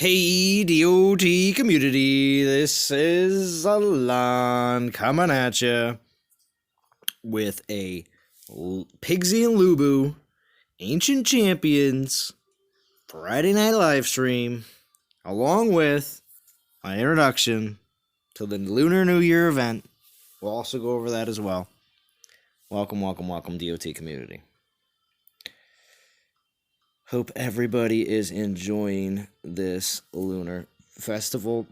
Hey, DOT community, this is Alon coming at you with a Pigsy and Lubu Ancient Champions Friday night live stream, along with my introduction to the Lunar New Year event. We'll also go over that as well. Welcome, DOT community. Hope everybody is enjoying this lunar festival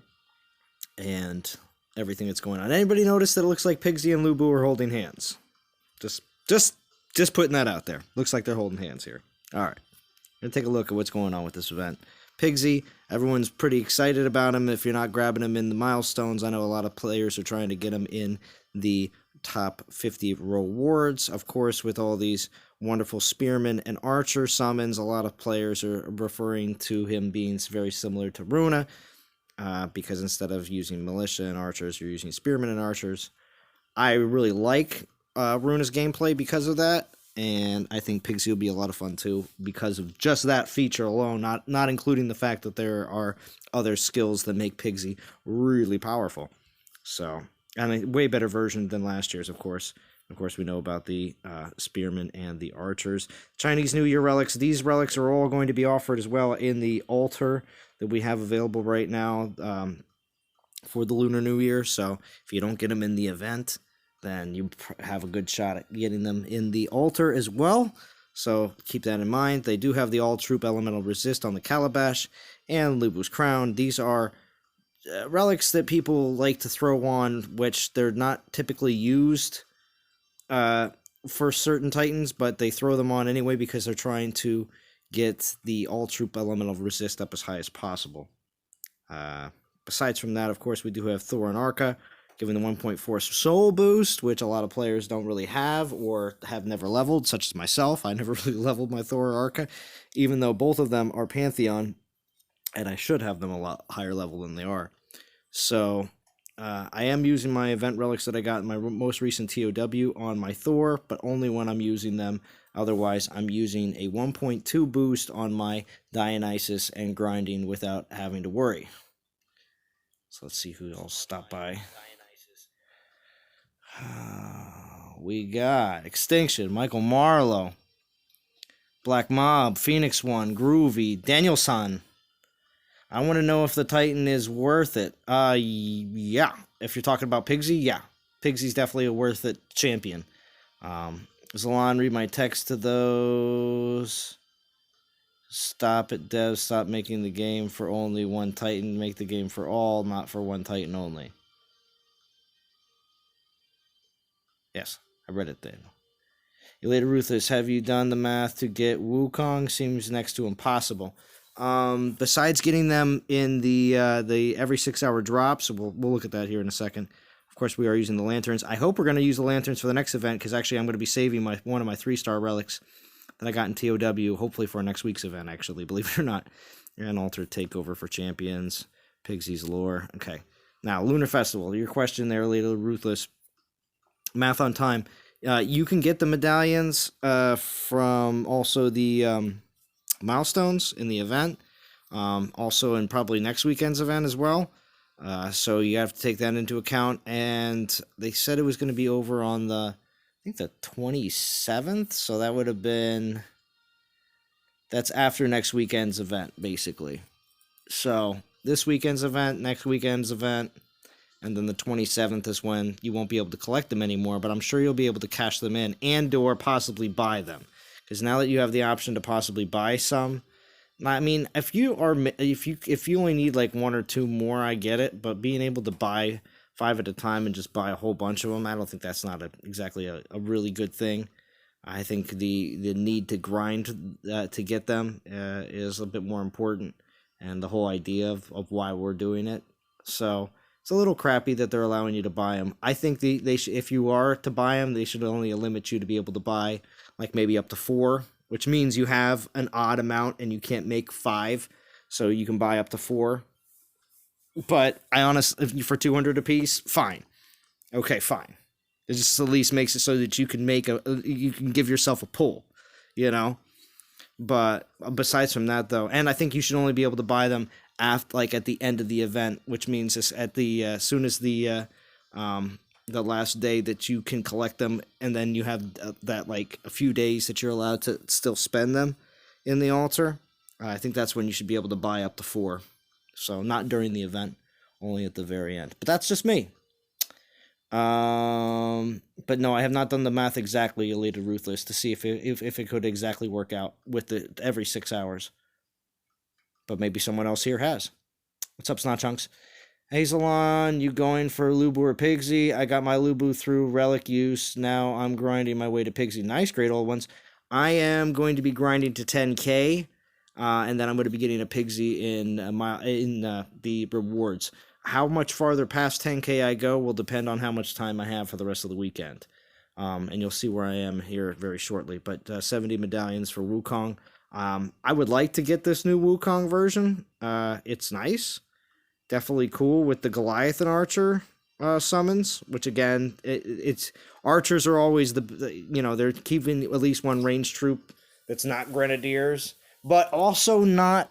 and everything that's going on. Anybody notice that it looks like Pigsy and Lubu are holding hands? Just putting that out there. Looks like they're holding hands here. All right. Gonna take a look at what's going on with this event. Pigsy, everyone's pretty excited about him. If you're not grabbing him in the milestones, I know a lot of players are trying to get him in the top 50 rewards. Of course, with all these wonderful spearmen and archer summons, a lot of players are referring to him being very similar to Runa, because instead of using militia and archers, you're using spearmen and archers. I really like Runa's gameplay because of that, and I think Pigsy will be a lot of fun too because of just that feature alone, not including the fact that there are other skills that make Pigsy really powerful. So, and a way better version than last year's, of course. Of course, we know about the spearmen and the archers. Chinese New Year relics. These relics are all going to be offered as well in the altar that we have available right now for the Lunar New Year. So if you don't get them in the event, then you have a good shot at getting them in the altar as well. So keep that in mind. They do have the all-troop elemental resist on the calabash and Lubu's crown. These are relics that people like to throw on, which they're not typically used for certain titans, but they throw them on anyway because they're trying to get the all-troop elemental resist up as high as possible. Besides from that, of course, we do have Thor and Arca, given the 1.4 soul boost, which a lot of players don't really have or have never leveled, such as myself. I never really leveled my Thor or Arca, even though both of them are Pantheon, and I should have them a lot higher level than they are. So I am using my event relics that I got in my most recent TOW on my Thor, but only when I'm using them. Otherwise, I'm using a 1.2 boost on my Dionysus and grinding without having to worry. So let's see who else stopped by. We got Extinction, Michael Marlowe, Black Mob, Phoenix One, Groovy, Daniel-san. I want to know if the Titan is worth it. Yeah. If you're talking about Pigsy, yeah. Pigsy's definitely a worth it champion. Zalon, read my text to those. Stop it, devs. Stop making the game for only one Titan. Make the game for all, not for one Titan only. Yes, I read it then. Elated Ruthless, have you done the math to get Wukong? Seems next to impossible. Besides getting them in the every 6 hour drops, we'll look at that here in a second. Of course, we are using the lanterns. I hope we're going to use the lanterns for the next event, because actually I'm going to be saving one of my 3-star relics that I got in TOW, hopefully for next week's event, actually, believe it or not. An altered takeover for champions, Pigsy's lore. Okay, now Lunar Festival. Your question there, Elated Ruthless. Math on time. You can get the medallions from also the milestones in the event, also in probably next weekend's event as well. So you have to take that into account. And they said it was going to be over on the, I think the 27th. So that would have been, that's after next weekend's event, basically. So this weekend's event, next weekend's event, and then the 27th is when you won't be able to collect them anymore, but I'm sure you'll be able to cash them in and or possibly buy them. Because now that you have the option to possibly buy some, I mean, if you only need like 1 or 2 more, I get it. But being able to buy 5 at a time and just buy a whole bunch of them, I don't think that's not exactly a really good thing. I think the need to grind to get them is a bit more important, and the whole idea of why we're doing it. So it's a little crappy that they're allowing you to buy them. I think if you are to buy them, they should only limit you to be able to buy like maybe up to 4, which means you have an odd amount and you can't make 5, so you can buy up to 4. But I honestly, for 200 apiece, fine. Okay, fine. It just at least makes it so that you can you can give yourself a pull, you know. But besides from that, though, and I think you should only be able to buy them after, like, at the end of the event, which means this at the soon as the last day that you can collect them, and then you have that, like, a few days that you're allowed to still spend them in the altar. I think that's when you should be able to buy up to 4. So not during the event, only at the very end. But that's just me. But no, I have not done the math exactly, Elated Ruthless, to see if it could exactly work out with the every 6 hours. But maybe someone else here has. What's up, Snot Chunks? Hazelon, you going for Lubu or Pigsy? I got my Lubu through relic use. Now I'm grinding my way to Pigsy. Nice, great old ones. I am going to be grinding to 10k, and then I'm going to be getting a Pigsy in the rewards. How much farther past 10k I go will depend on how much time I have for the rest of the weekend. And you'll see where I am here very shortly. But 70 medallions for Wukong. I would like to get this new Wukong version. It's nice. Definitely cool with the Goliath and Archer summons, which again, it's archers are always they're keeping at least one ranged troop that's not grenadiers, but also not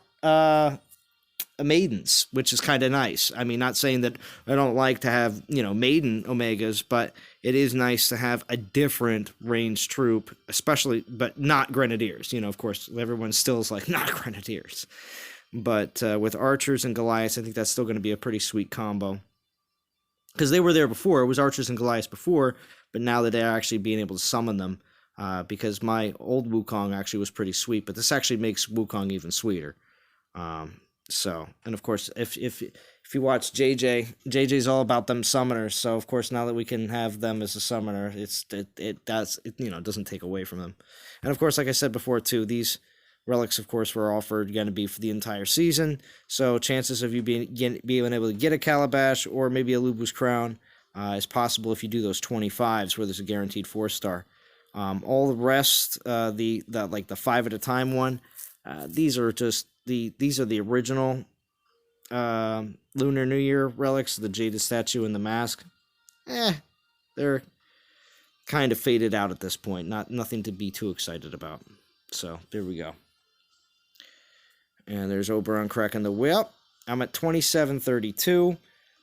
maidens, which is kind of nice. I mean, not saying that I don't like to have, maiden Omegas, but it is nice to have a different ranged troop, especially, but not grenadiers. Of course, everyone still is like, not grenadiers. But with archers and Goliaths, I think that's still going to be a pretty sweet combo. Because they were there before. It was archers and Goliaths before, but now that they're actually being able to summon them, because my old Wukong actually was pretty sweet, but this actually makes Wukong even sweeter. And of course, if you watch JJ's all about them summoners. So of course, now that we can have them as a summoner, it doesn't take away from them. And of course, like I said before too, these relics, of course, were offered going to be for the entire season. So chances of you being able to get a Calabash or maybe a Lubu's Crown is possible if you do those 25s where there's a guaranteed 4-star. All the rest, the 5 at a time one, these are just these are the original Lunar New Year relics, the Jaded Statue and the Mask. They're kind of faded out at this point. Nothing to be too excited about. So there we go. And there's Oberon cracking the whip. I'm at 2732.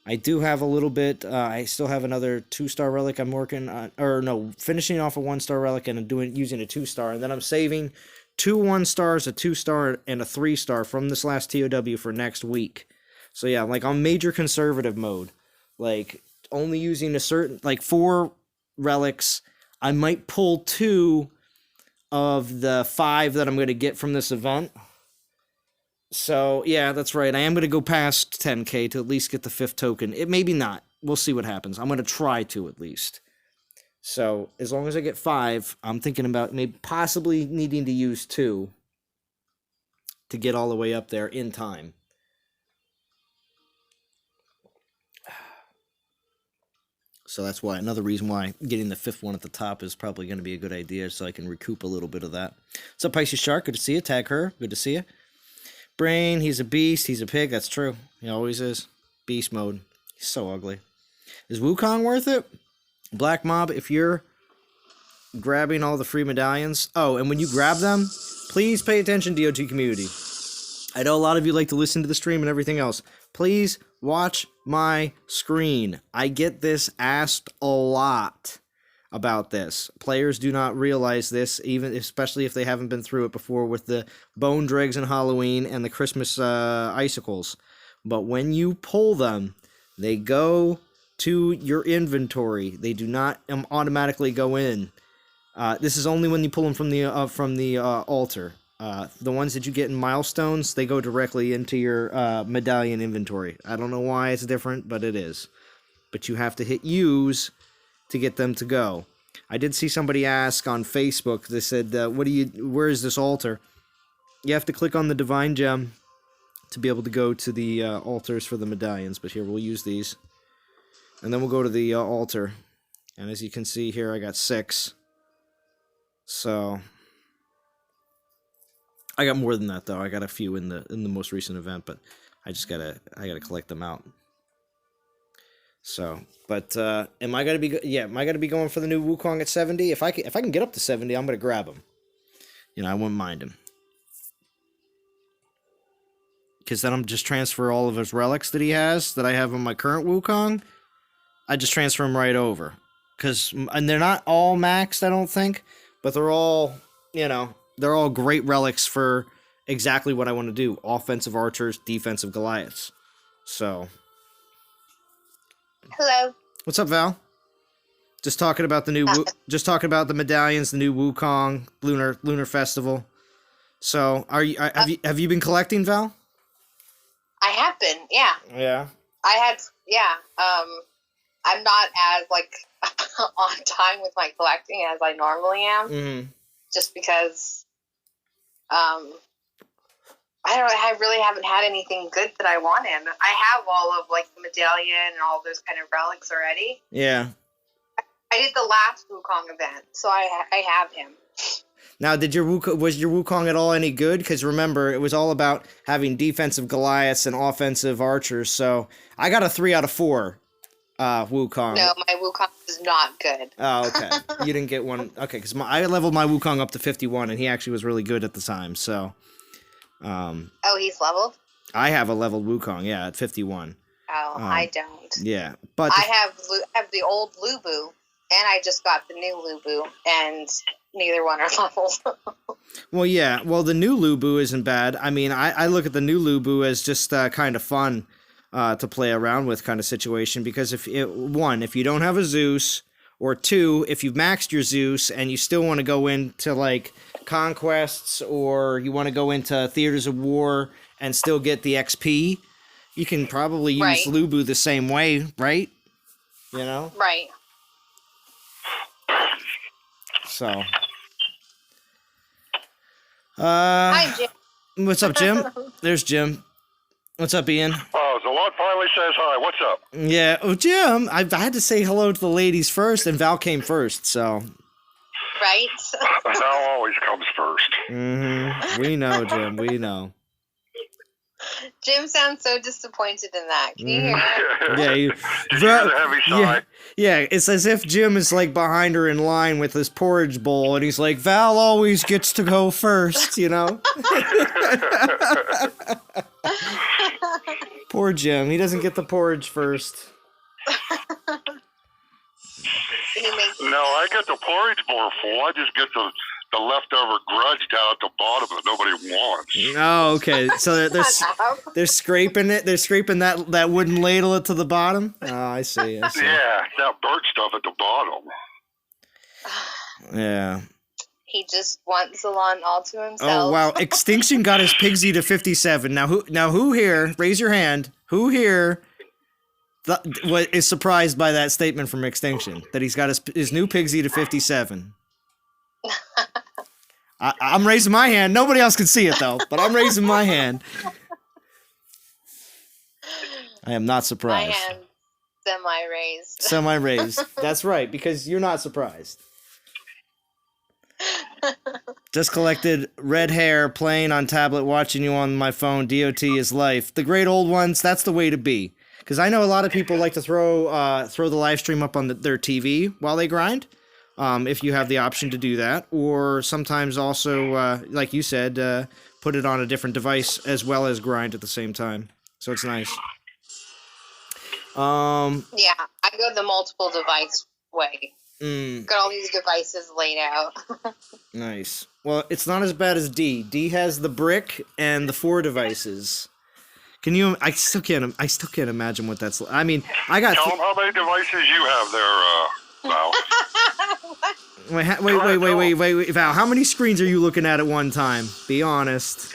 I do have a little bit. I still have another 2-star relic I'm working on, finishing off a 1-star relic and using a 2-star, and then I'm saving 2 1-stars, a 2-star, and a 3-star from this last TOW for next week. So yeah, like on major conservative mode, like only using a certain 4 relics. I might pull 2 of the 5 that I'm going to get from this event. So, yeah, that's right. I am going to go past 10k to at least get the 5th token. It maybe not. We'll see what happens. I'm going to try to at least. So, as long as I get 5, I'm thinking about maybe possibly needing to use 2 to get all the way up there in time. So that's why, another reason why getting the 5th one at the top is probably going to be a good idea, so I can recoup a little bit of that. What's up, Pisces Shark? Good to see you. Tag her. Good to see you. Brain, he's a beast. He's a pig. That's true. He always is. Beast mode. He's so ugly. Is Wukong worth it? Black Mob, if you're grabbing all the free medallions. Oh, and when you grab them, please pay attention, DOT community. I know a lot of you like to listen to the stream and everything else. Please watch my screen. I get this asked a lot about this. Players do not realize this, especially if they haven't been through it before with the bone dregs and Halloween and the Christmas icicles. But when you pull them, they go to your inventory. They do not automatically go in. This is only when you pull them from the altar. The ones that you get in milestones, they go directly into your medallion inventory. I don't know why it's different, but it is. But you have to hit use to get them to go. I did see somebody ask on Facebook. They said, where is this altar? You have to click on the divine gem to be able to go to the altars for the medallions. But here, we'll use these. And then we'll go to the altar. And as you can see here, I got 6. So I got more than that, though. I got a few in the most recent event, but I gotta collect them out. So, but am I gonna be going for the new Wukong at 70? If I can get up to 70, I'm gonna grab him. I wouldn't mind him. because then I'm just transfer all of his relics that he has that I have on my current Wukong. I just transfer them right over. And they're not all maxed, I don't think, but they're all, they're all great relics for exactly what I want to do. Offensive archers, defensive Goliaths. So. Hello. What's up, Val? Just talking about the the medallions, the new Wukong Lunar Festival. So, have you been collecting, Val? I have been, yeah. Yeah. I'm not as on time with my collecting as I normally am. Mm-hmm. Just because I really haven't had anything good that I wanted. I have all of the medallion and all those kind of relics already. Yeah. I did the last Wukong event, so I have him. Now, was your Wukong at all any good? Because remember, it was all about having defensive Goliaths and offensive archers. So I got a 3 out of 4 Wukong. No, my Wukong is not good. Oh, okay. You didn't get one. Okay, because I leveled my Wukong up to 51, and he actually was really good at the time. So. Oh, he's leveled? I have a leveled Wukong, yeah, at 51. Oh, I don't. Yeah, but I have the old Lubu, and I just got the new Lubu, and neither one are leveled. Well, yeah. Well, the new Lubu isn't bad. I mean, I look at the new Lubu as just kind of fun to play around with kind of situation, because if you don't have a Zeus, or 2, if you've maxed your Zeus and you still want to go into conquests, or you want to go into theaters of war and still get the XP, you can probably use Lubu the same way, right? Right. So. Hi, Jim. What's up, Jim? There's Jim. What's up, Ian? Oh, Zalot finally says hi. What's up? Yeah. Oh, Jim, I had to say hello to the ladies first, and Val came first, so. Right? Val always comes first. Mm-hmm. We know, Jim. We know. Jim sounds so disappointed in that. Can you hear it? Yeah. Did you hear the heavy sigh? Yeah, it's as if Jim is behind her in line with his porridge bowl, and he's like, Val always gets to go first, Poor Jim. He doesn't get the porridge first. No, I get the porridge bowl full. I just get the leftover grudge down at the bottom that nobody wants. Oh, okay. So they're scraping it. They're scraping that wooden ladle to the bottom. Oh, I see. Yeah, that burnt stuff at the bottom. Yeah. He just wants Salon all to himself. Oh wow! Extinction got his Pigsy to 57. Now who here? Raise your hand. Who here? What is surprised by that statement from Extinction that he's got his new Pigsy to 57? I'm raising my hand. Nobody else can see it though, but I'm raising my hand. I am not surprised. My hand semi-raised. Semi-raised. That's right, because you're not surprised. Just collected red hair, playing on tablet, watching you on my phone. DOT is life. The great old ones, that's the way to be. Because I know a lot of people like to throw the live stream up on their TV while they grind. If you have the option to do that. Or sometimes also, like you said, put it on a different device as well as grind at the same time. So it's nice. Yeah, I go the multiple device way. Got all these devices laid out. Nice. Well, it's not as bad as D. D has the brick and the 4 devices. Can you? I still can't imagine what that's. I mean, I got. Tell them how many devices you have there, Val. Wait, Val. How many screens are you looking at one time? Be honest.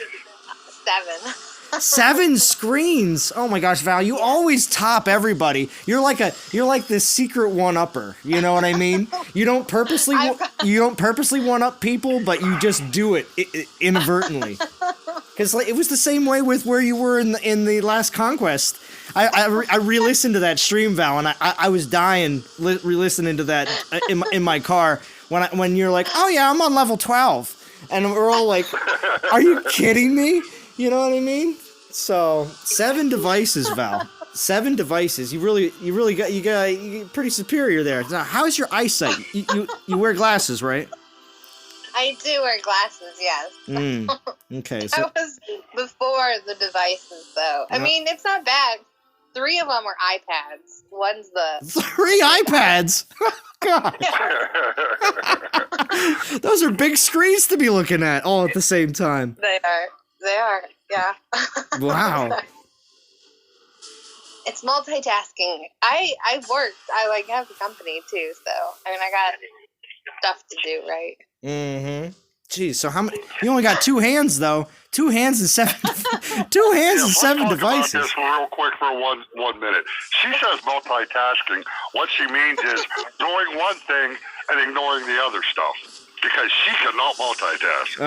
7. 7 screens. Oh my gosh, Val, you always top everybody. You're like this secret one-upper. You know what I mean? You don't purposely one up people, but you just do it inadvertently. Because it was the same way with where you were in the last Conquest. I re-listened to that stream, Val, and I was dying re-listening to that in my car when you're like, oh yeah, I'm on level 12, and we're all like, are you kidding me? You know what I mean? So 7 devices, Val. 7 devices. You're pretty superior there. Now, how's your eyesight? You wear glasses, right? I do wear glasses, yes. Okay. So I was before the devices, though. I mean, it's not bad. 3 of them are iPads. One's the 3 iPads. God, those are big screens to be looking at all at the same time. They are. Yeah. Wow. It's multitasking. I worked. I have a company too, so I mean, I got stuff to do, right? Mm-hmm. Jeez, so how many? You only got 2 hands though. 2 hands and 7. 2 hands and 7 devices. Let's talk about this real quick for one minute. She says multitasking. What she means is doing one thing and ignoring the other stuff because she cannot multitask.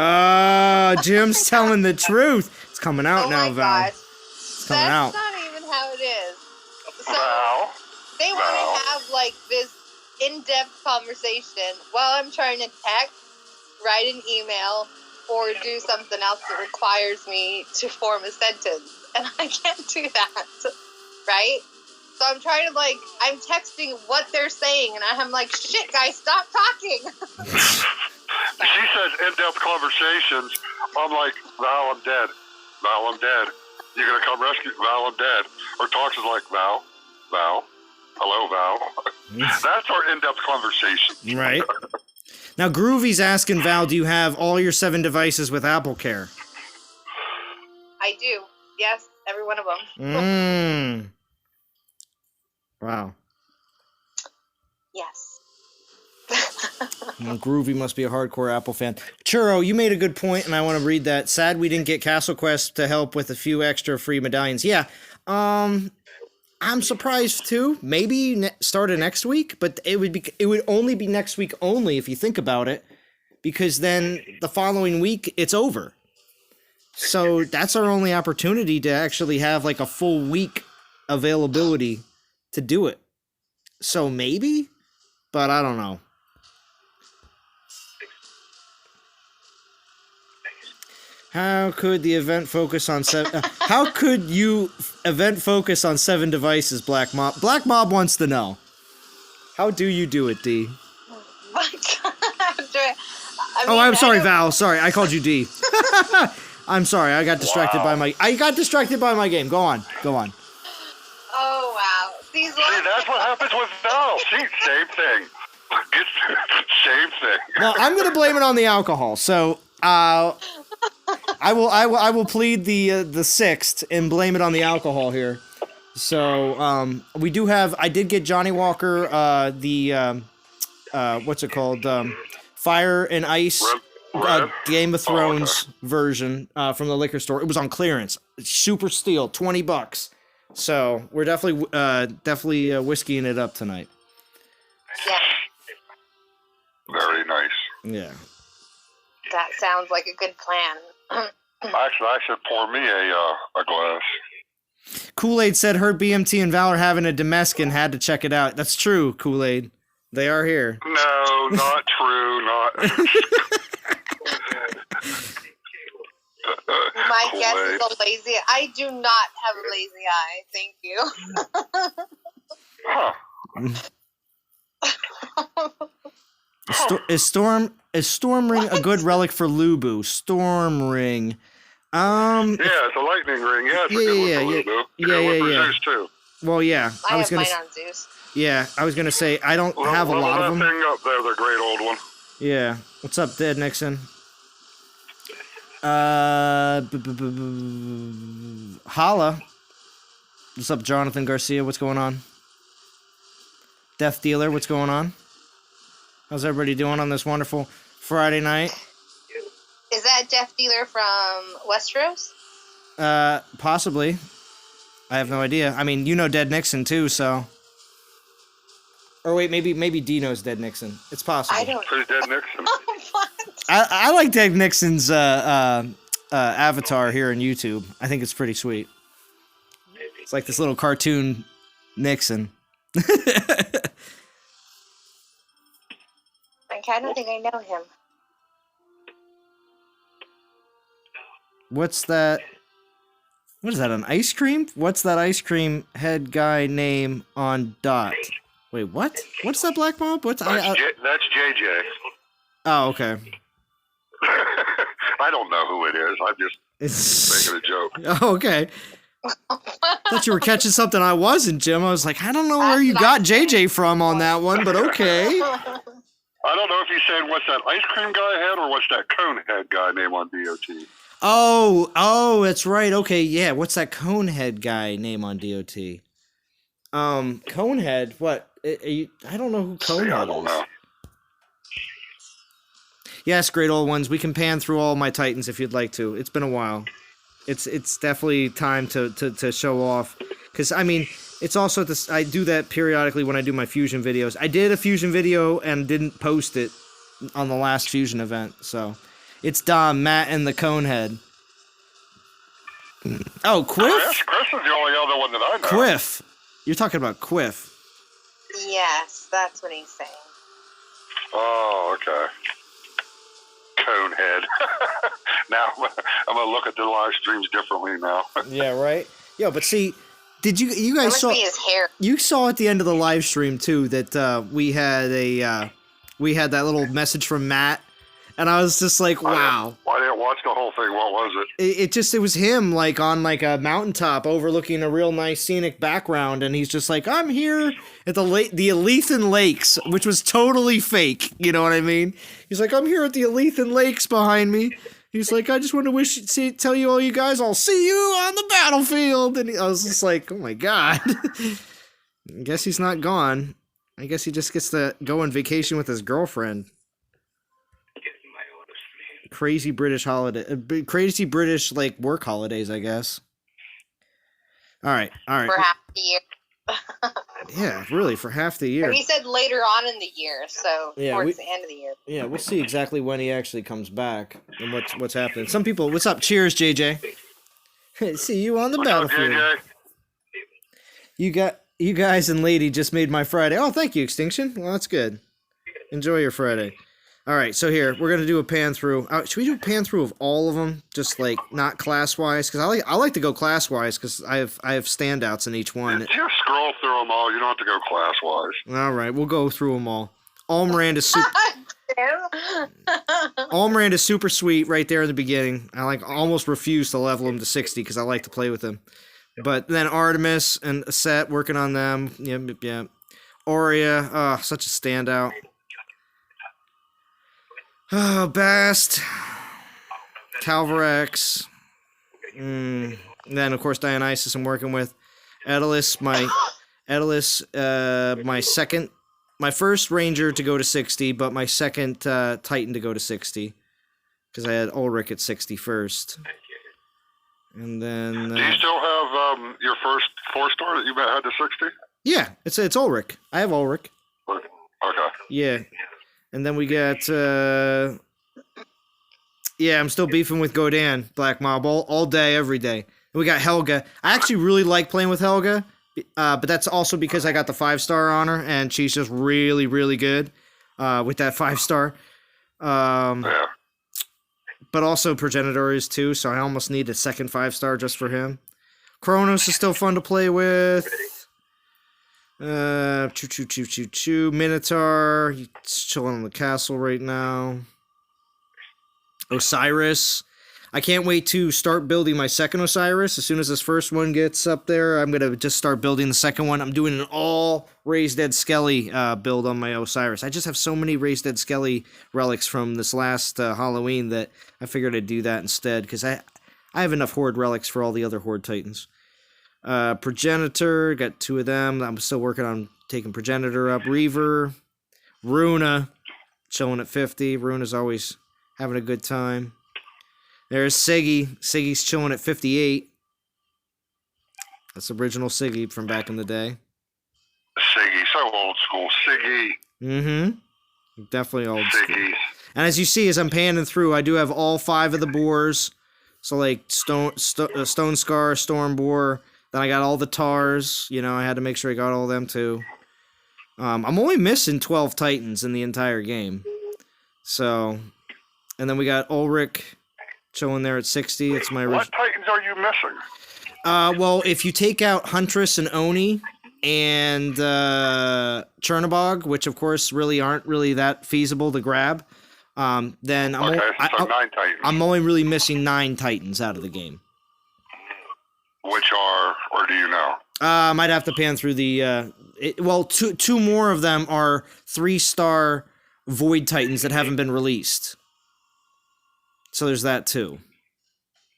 Jim's telling the truth. It's coming out now, Val. Gosh. It's coming out. That's not even how it is. So Val. they want to have like this in-depth conversation while I'm trying to text, write an email, or do something else that requires me to form a sentence. And I can't do that, right? So I'm trying to I'm texting what they're saying, and I'm like, shit, guys, stop talking. She says in-depth conversations. I'm like, Val, I'm dead. Val, I'm dead. You gonna come rescue Val? I'm dead. Or talks is like, Val, hello, Val. That's our in-depth conversation. Right. Now, Groovy's asking Val, do you have all your 7 devices with Apple Care? I do. Yes, every one of them. Wow. Yes. Well, Groovy must be a hardcore Apple fan. Churro, you made a good point, and I want to read that. Sad we didn't get Castle Quest to help with a few extra free medallions. Yeah, I'm surprised too. Maybe start it next week, but it would only be next week only if you think about it, because then the following week it's over. So that's our only opportunity to actually have a full week availability to do it. So maybe, but I don't know. How could the event focus on 7? How could you event focus on 7 devices, Black Mob? Black Mob wants to know. How do you do it, D? I'm sorry, Val. Sorry, I called you D. I'm sorry, I got distracted by my game. Go on. Oh wow. See, that's what happens with Val. Same thing. Same thing. Well, I'm gonna blame it on the alcohol. So, I will plead the 6th and blame it on the alcohol here. So we do have. I did get Johnny Walker what's it called? Fire and Ice Game of Thrones version from the liquor store. It was on clearance. Super steal, $20. So we're definitely whiskeying it up tonight. Yeah. Very nice. Yeah. That sounds like a good plan. Actually, I should pour me a glass. Kool-Aid said heard BMT and Val are having a Demeskin, had to check it out. That's true, Kool-Aid. They are here. No, not true. Not. My guess is a lazy. I do not have a lazy eye. Thank you. Huh. Is Storm Ring a good relic for Lubu? Storm Ring. Yeah, it's a lightning ring. Yeah, it's a good one for Lubu. Yeah. Zeus too. Well, yeah. I have mine on Zeus. Yeah, I was gonna say I don't have a lot of them. That thing up there, the great old one. Yeah. What's up, Dead Nixon? Holla. What's up, Jonathan Garcia? What's going on? Death Dealer, what's going on? How's everybody doing on this wonderful Friday night? Is that Death Dealer from Westeros? Possibly. I have no idea. I mean, you know Dead Nixon too, so. Or wait, maybe D knows Dead Nixon. It's possible. I don't. Who's Dead Nixon? What? I like Dead Nixon's avatar here on YouTube. I think it's pretty sweet. It's like this little cartoon Nixon. I kind of think I know him. What's that? What is that, an ice cream? What's that ice cream head guy name on Dot? Wait, what? What's that, Black Mob? That's JJ. Oh, okay. I don't know who it is. I'm just thinking of Oh, okay. Thought you were catching something I wasn't, Jim. I was like, I don't know where you got JJ from on that one, but okay. I don't know if he's saying what's that ice cream guy had or what's that Conehead guy name on DOT. Oh, that's right. Okay, yeah. What's that Conehead guy name on DOT? Conehead. What? I don't know who Conehead I don't is. know. Yes, great old ones. We can pan through all my Titans if you'd like to. It's been a while. It's definitely time to show off. Because, I mean, it's also this. I do that periodically when I do my Fusion videos. I did a Fusion video and didn't post it on the last Fusion event. So, it's Dom, Matt, and the Conehead. Oh, Quiff? Chris is the only other one that I know. Quiff. You're talking about Quiff. Yes, that's what he's saying. Oh, okay. Conehead. Now I'm gonna look at the live streams differently now. Yeah, right. Yeah, but see, did you That guys must saw? be his hair. You saw at the end of the live stream too that we had that little message from Matt, and I was just like, wow. I didn't watch the whole thing. What was it? It was him like on like a mountaintop overlooking a real nice scenic background, and he's just like, I'm here at the Alethan Lakes, which was totally fake. You know what I mean? He's like, I'm here at the Alethan Lakes behind me. He's like, I just want to tell you all you guys, I'll see you on the battlefield. And I was just like, oh my god. I guess he's not gone. I guess he just gets to go on vacation with his girlfriend. Crazy British holiday, crazy British like work holidays, I guess. All right. For half the year. Yeah, really, for half the year. But he said later on in the year, so Yeah, towards the end of the year. Yeah, we'll see exactly when he actually comes back and what's happening. Some people, what's up? Cheers, JJ. See you on the battlefield. JJ? You guys and lady just made my Friday. Oh, thank you, Extinction. Well, that's good. Enjoy your Friday. All right, so here we're gonna do a pan through. Should we do a pan through of all of them, just like not class wise? Because I like to go class wise because I have standouts in each one. Just scroll through them all. You don't have to go class wise. All right, we'll go through them all. All Miranda's super sweet right there in the beginning. I almost refuse to level him to 60 because I like to play with him. But then Artemis and Set working on them. Yeah. Aurea, such a standout. Oh, Bast, Calvarex, then of course Dionysus I'm working with, Daedalus, my first Ranger to go to 60, but my second Titan to go to 60, because I had Ulrich at 60 first. And then do you still have your first 4-star that you had to 60? Yeah, it's Ulrich. I have Ulrich. Okay. Yeah. And then we got, I'm still beefing with Godan, Black Mob, all day, every day. And we got Helga. I actually really like playing with Helga, but that's also because I got the 5-star on her, and she's just really, really good with that 5-star. Yeah. But also Progenitor is too, so I almost need a second 5-star just for him. Kronos is still fun to play with. Minotaur, he's chilling in the castle right now. Osiris. I can't wait to start building my second Osiris. As soon as this first one gets up there, I'm going to just start building the second one. I'm doing an all Raised Dead Skelly build on my Osiris. I just have so many Raised Dead Skelly relics from this last Halloween that I figured I'd do that instead, because I have enough Horde relics for all the other Horde Titans. Progenitor, got 2 of them. I'm still working on taking Progenitor up. Reaver, Runa, chilling at 50. Runa's always having a good time. There's Siggy. Siggy's chilling at 58. That's original Siggy from back in the day. Siggy, so old school. Siggy. Mm-hmm. Definitely old school. Siggy. And as you see, as I'm panning through, I do have all 5 of the boars. So like Stone Scar, Storm Boar. Then I got all the Tars. I had to make sure I got all of them too. I'm only missing 12 Titans in the entire game. So, and then we got Ulrich chilling there at 60. It's my What Titans are you missing? Well, if you take out Huntress and Oni and Chernobog, which of course really aren't really that feasible to grab, then so 9 Titans. I'm only really missing 9 Titans out of the game. are, or do you know? Might have to pan through the. Two more of them are 3-star Void Titans that haven't been released. So there's that too.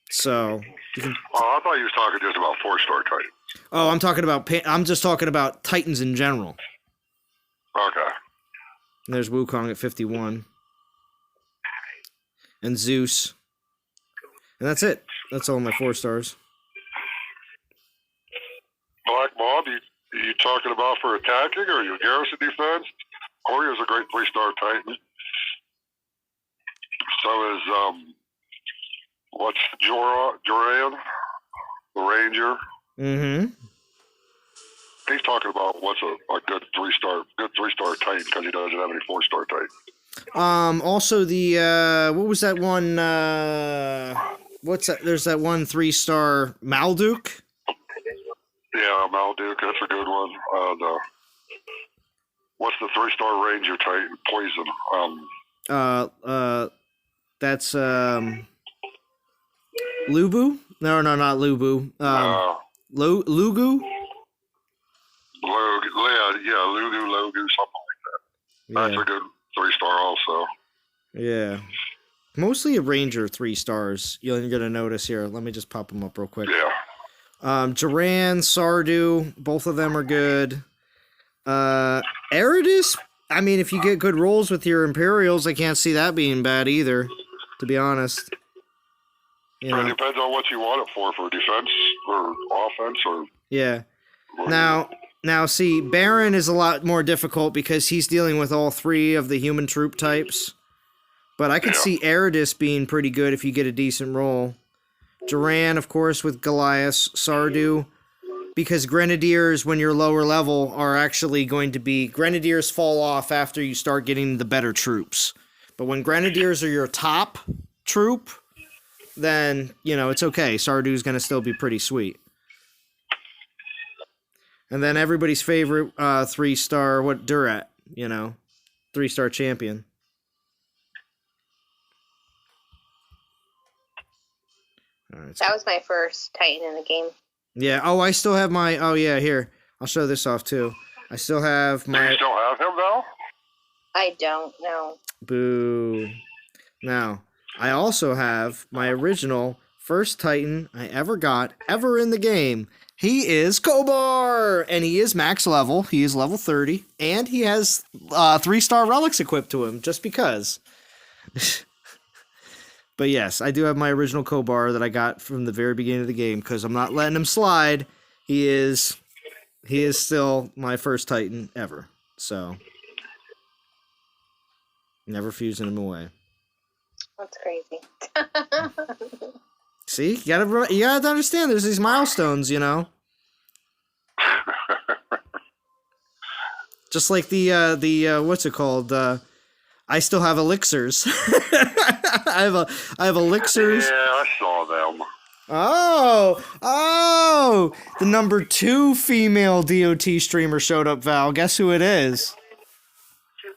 So you can. Oh, I thought you was talking just about 4-star Titans. Oh, I'm just talking about Titans in general. Okay. And there's Wukong at 51. And Zeus. And that's it. That's all my 4 stars. Black Mob, you talking about for attacking or your garrison defense? Corey is a great 3-star Titan. So is what's Joran, the Ranger. Mm-hmm. He's talking about what's a good 3-star Titan because he doesn't have any 4-star Titans. Also the what was that one? What's that? There's that one 3-star Malduk. Yeah, Malduk, that's a good one. What's the 3-star Ranger Titan? Poison. That's Lubu? No, not Lubu. Lugu? Lugu, something like that. Yeah. That's a good 3-star also. Yeah. Mostly a Ranger 3 stars. You're gonna notice here. Let me just pop them up real quick. Yeah. Duran, Sardu, both of them are good. Eridus, I mean, if you get good rolls with your Imperials, I can't see that being bad either, to be honest. It depends on what you want it for defense or offense or... Yeah. Now, see, Baron is a lot more difficult because he's dealing with all 3 of the human troop types. But I could see Eridus being pretty good if you get a decent roll. Duran, of course, with Goliath, Sardu, because Grenadiers, when you're lower level, are actually going to be... Grenadiers fall off after you start getting the better troops. But when Grenadiers are your top troop, then, it's okay. Sardu's going to still be pretty sweet. And then everybody's favorite 3-star, Durat, 3-star champion. Right, that was my first Titan in the game. Yeah. Oh, I still have my... Oh, yeah, here. I'll show this off, too. I still have my... Do you still have him, Val? I don't know. Boo. Now, I also have my original first Titan I ever got, ever in the game. He is Kobar! And he is max level. He is level 30. And he has 3-star relics equipped to him, just because. But yes, I do have my original Kobar that I got from the very beginning of the game because I'm not letting him slide. He is still my first Titan ever. So, never fusing him away. That's crazy. See, you gotta understand. There's these milestones, Just like the what's it called? I still have elixirs. I have elixirs. Yeah, I saw them. Oh, the number 2 female DOT streamer showed up, Val. Guess who it is?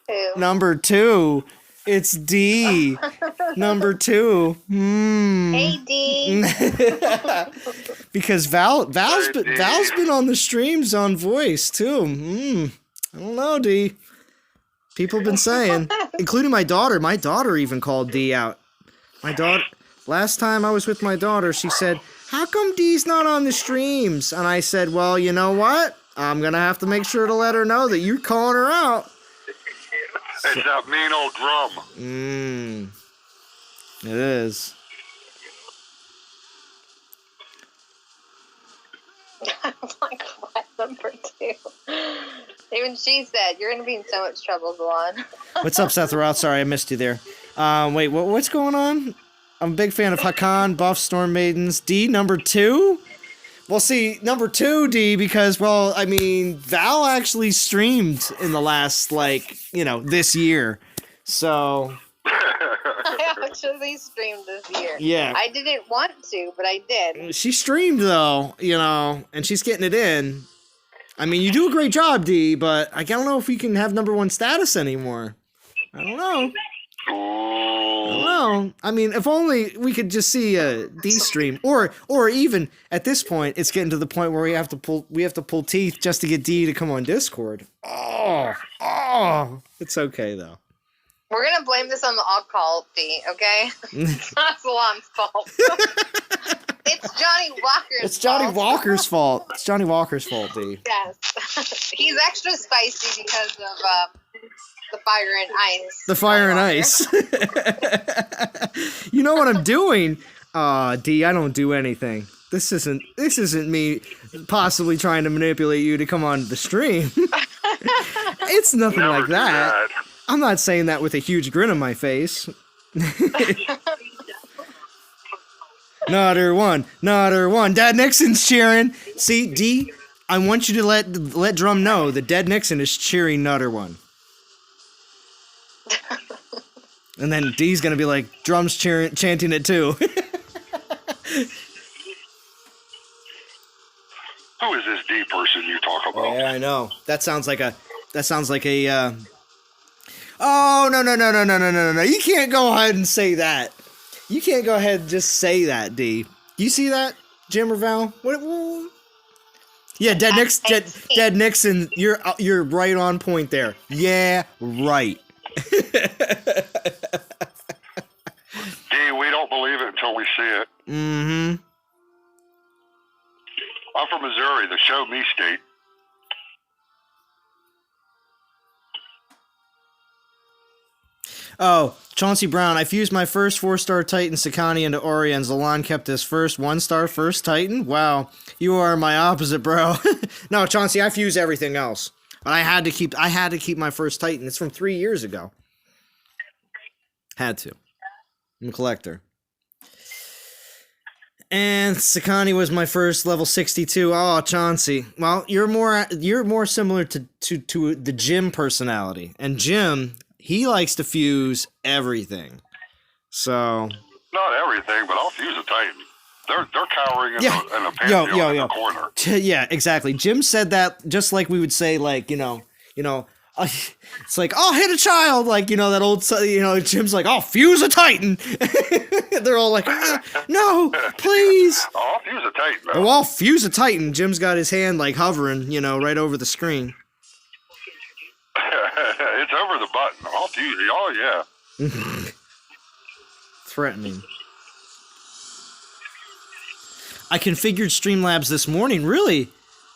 Who? Number 2. It's D. Number 2. Hey, D. Because Val's been on the streams on voice too. I don't know, D. People have been saying, including my daughter. My daughter even called D out. My daughter, last time I was with my daughter, she said, "How come D's not on the streams?" And I said, "Well, you know what? I'm gonna have to make sure to let her know that you're calling her out." It's that mean old drum. It is. I'm like, what? Number 2. Even she said, you're going to be in so much trouble, Delon. What's up, Seth Roth? Sorry, I missed you there. Wait, what's going on? I'm a big fan of Hakan, Buff, Storm Maidens. D, number 2? Well, see, number 2, D, because, Val actually streamed in the last, this year. So... I actually streamed this year. Yeah. I didn't want to, but I did. She streamed, though, and she's getting it in. You do a great job, D, but I don't know if we can have number 1 status anymore. I don't know. Ooh. Well, I mean, if only we could just see a D stream, or even at this point, it's getting to the point where we have to pull teeth just to get D to come on Discord. Oh, it's okay though. We're gonna blame this on the alcohol, D. Okay, it's not Salon's fault. It's Johnny Walker's. It's Johnny fault. Walker's fault. It's Johnny Walker's fault, D. Yes, he's extra spicy because of the fire and ice. The fire and ice. You know what I'm doing? D, I don't do anything. This isn't me possibly trying to manipulate you to come on the stream. It's nothing Never like do that. I'm not saying that with a huge grin on my face. Nutter one. Dad Nixon's cheering. See, D, I want you to let Drum know that Dad Nixon is cheering Nutter one. And then D's gonna be like, Drum's chanting it too. Who is this D person you talk about? Yeah, I know. That sounds like a. Oh, no. You can't go ahead and say that. You can't go ahead and just say that, D. You see that, Jim or Val? What? Yeah, Dad Nixon, you're right on point there. Yeah, right. D, we don't believe it until we see it. Mm-hmm. I'm from Missouri, the show me state. Oh, Chauncey Brown, I fused my first 4-star Titan Sakani into Ori, and Zalan kept his first 1-star first Titan? Wow, you are my opposite, bro. No, Chauncey, I fuse everything else. But I had to keep my first Titan. It's from 3 years ago. Had to. I'm a collector. And Sakani was my first level 62. Oh, Chauncey. Well, you're more similar to the Jim personality. And Jim, he likes to fuse everything. So Not everything, but I'll fuse a Titan. They're cowering in the pantheon in the corner. Yeah, exactly. Jim said that just like we would say, like, you know, it's like, oh, hit a child, like, that old, Jim's like, oh, fuse a Titan. They're all like, no, please. Oh, I'll fuse a Titan, man. Oh, I'll fuse a Titan. Jim's got his hand like hovering, right over the screen. It's over the button. I'll fuse it. Oh, yeah. Threatening. I configured Streamlabs this morning. Really?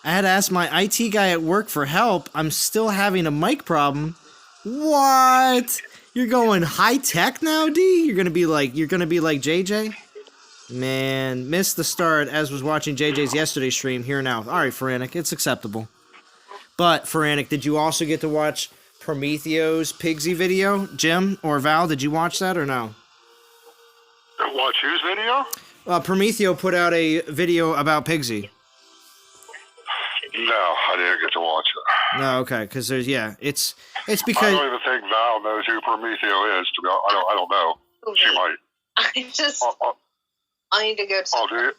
I had to ask my IT guy at work for help. I'm still having a mic problem. What? You're going high tech now, D? You're gonna be like JJ? Man, missed the start as was watching JJ's yesterday stream. Here now. Alright, Feranic, it's acceptable. But, Feranic, did you also get to watch Prometheo's Pigsy video? Jim or Val, did you watch that or no? Watch whose video? Prometheo put out a video about Pigsy. No, I didn't get to watch it. No, okay, because there's it's I because don't even think Val knows who Prometheo is. To be honest, I don't know. She might. I need to go to. I'll do it.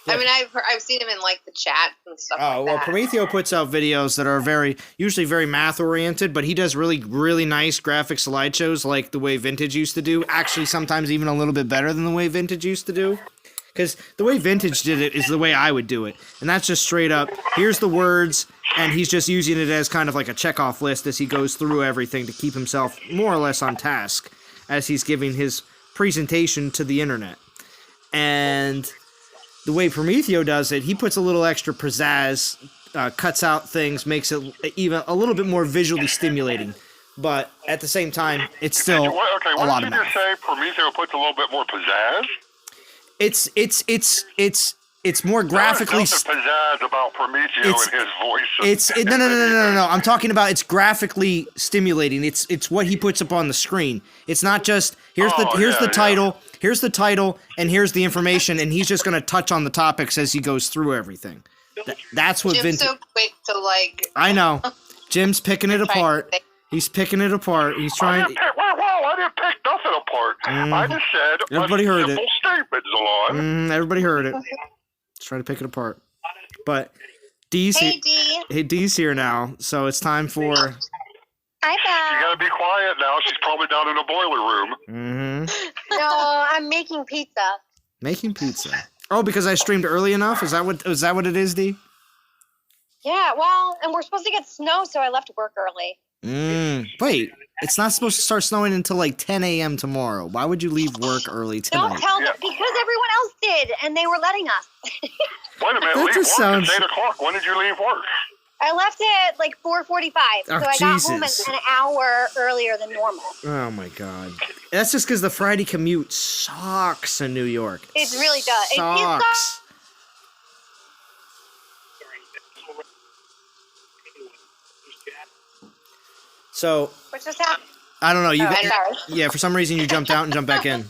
I mean, I've seen him in like the chat and stuff. Oh, well, Prometheo puts out videos that are usually very math oriented, but he does really, really nice graphic slideshows like the way Vintage used to do. Actually, sometimes even a little bit better than the way Vintage used to do. Because the way Vintage did it is the way I would do it. And that's just straight up, here's the words, and he's just using it as kind of like a checkoff list as he goes through everything to keep himself more or less on task as he's giving his presentation to the internet. And the way Prometheo does it, he puts a little extra pizzazz, cuts out things, makes it even a little bit more visually stimulating. But at the same time, it's still a lot of math. What did you just say? Prometheo puts a little bit more pizzazz? It's more graphically. There's something pizzazz about Prometheo and his voice. No. I'm talking about it's graphically stimulating. It's what he puts up on the screen. It's not just here's the title, and here's the information, and he's just gonna touch on the topics as he goes through everything. That's what Jim's so quick to like. I know. Jim's picking it apart. He's picking it apart. He's trying. I didn't pick nothing apart. I just said everybody heard simple statement, Zalon. Everybody heard it. Let's try to pick it apart. But D's Hey, D. D's here now, so it's time for Hi, You Val. gotta be quiet now. She's probably down in the boiler room. Mm-hmm. No, I'm making pizza. Making pizza. Oh, because I streamed early enough? Is that what it is, D? Yeah, well, and we're supposed to get snow, so I left work early. Wait, it's not supposed to start snowing until like 10 a.m. tomorrow. Why would you leave work early tonight? Don't tell them, Yeah. because everyone else did, and they were letting us. Wait a minute, That leave work. just sounds- It's 8 o'clock. When did you leave work? I left at like 4:45, so Oh, I got home Jesus. an hour earlier than normal. Oh my god. That's just because the Friday commute sucks in New York. It really does. It Sucks. So, What's just happened? I don't know. You Oh, got, sorry. yeah, for some reason you jumped out and jumped back in.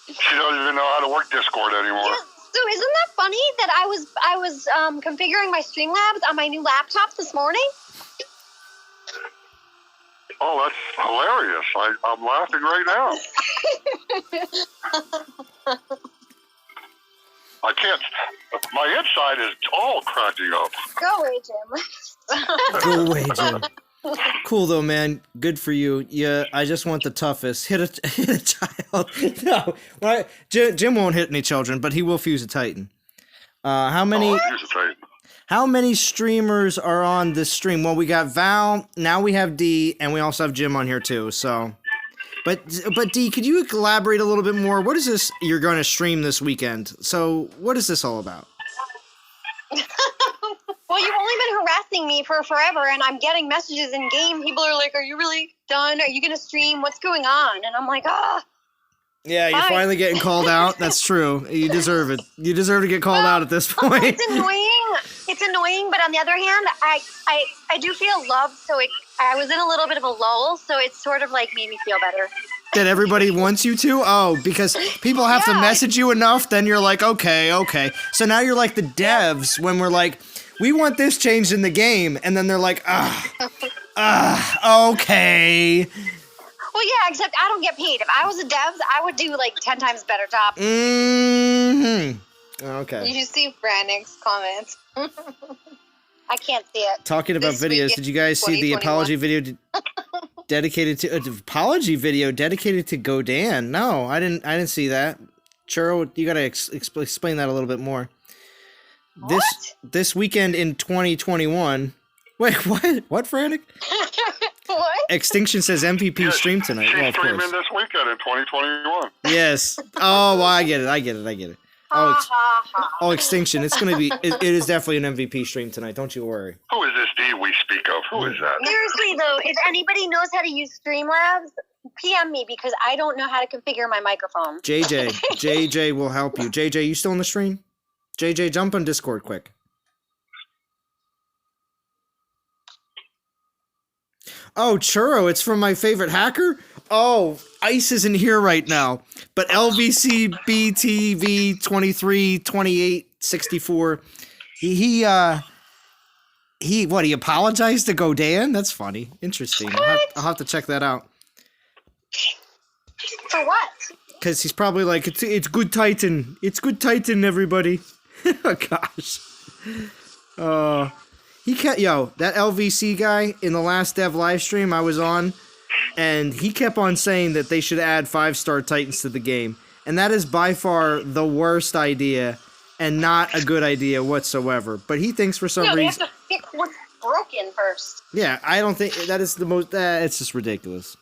She doesn't even know how to work Discord anymore. Yeah, so isn't that funny that I was configuring my Streamlabs on my new laptop this morning? Oh, that's hilarious. I'm laughing right now. I can't. My inside is all cracking up. Go away, Jim. Go away, Jim. Cool though, man. Good for you. Yeah, I just want the toughest. Hit a child. No, right? Jim won't hit any children, but he will fuse a Titan. How many? Oh, here's a Titan. How many streamers are on this stream? Well, we got Val. Now we have D, and we also have Jim on here too. So, but D, could you elaborate a little bit more? What is this you're going to stream this weekend? So, what is this all about? Well, you've only been harassing me for forever, and I'm getting messages in game. People are like, "Are you really done? Are you gonna stream? What's going on?" And I'm like, "Ah." Yeah, you're Fine. finally getting called out. That's true. You deserve it. You deserve to get called out at this point. It's annoying. It's annoying, but on the other hand, I do feel loved. So I was in a little bit of a lull, so it's sort of like made me feel better. That everybody wants you to? Oh, because people have to Yeah. message you enough, then you're like, okay. So now you're like the devs when we're like, we want this changed in the game, and then they're like, okay. Well, yeah, except I don't get paid. If I was a dev, I would do like 10 times better job. Mm-hmm. You Okay. should see Brannick's comments. I can't see it. Talking about This videos, weekend, did you guys see the 2021. apology video dedicated to apology video dedicated to Godan? No, I didn't see that. Churro, you gotta explain that a little bit more. This weekend in 2021. Wait, what? What, Frantic? What? Extinction says MVP stream tonight. She's Well, of streaming course. this weekend in 2021. Yes. Oh, well, I get it. Oh, Ha ha ha. oh, Extinction. It's gonna be. It is definitely an MVP stream tonight. Don't you worry. Who is this D we speak of? Who is that? Seriously though, if anybody knows how to use Streamlabs, PM me because I don't know how to configure my microphone. JJ will help you. JJ, you still in the stream? JJ, jump on Discord quick. Oh, Churro, it's from my favorite hacker? Oh, Ice isn't here right now. But LVC BTV 23 28 64. He apologized to Godan? That's funny. Interesting. I'll have to check that out. For what? Because he's probably like, it's good Titan. It's good Titan, everybody. Oh, gosh. That LVC guy in the last dev live stream I was on, and he kept on saying that they should add 5-star Titans to the game. And that is by far the worst idea and not a good idea whatsoever. But he thinks for some No, they have reason... to fix what's broken first. Yeah, I don't think that is the most... it's just ridiculous.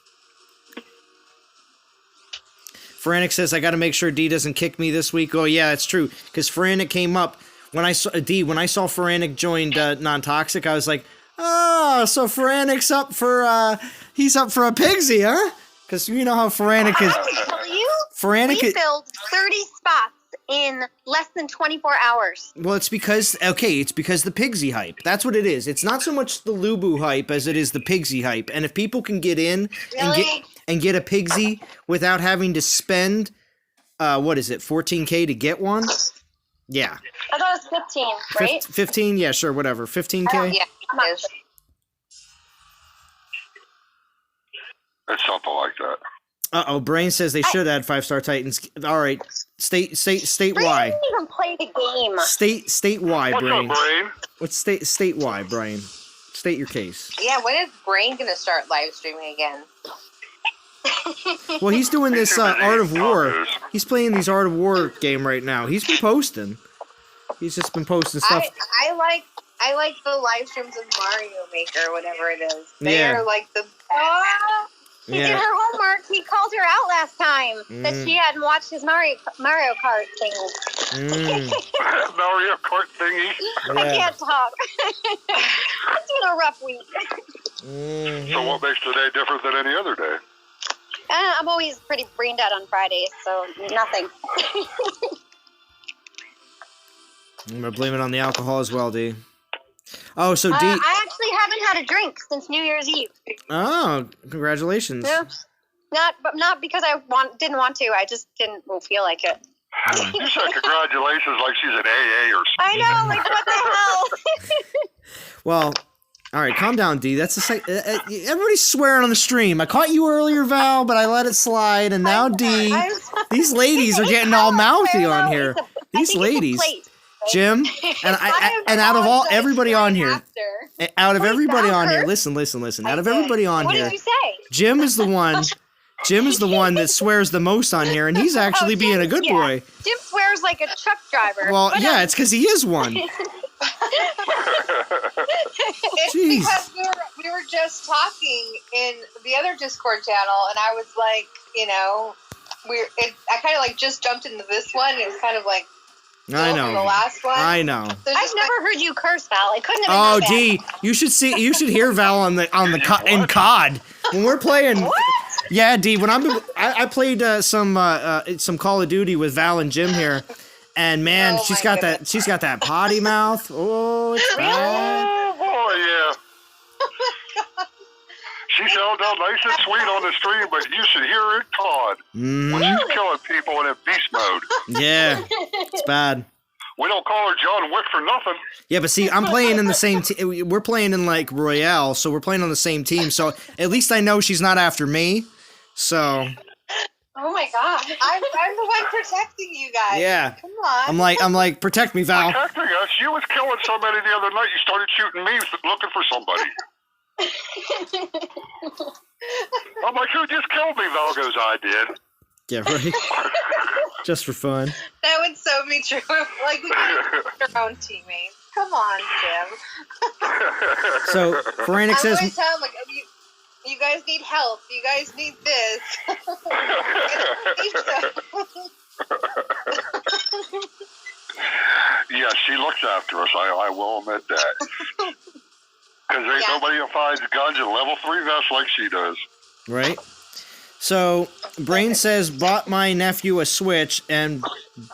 Frantic says, I gotta make sure D doesn't kick me this week. Oh, yeah, it's true. Because Frantic came up... When I saw Frantic joined Non-Toxic, I was like, oh, so Frantic's up for... he's up for a Pigsy, huh? Because you know how Frantic is... I tell you, Frantic we is... filled 30 spots in less than 24 hours. Well, it's because the Pigsy hype. That's what it is. It's not so much the Lubu hype as it is the Pigsy hype. And if people can get in Really? and get a Pigsy without having to spend, what is it, 14K to get one? Yeah. I thought it was 15, right? 15? Yeah, sure, whatever. 15K? Yeah, it is. It's something like that. Uh-oh, Brain says they should add 5-star Titans. All right. State Brain why. didn't even play the game. State why, What's Brain. up, Brain? What's state why, Brain? State your case. Yeah, when is Brain gonna start live streaming again? Well, he's doing this Art of War. Tacos. He's playing these Art of War game right now. He's been posting. He's just been posting stuff. I like the live streams of Mario Maker, whatever it is. They Yeah. are like the best. Oh, he did Yeah. her homework. He called her out last time that she hadn't watched his Mario Kart thing. Mario Kart thingy. I can't talk. It's been a rough week. So what makes today different than any other day? I'm always pretty brain dead on Fridays, so nothing. I'm gonna blame it on the alcohol as well, D. Oh, so D. I actually haven't had a drink since New Year's Eve. Oh, congratulations. Oops. Not because I didn't want to. I just didn't feel like it. You said congratulations like she's an AA or something. I know, like what the hell? Well, all right, calm down, D. That's everybody's swearing on the stream. I caught you earlier, Val, but I let it slide, and now D. These ladies are getting all mouthy on here. These ladies, Jim, and out of all everybody on here, out of everybody on here, listen. Out of everybody on What here, did you say? Jim is the one. Jim is the one that swears the most on here, and he's actually being a good boy. Jim swears like a truck driver. Well, yeah, it's because he is one. It's Jeez. because we were just talking in the other Discord channel, and I was like, you know, I kind of like just jumped into this one. It was kind of like I from the know. last one. I know. So I've just never heard you curse, Val. It couldn't have Oh, been that bad. D, you should see. You should hear Val in COD when we're playing. What? Yeah, D. When I played some Call of Duty with Val and Jim here, and man, Oh, she's my got goodness. that potty mouth. Oh, it's bad. Oh boy, yeah. She sounded all nice and sweet on the stream, but you should hear her in COD. When she's killing people in beast mode. Yeah, it's bad. We don't call her John Wick for nothing. Yeah, but see, I'm playing in the same team. We're playing in like Royale, so we're playing on the same team. So at least I know she's not after me. So Oh my god, I'm the one protecting you guys. yeah, Come on. I'm like, protect me, Val. Protecting us. You was killing somebody the other night. You started shooting me looking for somebody. I'm like, who just killed me? Val goes, I did. Yeah, right. Just for fun. That would so be true. Like, we can't our own teammates. Come on, Jim. So Foranik I'm says, always telling like, you guys need help. You guys need this. Yeah, she looks after us. I will admit that. Because ain't nobody who finds guns in level 3 vests like she does. right? So Brain says, bought my nephew a Switch and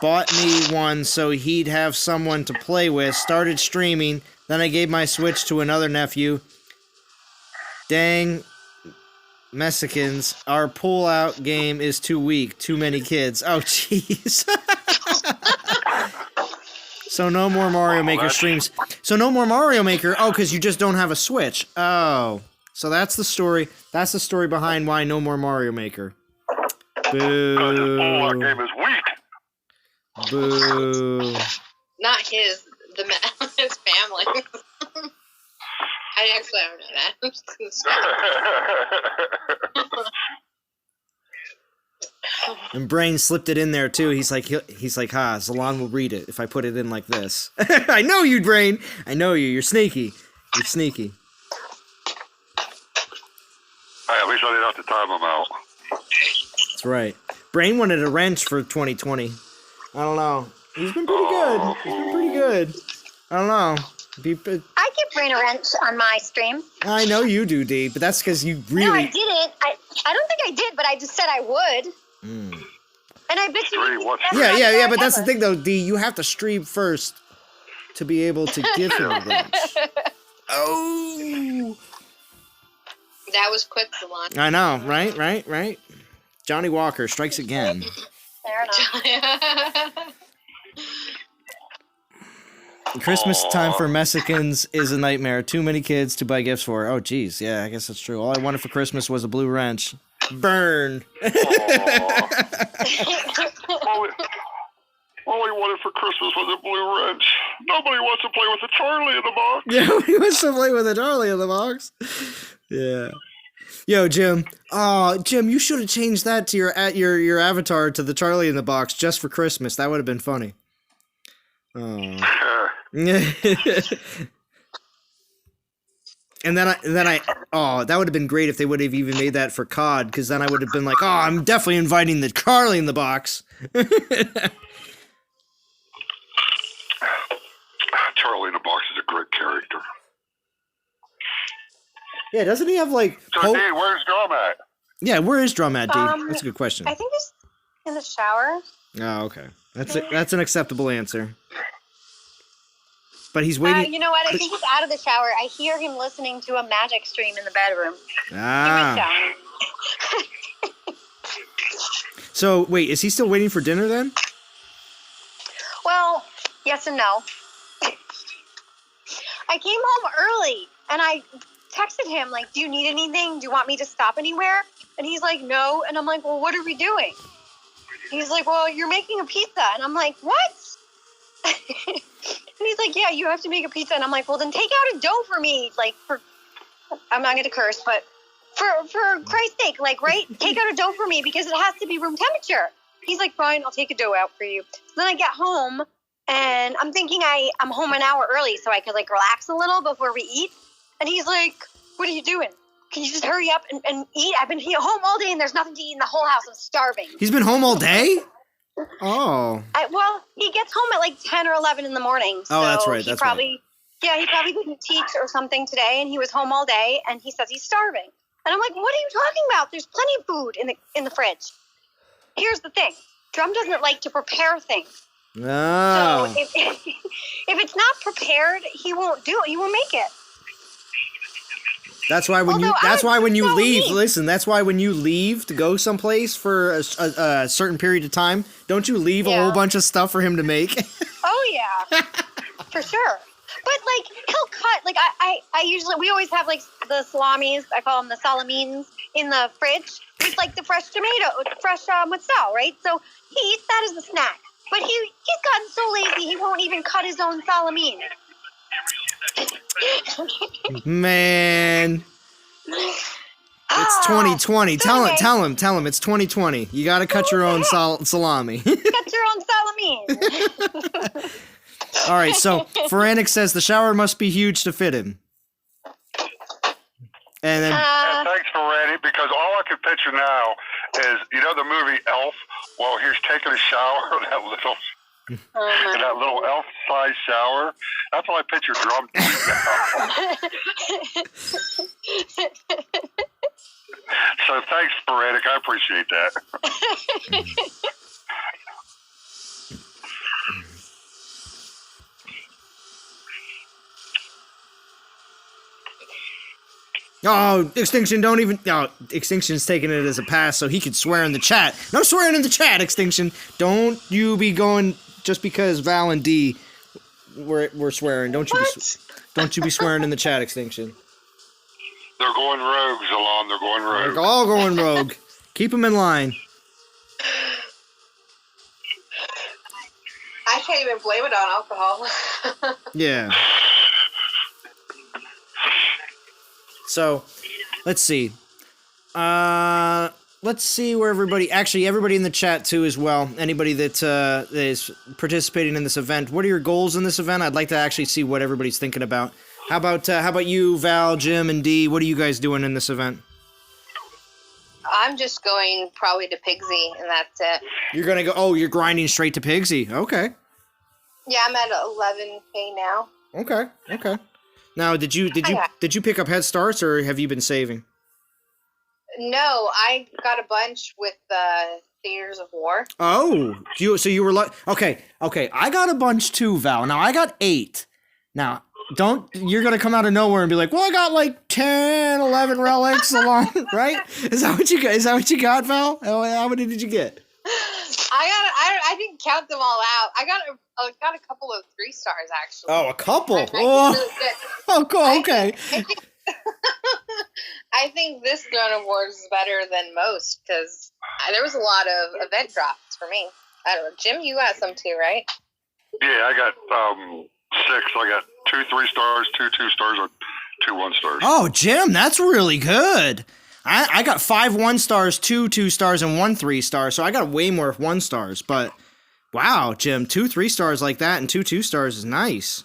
bought me one so he'd have someone to play with. Started streaming. Then I gave my Switch to another nephew. Dang. Mexicans, our pull-out game is too weak. Too many kids. Oh, jeez. So no more Mario Maker streams. So no more Mario Maker. Oh, because you just don't have a Switch. Oh. So that's the story. That's the story behind why no more Mario Maker. Because his pull-out Boo. game is weak. Boo. Not his family. I actually don't know that. I'm just gonna stop. And Brain slipped it in there too. He's like, Zalon will read it if I put it in like this. I know you, Brain. I know you. You're sneaky. You're sneaky. Hey, at least I didn't have to time him out. That's right. Brain wanted a wrench for 2020. I don't know. He's been pretty good. He's been pretty good. I don't know. I give Brain a wrench on my stream. I know you do, D, but that's because you really. No, I didn't. I don't think I did, but I just said I would. And I bet you. Stream, what Yeah, but that's the thing though, D. You have to stream first to be able to give him a wrench. Oh. That was quick, Salon. I know, right? Johnny Walker strikes again. Fair enough. Christmas time for Mexicans is a nightmare. Too many kids to buy gifts for. Oh, geez. Yeah, I guess that's true. All I wanted for Christmas was a blue wrench. Burn. All we wanted for Christmas was a blue wrench. Nobody wants to play with a Charlie in the box. Yeah, he wants to play with a Charlie in the box. Yeah. Yo, Jim. Oh, Jim, you should have changed that to your avatar to the Charlie in the box just for Christmas. That would have been funny. Oh. And then I that would have been great if they would have even made that for COD, because then I would have been like, oh, I'm definitely inviting the Charlie in the box. Charlie in the box is a great character. Yeah, doesn't he have like? So, Dee, where's Drum at? Yeah, where is Drum at, D? That's a good question. I think he's in the shower. Oh, okay. That's an acceptable answer. But he's waiting. You know what? I think he's out of the shower. I hear him listening to a magic stream in the bedroom. Ah. So wait, is he still waiting for dinner then? Well, yes and no. I came home early and I texted him like, "Do you need anything? Do you want me to stop anywhere?" And he's like, "No." And I'm like, "Well, what are we doing?" He's like, "Well, you're making a pizza." And I'm like, "What?" And he's like, "Yeah, you have to make a pizza." And I'm like, "Well, then take out a dough for me." Like, I'm not going to curse, but for Christ's sake, like, right? Take out a dough for me because it has to be room temperature. He's like, "Fine, I'll take a dough out for you." So then I get home and I'm thinking I'm home an hour early so I could like relax a little before we eat. And he's like, "What are you doing? Can you just hurry up and eat? I've been home all day and there's nothing to eat in the whole house. I'm starving." He's been home all day? Oh. Well, he gets home at like 10 or 11 in the morning. So that's right. He probably didn't teach or something today, and he was home all day, and he says he's starving. And I'm like, "What are you talking about? There's plenty of food in the fridge." Here's the thing. Drum doesn't like to prepare things. Oh. So if it's not prepared, he won't do it. He won't make it. That's why when you leave, listen, that's why when you leave to go someplace for a certain period of time, don't you leave a whole bunch of stuff for him to make? Oh, yeah. For sure. But, like, he'll cut, like, we always have, like, the salamis, I call them the salamines, in the fridge. It's like the fresh mozzarella, right? So he eats that as a snack. But he's gotten so lazy, he won't even cut his own salamine. Man. It's 2020. Tell him it's 2020. You got to cut your own salami. Cut your own salamine. All right, so Foranik says the shower must be huge to fit him. And then thanks, Foranik, because all I can picture now is, you know the movie Elf? Well, he's taking a shower in that little elf-sized shower. That's what I picture Drum doing now. So thanks, Sporadic. I appreciate that. Oh, Extinction, don't even... Oh, Extinction's taking it as a pass so he could swear in the chat. No swearing in the chat, Extinction. Don't you be going... Just because Val and D were swearing. Don't you be swearing in the chat, Extinction. They're going rogue, Zalon. They're going rogue. They're all going rogue. Keep them in line. I can't even blame it on alcohol. Yeah. So, let's see. Let's see where everybody in the chat too as well. Anybody that is participating in this event. What are your goals in this event? I'd like to actually see what everybody's thinking about. How about you, Val, Jim, and Dee? What are you guys doing in this event? I'm just going probably to Pigsy, and that's it. You're gonna go. Oh, you're grinding straight to Pigsy. Okay. Yeah, I'm at 11K now. Okay. Now, did you pick up head starts, or have you been saving? No, I got a bunch with Theaters of War. Oh, so you were like, okay. I got a bunch too, Val. Now I got 8. Now, you're gonna come out of nowhere and be like, well, I got like 10, 11 relics along, right? Is that what you got, Val? How many did you get? I didn't count them all out. I got a couple of 3 stars actually. Oh, a couple. I really good. Oh, cool. Okay. I think this Throne of Wars is better than most because there was a lot of event drops for me. I don't know, Jim, you got some too, right? Yeah, I got 6. I got 2 3-stars, 2 2-stars, and 2 1-stars. Oh, Jim, that's really good. I got 5 1-stars, 2 2-stars, and 1 3-star, so I got way more 1-stars. But wow, Jim, 2 3-stars like that and 2 2-stars is nice.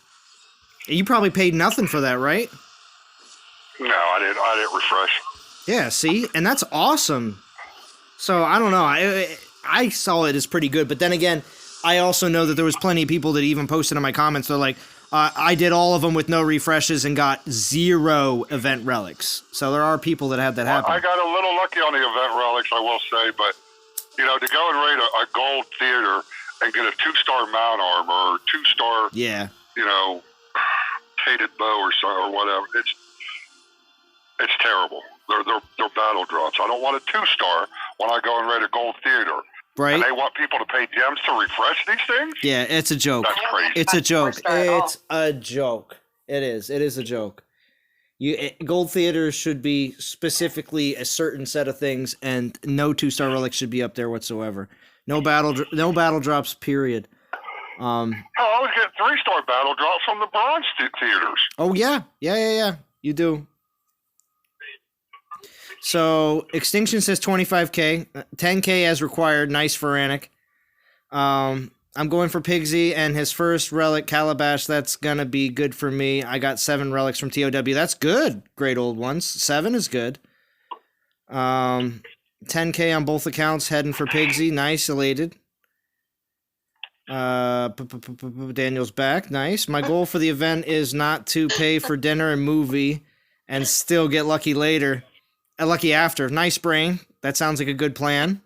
You probably paid nothing for that, right? No, I didn't refresh. Yeah, see, and that's awesome. So I don't know. I saw it as pretty good, but then again, I also know that there was plenty of people that even posted in my comments. They're like, I did all of them with no refreshes and got 0 event relics. So there are people that have that happen. I got a little lucky on the event relics, I will say, but to go and raid a gold theater and get a 2-star mount armor or 2-star, Yeah. hated bow or whatever, it's terrible. They're battle drops. I don't want a 2-star when I go and raid a gold theater. Right? And they want people to pay gems to refresh these things? Yeah, it's a joke. That's crazy. It's a joke. 4-star at all. It's a joke. It is. It is a joke. Gold theaters should be specifically a certain set of things, and no 2-star relics should be up there whatsoever. No battle drops. Period. Hell, I was getting 3-star battle drops from the bronze theaters. Oh yeah. You do. So Extinction says 25K, 10K as required. Nice for Anik. I'm going for Pigsy and his first relic, Calabash. That's going to be good for me. I got 7 relics from TOW. That's good. Great old ones. 7 is good. 10K on both accounts. Heading for Pigsy. Nice. Elated. Daniel's back. Nice. My goal for the event is not to pay for dinner and movie and still get lucky later. Lucky after. Nice, Brain. That sounds like a good plan.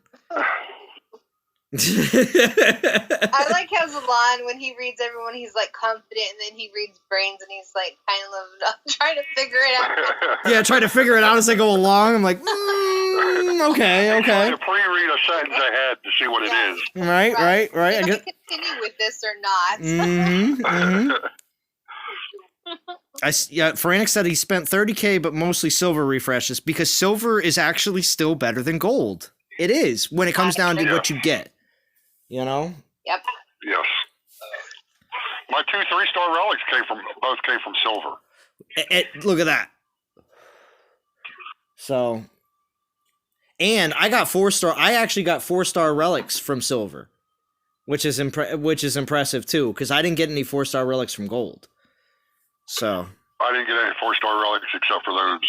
I like how Zalan, when he reads everyone, he's like confident, and then he reads Brains, and he's like kind of trying to figure it out. Yeah, try to figure it out as I go along. I'm like, okay. Trying to pre-read a sentence ahead to see what it is. Right. I Should get. I continue with this or not? Frantic said he spent 30K, but mostly silver refreshes because silver is actually still better than gold. It is when it comes down to what you get. Yep. Yes. My 2 3-star relics both came from silver. Look at that. So, and I got 4-star. I actually got 4-star relics from silver, which is impressive too, because I didn't get any 4-star relics from gold. So I didn't get any 4-star relics except for those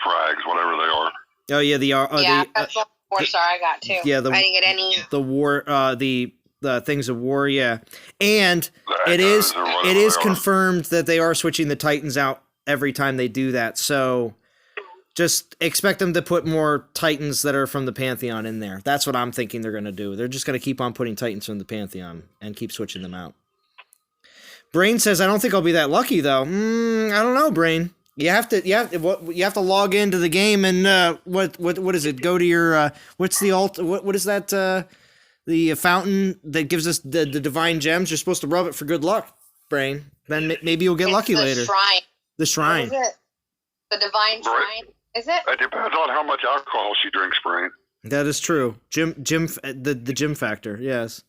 frags, whatever they are. Oh yeah, that's 4-star I got too. Yeah, I didn't get any. The war, the things of war, yeah, and it is confirmed that they are switching the Titans out every time they do that. So just expect them to put more Titans that are from the Pantheon in there. That's what I'm thinking they're going to do. They're just going to keep on putting Titans from the Pantheon and keep switching them out. Brain says, I don't think I'll be that lucky though. I don't know, Brain. You have to log into the game and what is it? Go to your what's the what is that the fountain that gives us the divine gems? You're supposed to rub it for good luck, Brain. Then maybe you'll get lucky later. Shrine. The shrine. What is it? The divine shrine. Is it? It depends on how much alcohol she drinks, Brain. That is true. The gym factor. Yes.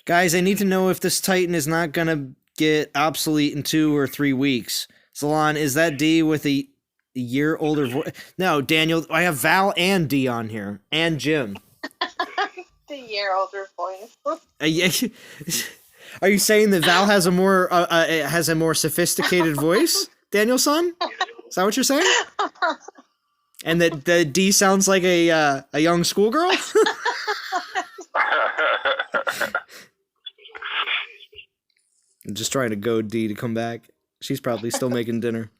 Guys, I need to know if this Titan is not going to get obsolete in 2 or 3 weeks. Salon, is that D with a year older voice? No, Daniel, I have Val and D on here. And Jim. The year older voice. Are you saying that Val has a more sophisticated voice, Daniel-san? Is that what you're saying? And that the D sounds like a young schoolgirl? I'm just trying to goad D to come back. She's probably still making dinner.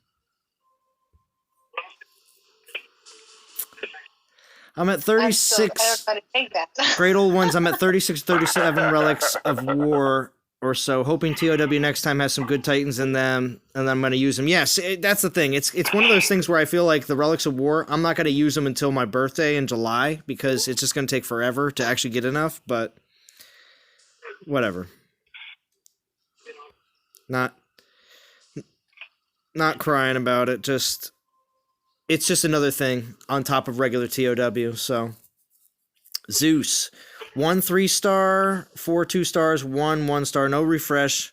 I'm at 36. I don't know how to take that. Great old ones. I'm at 36, 37 relics of war or so. Hoping TOW next time has some good Titans in them, and I'm going to use them. Yes, that's the thing. It's one of those things where I feel like the relics of war, I'm not going to use them until my birthday in July because it's just going to take forever to actually get enough, but whatever. Not crying about it. It's just another thing on top of regular TOW. So, Zeus, 1 3-star, 4 2-stars, 1 1-star, no refresh.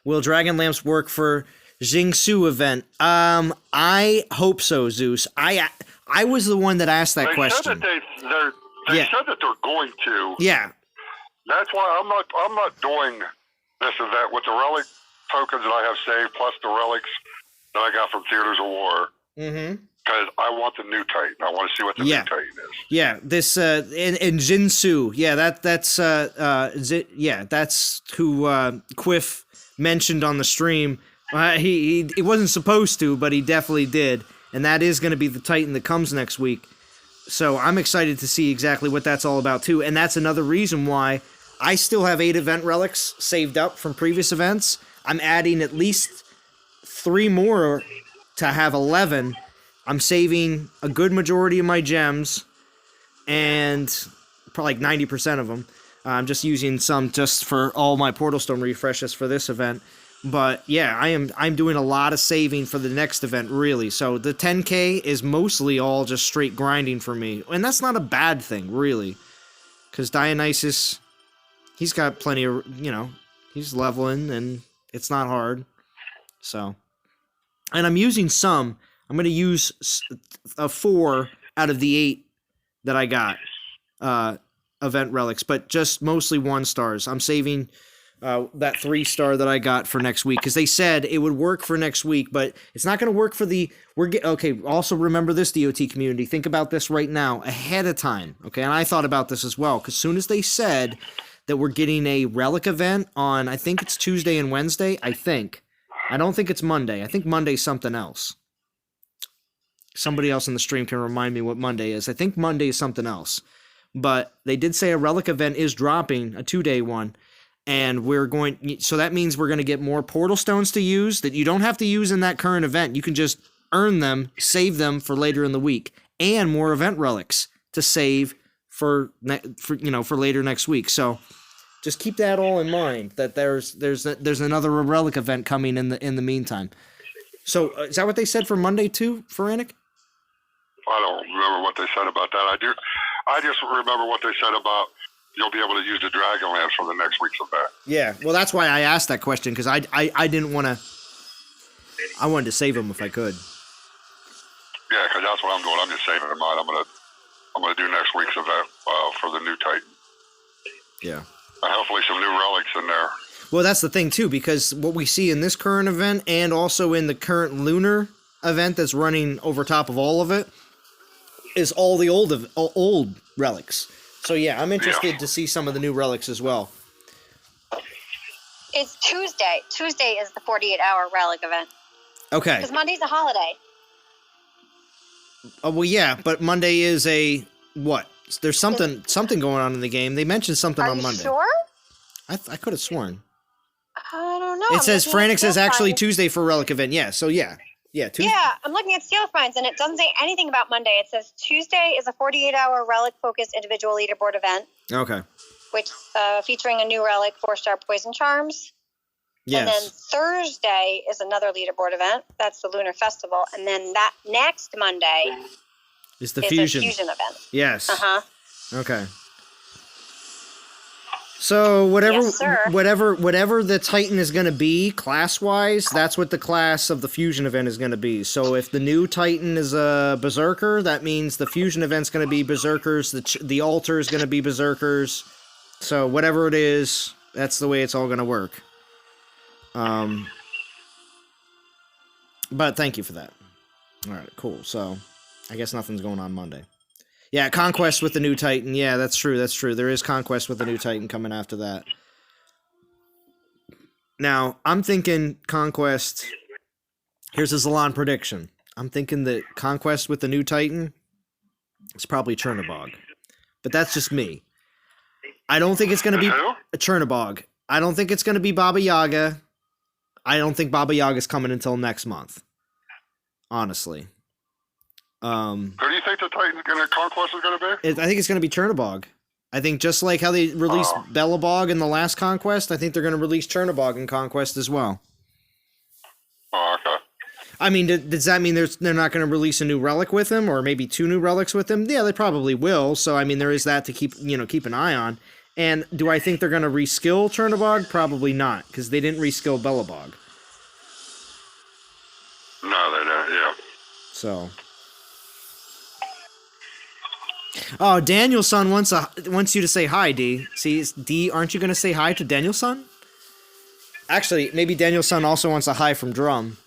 Will Dragon Lamps work for Jingsu event? I hope so, Zeus. I was the one that asked that question. Said that they said that they're going to. Yeah. That's why I'm not doing this event with the relic tokens that I have saved plus the relics that I got from Theaters of War. Mm-hmm. Because I want the new Titan. I want to see what the new Titan is. Yeah, this and Jinsu. Yeah, that's who Quiff mentioned on the stream. He wasn't supposed to, but he definitely did, and that is going to be the Titan that comes next week. So I'm excited to see exactly what that's all about too, and that's another reason why I still have 8 event relics saved up from previous events. I'm adding at least 3 more to have 11. I'm saving a good majority of my gems, and probably like 90% of them. I'm just using some just for all my Portal Stone refreshes for this event. But yeah, I'm doing a lot of saving for the next event, really. So the 10K is mostly all just straight grinding for me, and that's not a bad thing, really, because Dionysus, he's got plenty of, he's leveling, and it's not hard. So, and I'm using some. I'm going to use a 4 out of the 8 that I got event relics, but just mostly 1-stars. I'm saving that 3-star that I got for next week, because they said it would work for next week, but it's not going to work for okay, also remember this, DOT community. Think about this right now, ahead of time, okay? And I thought about this as well, because soon as they said that we're getting a relic event on, I think it's Tuesday and Wednesday, I don't think it's Monday. I think Monday's something else. Somebody else in the stream can remind me what Monday is. I think Monday is something else. But they did say a relic event is dropping, a 2-day one. And so that means we're going to get more Portal Stones to use that you don't have to use in that current event. You can just earn them, save them for later in the week. And more event relics to save for later next week. So just keep that all in mind, that there's another relic event coming in the meantime. So is that what they said for Monday too, for Anik? I don't remember what they said about that. I just remember what they said about you'll be able to use the Dragon Lamps for the next week's event. Yeah, well, that's why I asked that question, because I didn't want to. I wanted to save them if I could. Yeah, because that's what I'm doing. I'm just saving them out. I'm gonna do next week's event for the new Titan. Yeah. And hopefully some new relics in there. Well, that's the thing too, because what we see in this current event and also in the current lunar event that's running over top of all of it is all the old relics. So yeah, I'm interested to see some of the new relics as well. It's Tuesday. Tuesday is the 48-hour relic event. Okay. Because Monday's a holiday. Oh, well, yeah, but Monday is a what? There's something going on in the game. They mentioned something on Monday. Are you sure? I could have sworn. I don't know. It says Frantic says actually Tuesday for relic event. Yeah, so yeah. Yeah, Tuesday. Yeah, I'm looking at Steel Spines, and it doesn't say anything about Monday. It says Tuesday is a 48-hour relic-focused individual leaderboard event. Okay. Which featuring a new relic, 4-star Poison Charms. Yes. And then Thursday is another leaderboard event. That's the Lunar Festival. And then that next Monday is the a fusion event. Yes. Uh-huh. Okay. So whatever the Titan is going to be class-wise, that's what the class of the fusion event is going to be. So if the new Titan is a Berserker, that means the fusion event's going to be Berserkers, the altar is going to be Berserkers. So whatever it is, that's the way it's all going to work. But thank you for that. All right, cool. So I guess nothing's going on Monday. Yeah, Conquest with the new Titan. Yeah, that's true. There is Conquest with the new Titan coming after that. Now, I'm thinking Conquest. Here's a Zalon prediction. I'm thinking that Conquest with the new Titan is probably Chernobog. But that's just me. I don't think it's going to be a Chernobog. I don't think it's going to be Baba Yaga. I don't think Baba Yaga's coming until next month. Honestly. Who do you think the Conquest is going to be? I think it's going to be Chernobog. I think just like how they released Belobog in the last Conquest, I think they're going to release Chernobog in Conquest as well. Oh, okay. I mean, does that mean they're not going to release a new relic with him, or maybe 2 new relics with him? Yeah, they probably will. So I mean, there is that to keep an eye on. And do I think they're going to reskill Chernobog? Probably not, because they didn't reskill Belobog. No, they don't. Yeah. So. Oh, Danielson wants you to say hi, D. See, D, aren't you going to say hi to Danielson? Actually, maybe Danielson also wants a hi from Drum.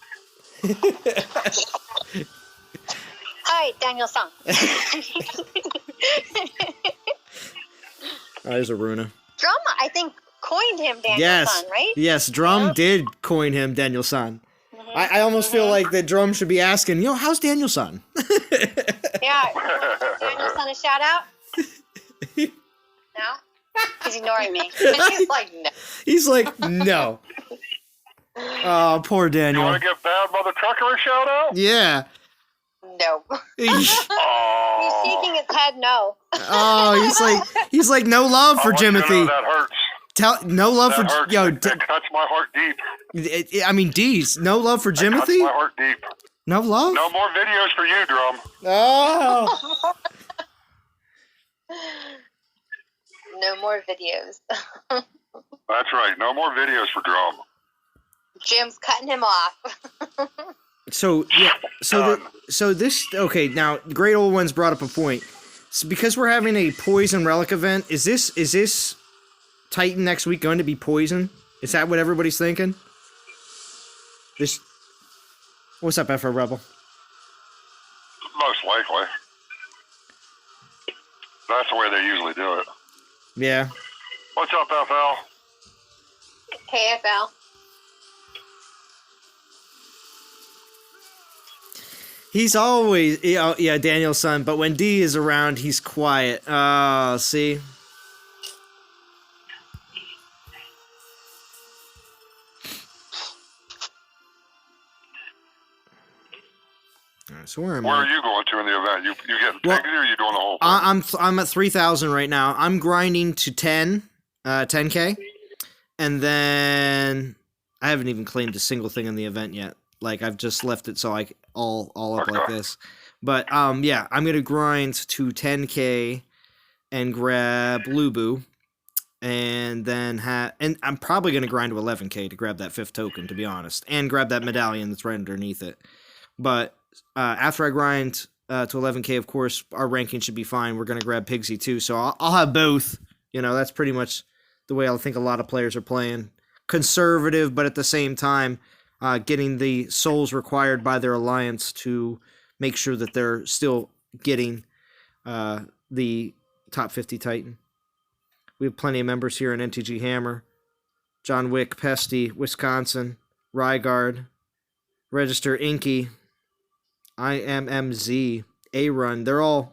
Hi, Daniel-san. Oh, there's a Runa. Drum, I think, coined him Daniel-san, Yes, right? yes, Drum did coin him Danielson. I almost feel like that Drum should be asking, how's Danielson? Yeah. Daniel-san a shout out? No? He's ignoring me. He's like, no. He's like, no. Oh, poor You Daniel. want to give Bad Mother Trucker a shout out? Yeah. No. He's Oh, shaking his head no. Oh, he's like no love for I want you to know Jimothy. that hurts. No love That for hurts. It cuts my heart deep. I mean, D's no love for Cuts Jimothy. my heart deep. No love. No more videos for you, Drum. Oh. No more videos. That's right. No more videos for Drum. Jim's cutting him off. So yeah. So this okay. Now, Great Old Ones brought up a point. So because we're having a poison relic event, is this Titan next week going to be poison? Is that what everybody's thinking? This. What's up, FR Rebel? Most likely. That's the way they usually do it. Yeah. What's up, FL? KFL. He's always yeah, Daniel's son, but when D is around, he's quiet. See. Alright, so where am Where I? are you going to in the event? You getting Well, Pigsy or are you doing the whole thing? I'm at 3,000 right now. I'm grinding to 10K, and then I haven't even claimed a single thing in the event yet. Like I've just left it so I all up like this. But yeah, I'm gonna grind to 10K and grab Lubu, and then and I'm probably gonna grind to 11K to grab that 5th token, to be honest, and grab that medallion that's right underneath it. But after I grind to 11K, of course, our ranking should be fine. We're gonna grab Pigsy too, so I'll have both. That's pretty much the way I think a lot of players are playing. Conservative, but at the same time, getting the souls required by their alliance to make sure that they're still getting the top 50 Titan. We have plenty of members here in NTG Hammer. John Wick, Pesty, Wisconsin, Rygard, Register Inky, IMMZ, A-Run. They're all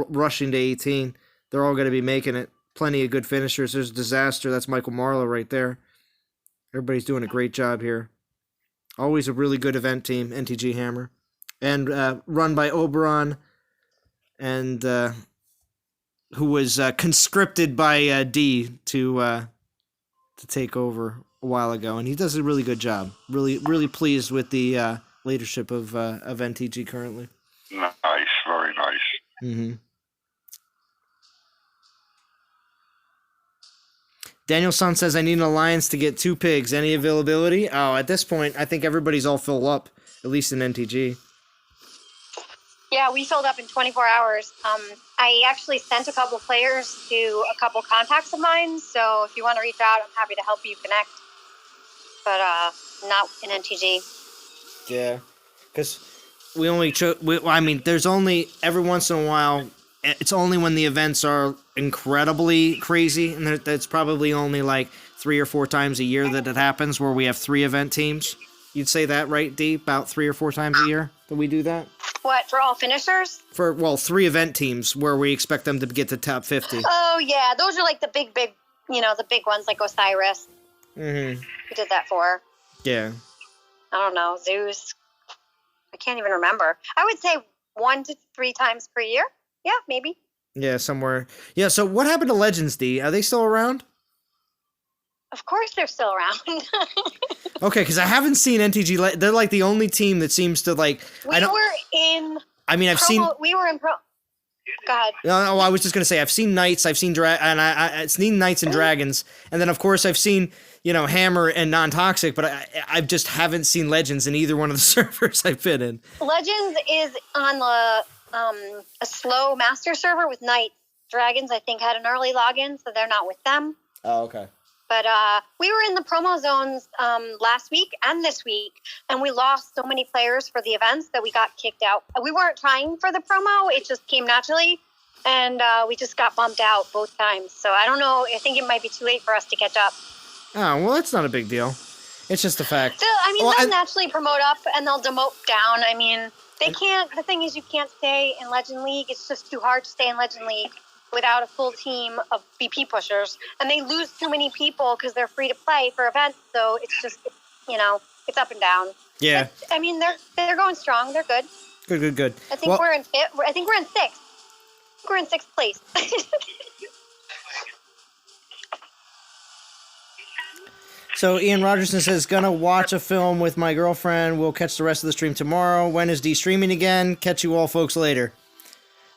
rushing to 18. They're all going to be making it. Plenty of good finishers. There's Disaster. That's Michael Marlowe right there. Everybody's doing a great job here. Always a really good event team, NTG Hammer. And run by Oberon, and who was conscripted by D to take over a while ago. And he does a really good job. Really pleased with the leadership of NTG currently. Nice, very nice. Mm-hmm. Danielson says, I need an alliance to get 2 pigs. Any availability? Oh, at this point, I think everybody's all filled up, at least in NTG. Yeah, we filled up in 24 hours. I actually sent a couple players to a couple contacts of mine, so if you want to reach out, I'm happy to help you connect. But not in NTG. Yeah, because we only there's only, every once in a while, it's only when the events are incredibly crazy, and that's probably only like 3 or 4 times a year that it happens, where we have 3 event teams. You'd say that, right, Dee? About 3 or 4 times a year that we do that? What, for all finishers? For, 3 event teams where we expect them to get to top 50. Oh, yeah. Those are like the big, the big ones like Osiris. Mm-hmm. We did that for. Yeah. I don't know, Zeus. I can't even remember. I would say 1 to 3 times per year. Yeah, maybe. Yeah, somewhere. Yeah, so what happened to Legends, D? Are they still around? Of course they're still around. Okay, because I haven't seen NTG. They're like the only team that seems to like. We were in. I mean, I've seen. We were in pro. God. No, I was just gonna say I've seen Knights, I've seen I've seen Knights and Dragons, and then of course I've seen Hammer and Non-Toxic, but I just haven't seen Legends in either one of the servers I've been in. Legends is on the a slow master server with Knights. Dragons, I think, had an early login, so they're not with them. Oh, okay. But we were in the promo zones last week and this week, and we lost so many players for the events that we got kicked out. We weren't trying for the promo. It just came naturally, and we just got bumped out both times. So I don't know. I think it might be too late for us to catch up. Oh, well, that's not a big deal. It's just a fact. They'll naturally promote up, and they'll demote down. I mean, they can't. The thing is, you can't stay in Legend League. It's just too hard to stay in Legend League without a full team of BP pushers, and they lose too many people because they're free to play for events. So it's just, it's up and down. Yeah. But, I mean, they're going strong. They're good. Good. I think we're in fifth. I think we're in sixth. We're in sixth place. So Ian Rogerson says, gonna watch a film with my girlfriend. We'll catch the rest of the stream tomorrow. When is D streaming again? Catch you all folks later.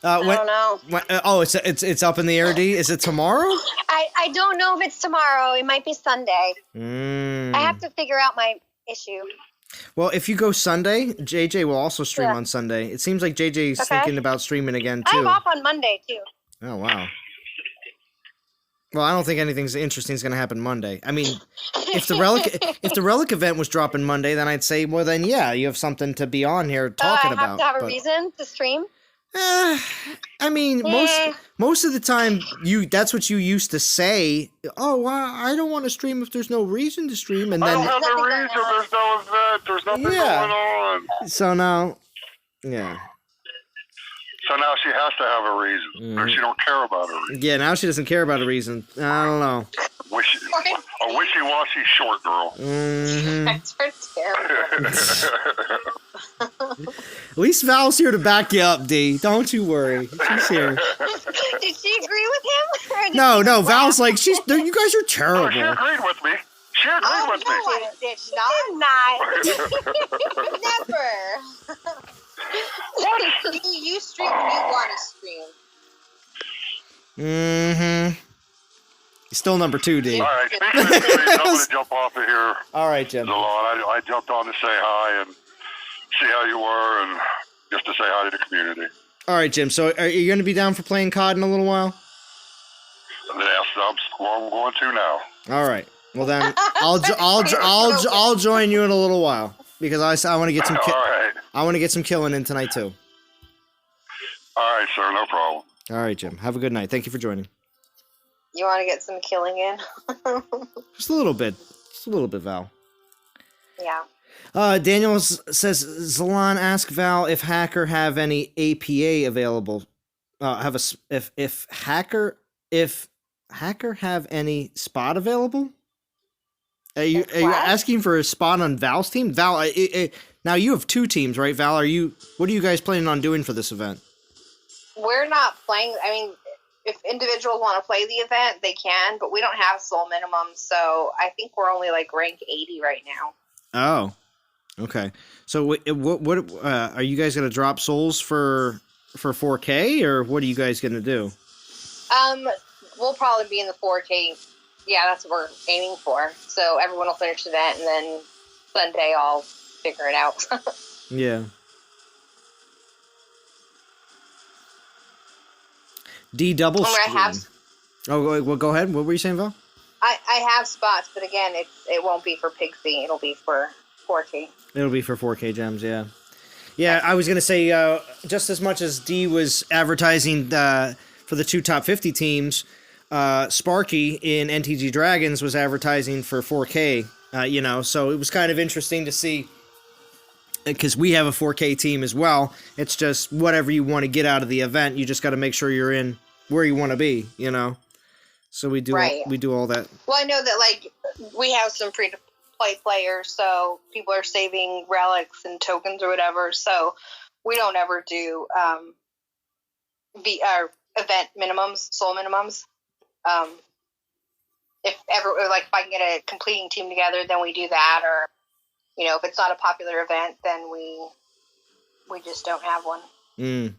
I don't know. It's up in the air, D. Is it tomorrow? I don't know if it's tomorrow. It might be Sunday. I have to figure out my issue. Well, if you go Sunday, JJ will also stream on Sunday. It seems like JJ's thinking about streaming again, too. I'm off on Monday, too. Oh, wow. Well, I don't think anything interesting is going to happen Monday. I mean, if the relic event was dropping Monday, then I'd say, well, then, yeah, you have something to be on here talking about. I have to have a reason to stream? I mean, most of the time, that's what you used to say. Oh, well, I don't want to stream if there's no reason to stream, and then I don't have a reason. There's no event. There's nothing going on. So now, yeah. So now she has to have a reason, or she don't care about a reason. Yeah, now she doesn't care about a reason. I don't know. A wishy-washy short girl. Mm-hmm. That's terrible. At least Val's here to back you up, D. Don't you worry. She's here. Did she agree with him? Or did No. Val's like, you guys are terrible. Oh, she agreed with me. She agreed with me. No, I did not. Not. Never. You stream when you want to stream. Mm-hmm. Still number 2, D. All right, speaking of streams, I'm going to jump off of here. All right, Jim. Zalon. I jumped on to say hi and see how you were and just to say hi to the community. All right, Jim. So are you going to be down for playing COD in a little while? Yes, I'm going to now. All right. Well then, I'll join you in a little while because I want to get some. All right. I want to get some killing in tonight too. All right, sir. No problem. All right, Jim. Have a good night. Thank you for joining. You want to get some killing in? Just a little bit. Val. Yeah. Daniel says, Zalon, ask Val if Hacker have any APA available. If Hacker have any spot available? Are you asking for a spot on Val's team? Val, now you have 2 teams, right, Val? What are you guys planning on doing for this event? We're not playing. I mean, if individuals want to play the event, they can, but we don't have soul minimums, so I think we're only like rank 80 right now. Oh, okay. So what are you guys going to drop souls for 4K, or what are you guys going to do? We'll probably be in the 4K. Yeah, that's what we're aiming for. So everyone will finish the event, and then Sunday I'll figure it out. Yeah. D double screen. Well, go ahead. What were you saying, Val? I have spots, but again, it won't be for Pigsy. It'll be for 4K. It'll be for 4K gems, yeah. Yeah, I was going to say, just as much as D was advertising for the 2 top 50 teams, Sparky in NTG Dragons was advertising for 4K, so it was kind of interesting to see, because we have a 4K team as well. It's just whatever you want to get out of the event, you just got to make sure you're in where you want to be, So we do all that. Well, I know that we have some free to play players, so people are saving relics and tokens or whatever. So we don't ever do event minimums, soul minimums. if I can get a completing team together, then we do that. Or, if it's not a popular event, then we just don't have one. Mm.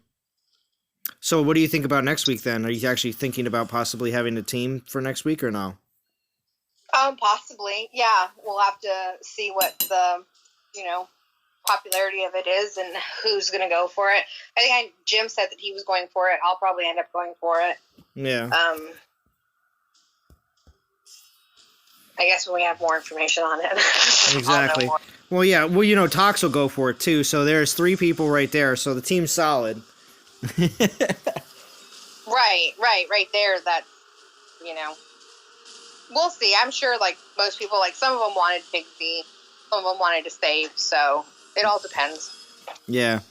So what do you think about next week then? Are you actually thinking about possibly having a team for next week or no? Possibly. Yeah. We'll have to see what the, popularity of it is and who's going to go for it. I think Jim said that he was going for it. I'll probably end up going for it. Yeah. I guess when we have more information on it. Exactly. Well, yeah. Well, Tox will go for it too. So there's 3 people right there. So the team's solid. Right there. That, we'll see. I'm sure, like most people, like some of them wanted Pigsy, some of them wanted to save. So it all depends. Yeah.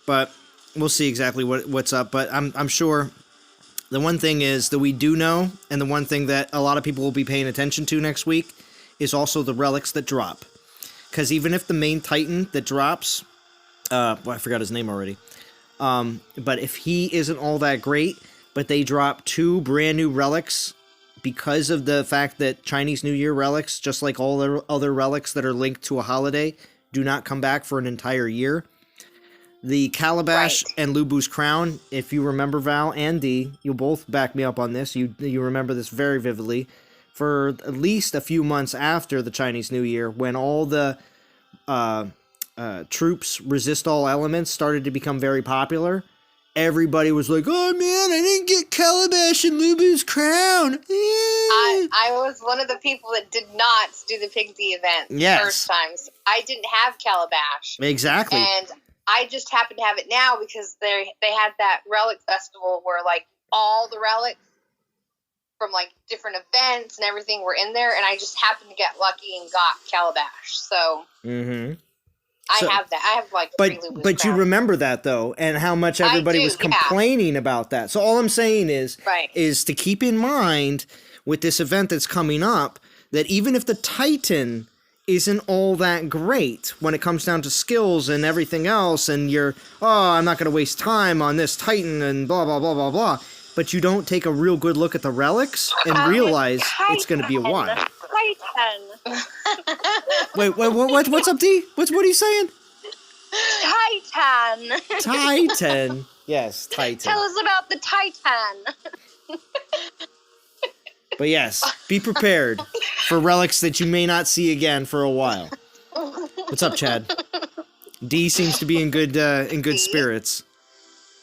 But we'll see exactly what's up. But I'm sure the one thing is that we do know, and the one thing that a lot of people will be paying attention to next week is also the relics that drop. Because even if the main Titan that drops, I forgot his name already. But if he isn't all that great, but they drop 2 brand new relics because of the fact that Chinese New Year relics, just like all the other relics that are linked to a holiday, do not come back for an entire year. The Calabash and Lubu's crown, if you remember, Val and Dee, you'll both back me up on this. You remember this very vividly. For at least a few months after the Chinese New Year, when all the troops resist all elements started to become very popular, everybody was like, "Oh man, I didn't get Calabash and Lubu's crown." I was one of the people that did not do the Pigsy event first time. So I didn't have Calabash. Exactly. And I just happen to have it now because they had that relic festival where like all the relics from like different events and everything were in there, and I just happened to get lucky and got Calabash. So I have that. I have like but you remember that though, and how much everybody was complaining about that. So all I'm saying is to keep in mind with this event that's coming up that even if the Titan isn't all that great when it comes down to skills and everything else, and I'm not going to waste time on this Titan and blah, blah, blah, blah, blah, but you don't take a real good look at the relics and realize it's going to be a while. Titan. Wait, what's up, D? What are you saying? Titan. Titan. Yes, Titan. Tell us about the Titan. But yes, be prepared for relics that you may not see again for a while. What's up, Chad? D seems to be in good spirits.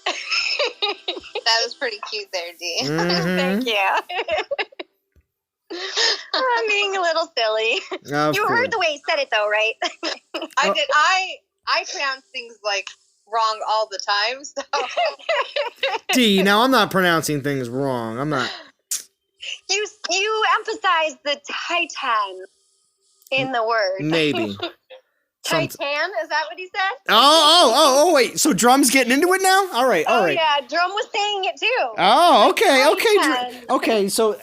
That was pretty cute there, D. Mm-hmm. Thank you. I'm being a little silly. You heard the way he said it, though, right? I did. I pronounce things like wrong all the time. So. D, now I'm not pronouncing things wrong. I'm not. You emphasize the Titan in the word. Maybe. Titan? Is that what he said? Oh, wait. So Drum's getting into it now? All right. Yeah, Drum was saying it too. Oh, okay. Okay, so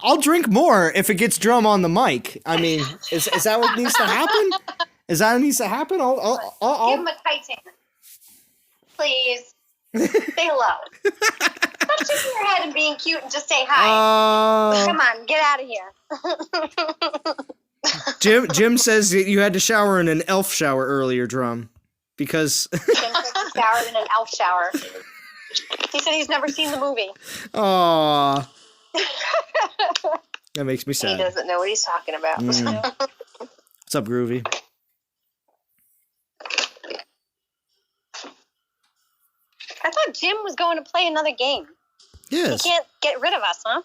I'll drink more if it gets Drum on the mic. I mean, is that what needs to happen? Is that what needs to happen? I'll Give him a Titan. Please. Say hello. Stop shaking your head and being cute and just say hi. Come on, get out of here. Jim says that you had to shower in an elf shower earlier, Drum, because Jim said he showered in an elf shower. He said he's never seen the movie. Aww. That makes me sad. He doesn't know what he's talking about. What's up, Groovy? I thought Jim was going to play another game. Yes. He can't get rid of us, huh?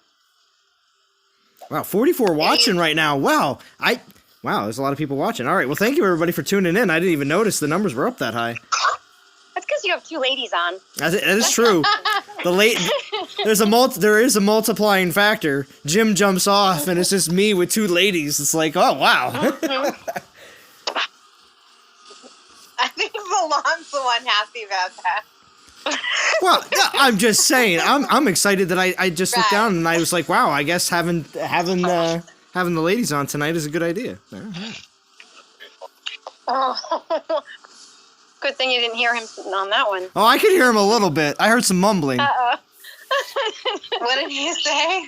Wow, 44 watching right now. Wow, there's a lot of people watching. All right, well, thank you everybody for tuning in. I didn't even notice the numbers were up that high. That's because you have 2 ladies on. That is true. There is a multiplying factor. Jim jumps off, and it's just me with 2 ladies. It's like, oh wow. I think Alon's the one happy about that. Well, yeah, I'm just saying. I'm excited that I just looked down and I was like, wow, I guess having the ladies on tonight is a good idea. Oh. Good thing you didn't hear him on that one. Oh, I could hear him a little bit. I heard some mumbling. Uh-oh. What did he say?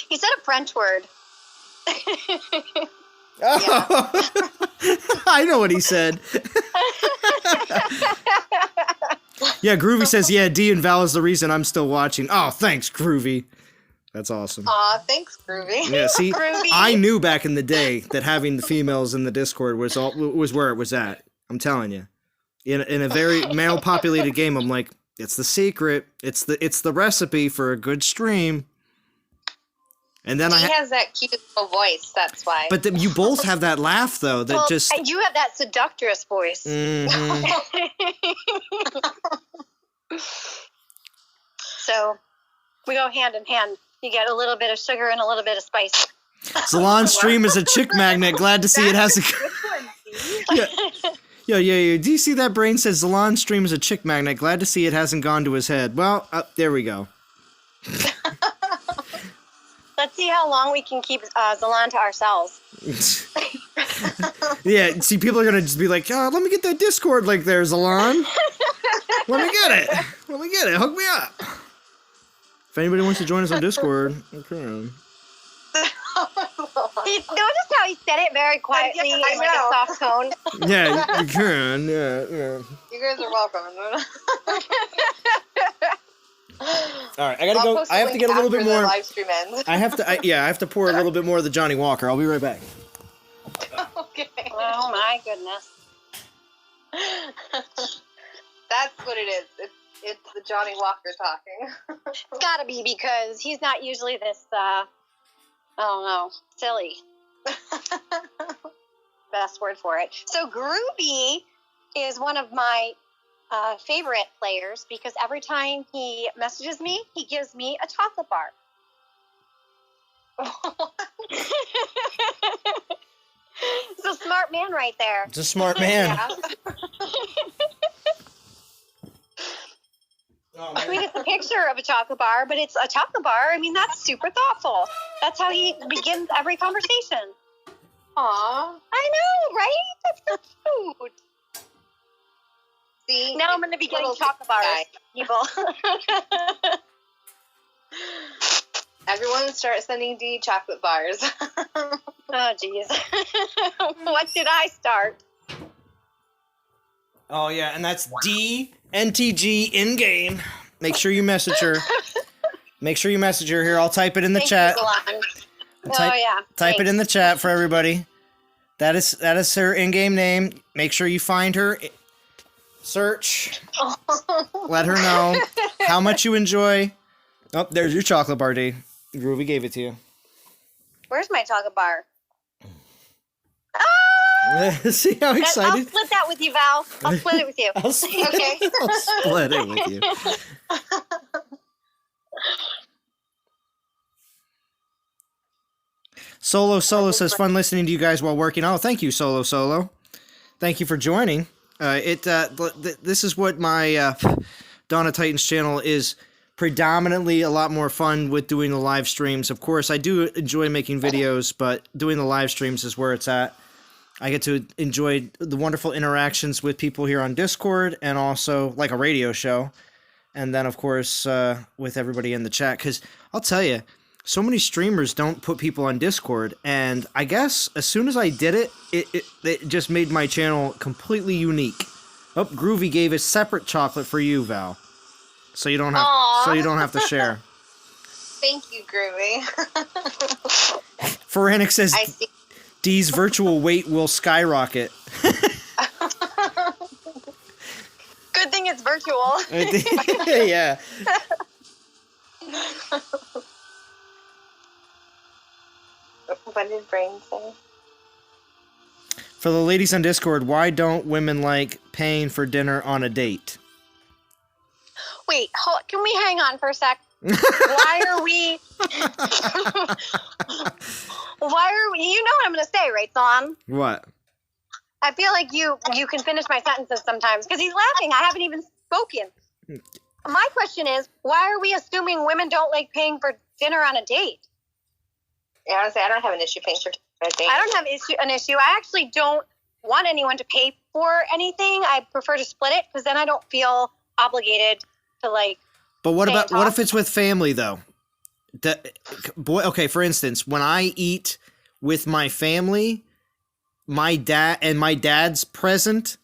He said a French word. Oh, I know what he said. Yeah, Groovy says, yeah, D and Val is the reason I'm still watching. Oh, thanks, Groovy. That's awesome. Aw, thanks, Groovy. Yeah, see, Groovy. I knew back in the day that having the females in the Discord was where it was at. I'm telling you. In a very male-populated game, I'm like, it's the secret. It's the recipe for a good stream. And then He has that cute little voice, that's why. But you both have that laugh though. That Well, just. you have that seductress voice. Mhm. So we go hand in hand. You get a little bit of sugar and a little bit of spice. Salon stream is a chick magnet. Glad to see it has a. Yeah. Do you see that? Brain says Salon stream is a chick magnet. Glad to see it hasn't gone to his head. Well, there we go. Let's see how long we can keep Zalon to ourselves. Yeah, see, people are gonna just be like, oh, let me get that Discord link there, Zalon. Let me get it. Hook me up. If anybody wants to join us on Discord, okay. Notice how he said it very quietly Yeah, I in like a know. soft tone. Yeah, you can. Yeah. You guys are welcome. All right, I gotta go. I have to get a little bit more. Live stream ends. I have to pour a little bit more of the Johnny Walker. I'll be right back. Okay. Oh my goodness. That's what it is. It's the Johnny Walker talking. It's gotta be because he's not usually this, I don't know, silly. Best word for it. So Groovy is one of my favorite players because every time he messages me, he gives me a chocolate bar. He's a smart man right there. It's a smart man. Yeah. Oh, I mean, it's a picture of a chocolate bar, but it's a chocolate bar. I mean, that's super thoughtful. That's how he begins every conversation. Aw. I know, right? That's so cute. See? Now I'm going to be getting Little chocolate bars, guy. people. Everyone start sending D chocolate bars. Oh, jeez. What did I start? Oh yeah, and that's DNTG in game. Make sure you message her. Here, I'll type it in the Thank chat. you, Zalon. Type, Oh, yeah. Type it in the chat for everybody. That is her in-game name. Make sure you find her. Search. Let her know how much you enjoy. Oh, there's your chocolate bar, D. Groovy gave it to you. Where's my chocolate bar? See how I'll excited? split that with you, Val. I'll split it with you. I'll split, Okay. I'll split it with you. Solo says fun listening to you guys while working. Oh, thank you, Solo. Thank you for joining. This is what my Dawn of Titans channel is predominantly a lot more fun with doing the live streams. Of course, I do enjoy making videos, but doing the live streams is where it's at. I get to enjoy the wonderful interactions with people here on Discord and also like a radio show. And then, of course, with everybody in the chat. Because I'll tell you, so many streamers don't put people on Discord. And I guess as soon as I did it, it just made my channel completely unique. Oh, Groovy gave a separate chocolate for you, Val. So you don't have, to share. Thank you, Groovy. Forenix says I see. D's virtual weight will skyrocket. Good thing it's virtual. Yeah. What did Brain say? For the ladies on Discord, why don't women like paying for dinner on a date? Wait, can we hang on for a sec? Why are we... You know what I'm going to say, right, Son? What? I feel like you can finish my sentences sometimes because he's laughing. I haven't even spoken. My question is, why are we assuming women don't like paying for dinner on a date? Yeah, honestly, I don't have an issue paying for a date. I don't have an issue. I actually don't want anyone to pay for anything. I prefer to split it because then I don't feel obligated to like. But what Stay about on what top. if it's with family though? boy, okay, for instance, when I eat with my family, my dad's present,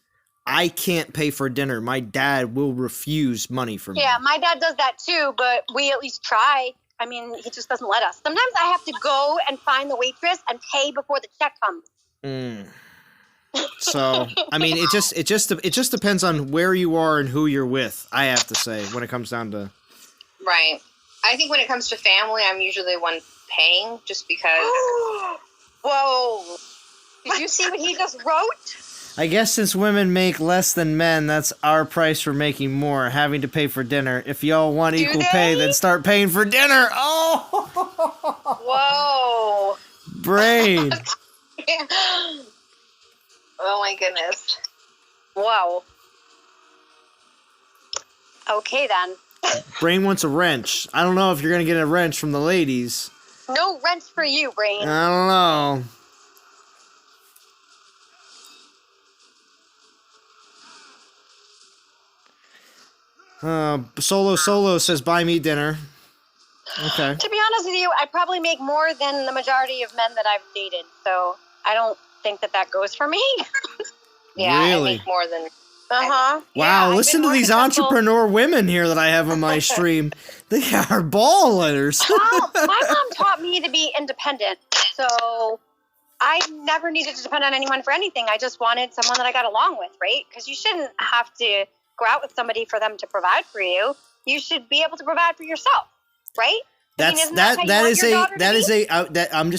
I can't pay for dinner. My dad will refuse money from me. Yeah, my dad does that too, but we at least try. I mean, he just doesn't let us. Sometimes I have to go and find the waitress and pay before the check comes. So, I mean, it just depends on where you are and who you're with, I have to say, when it comes down to... Right. I think when it comes to family, I'm usually the one paying just because... Whoa. Did you see what he just wrote? I guess since women make less than men, that's our price for making more, having to pay for dinner. If y'all want equal pay, then start paying for dinner. Oh! Whoa. Brain. Oh my goodness. Wow. Okay, then. Brain wants a wrench. I don't know if you're going to get a wrench from the ladies. No wrench for you, Brain. I don't know. Solo says, buy me dinner. Okay. To be honest with you, I probably make more than the majority of men that I've dated, so I don't think that goes for me. Yeah, Really? I make more than... Uh-huh. Wow, Yeah, listen to these entrepreneur women here that I have on my stream. They are ball letters. Well, my mom taught me to be independent, so I never needed to depend on anyone for anything. I just wanted someone that I got along with, right? Because you shouldn't have to go out with somebody for them to provide for you. You should be able to provide for yourself, right? I'm just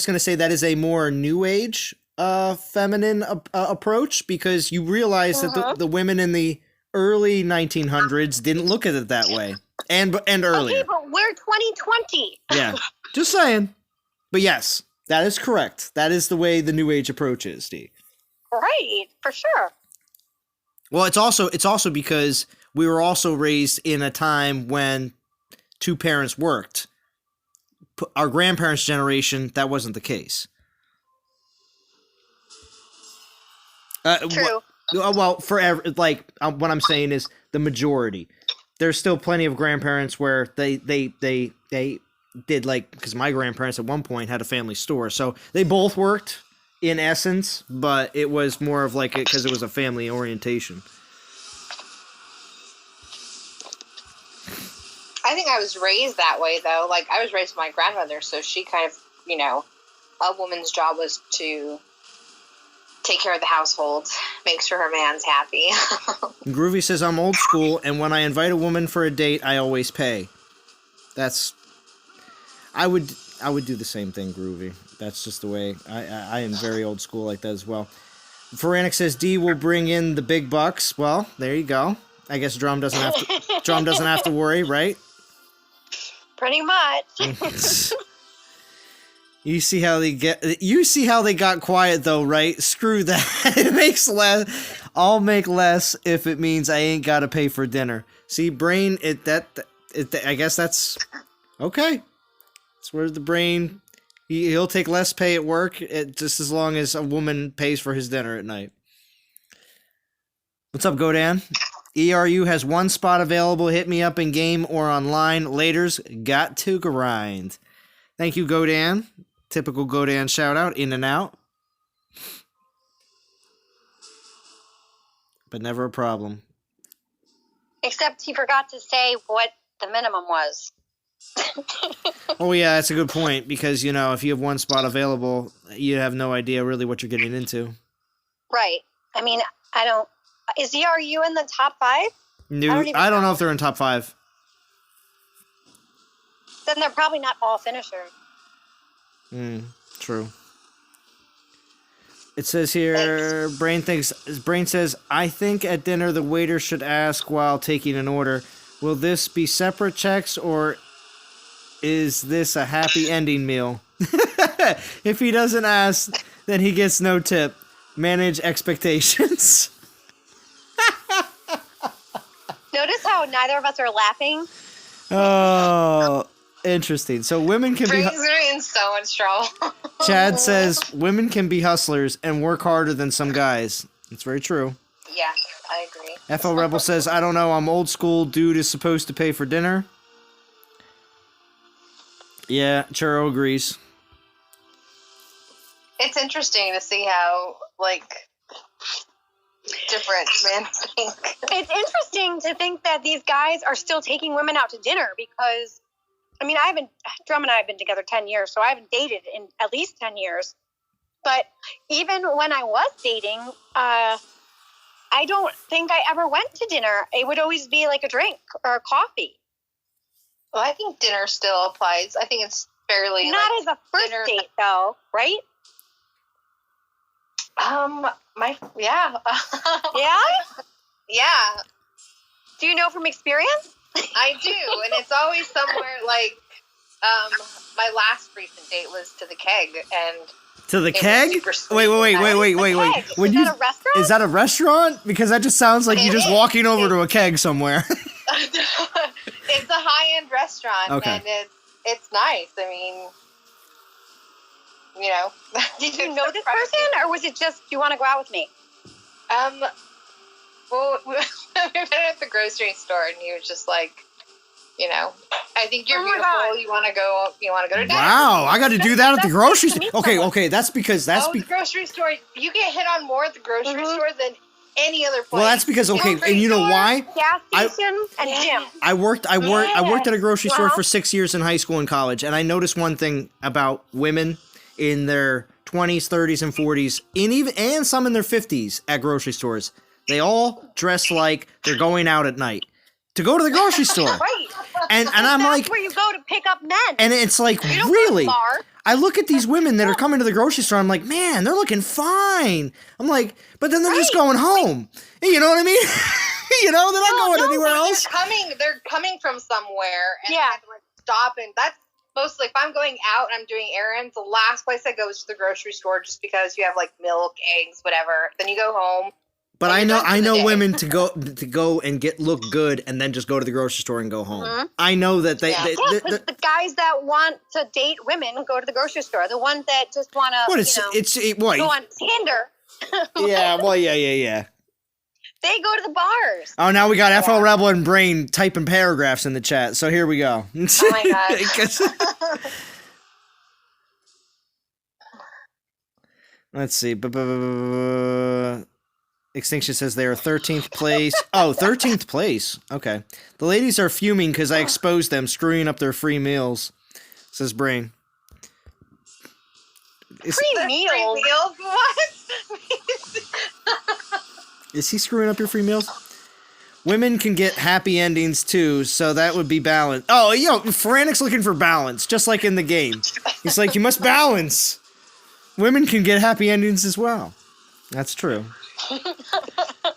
gonna say that is a more new age feminine approach, because you realize that the women in the early 1900s didn't look at it that way, and earlier. Okay, but we're 2020. Yeah, just saying. But yes, that is correct. That is the way the new age approach is, Steve. Right, for sure. Well, it's also because we were also raised in a time when two parents worked. Our grandparents' generation, that wasn't the case. True. Well, what I'm saying is the majority. There's still plenty of grandparents where they did, like, because my grandparents at one point had a family store, so they both worked in essence, but it was more of like it because it was a family orientation. I think I was raised that way, though. Like, I was raised by my grandmother, so she kind of, a woman's job was to take care of the household, make sure her man's happy. Groovy says, I'm old school, and when I invite a woman for a date, I always pay. I would do the same thing, Groovy. That's just the way. I am very old school like that as well. Feranic says, D will bring in the big bucks. Well, there you go. I guess Drum doesn't have to worry, right? Pretty much. You see how they got quiet though, right? Screw that. It makes less. I'll make less if it means I ain't got to pay for dinner. See, brain, I guess that's okay. It's where the brain, he'll take less pay at work just as long as a woman pays for his dinner at night. What's up, Godan? ERU has one spot available. Hit me up in game or online. Laters, got to grind. Thank you, Godan. Typical Godan shout out, in and out. But never a problem. Except he forgot to say what the minimum was. Oh yeah, that's a good point, because if you have one spot available, you have no idea really what you're getting into. Right. I mean, is ERU in the top 5? No, I don't know if they're in top 5. Then they're probably not all finishers. True. It says here, Brain says, I think at dinner the waiter should ask while taking an order, will this be separate checks or is this a happy ending meal? If he doesn't ask, then he gets no tip. Manage expectations. Notice how neither of us are laughing? Oh, interesting. So women can be... Brain's in so much trouble. Chad says, women can be hustlers and work harder than some guys. It's very true. Yeah, I agree. FL Rebel says, I don't know, I'm old school. Dude is supposed to pay for dinner. Yeah, Churro agrees. It's interesting to see how, like, different men think. It's interesting to think that these guys are still taking women out to dinner because, I mean, Drum and I have been together 10 years, so I haven't dated in at least 10 years. But even when I was dating, I don't think I ever went to dinner. It would always be like a drink or a coffee. Well, I think dinner still applies. I think it's fairly Not like, as a first dinner. date, though, right? Yeah. Yeah? Yeah, Do you know from experience? I do, and it's always somewhere like, my last recent date was to the Keg, and To the it was keg? super sweet. Wait. Keg. When Is that a restaurant? Is that a restaurant? Because that just sounds like It you're just is. walking over to a keg somewhere. It's a high-end restaurant, Okay. and it's nice. I mean, you know. Did you know this person, or was it just, do you want to go out with me? Well, we met at the grocery store, and he was just like, you know, I think you're Oh my beautiful. God. You want to go to dinner? Wow, I got to do that at the That's grocery nice to store. meet someone. Okay, that's because The grocery store. You get hit on more at the grocery Mhm. store than any other place. well, that's because okay, Grocery and you know store? why? Gas station and gym. I worked at a grocery store Uh-huh. for 6 years in high school and college, and I noticed one thing about women in their 20s, 30s, and 40s, and some in their 50s at grocery stores. They all dress like they're going out at night to go to the grocery store. Right. And I'm That's like, where you go to pick up men. and it's like, You don't go to really? the bar. I look at these women that are coming to the grocery store. I'm like, man, they're looking fine. I'm like, but then they're just Right. going home. You know what I mean? You know, they're not No, going no, anywhere Well, else. They're coming from somewhere, and Yeah. I have to like stop. And that's mostly if I'm going out and I'm doing errands. The last place I go is to the grocery store, just because you have like milk, eggs, whatever. Then you go home. But And I you're know done for I the know day. women to go and look good and then just go to the grocery store and go home. Mhm. I know that they, Yeah. they- Yeah, they- because the guys that want to date women go to the grocery store. The ones that just want to, what it's what? go on Tinder, Yeah, well, yeah. they go to the bars. Oh, now we got FL Rebel and Brain typing paragraphs in the chat. So here we go. Oh my god. 'Cause- Let's see. Extinction says they are 13th place. Oh, 13th place. Okay. The ladies are fuming because I exposed them, screwing up their free meals, says Brain. Free meals. Free meals? What? Is he screwing up your free meals? Women can get happy endings too, so that would be balance. Oh, Frantic's looking for balance, just like in the game. He's like, you must balance. Women can get happy endings as well. That's true.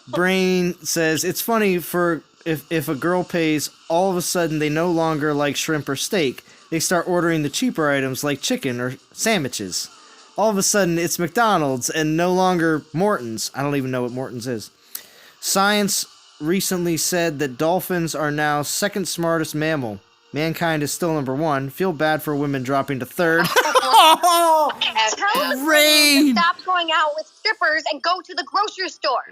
Brain says it's funny for if a girl pays, all of a sudden they no longer like shrimp or steak. They start ordering the cheaper items like chicken or sandwiches. All of a sudden it's McDonald's and no longer Morton's. I don't even know what Morton's is. Science recently said that dolphins are now second smartest mammal. Mankind is still number one. Feel bad for women dropping to third. Tell Rain! to stop going out with strippers and go to the grocery store.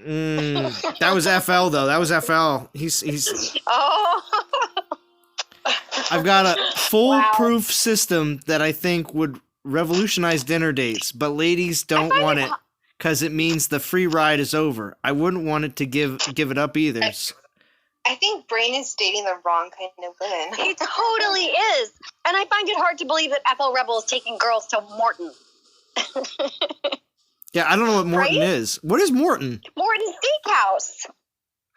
That was FL though. That was FL. He's. Oh. I've got a foolproof system that I think would revolutionize dinner dates, but ladies don't find want it it because it means the free ride is over. I wouldn't want it to give it up either. I think Brain is dating the wrong kind of women. He totally is. And I find it hard to believe that FL Rebel is taking girls to Morton. Yeah, I don't know what Morton Right? is. What is Morton? Morton Steakhouse.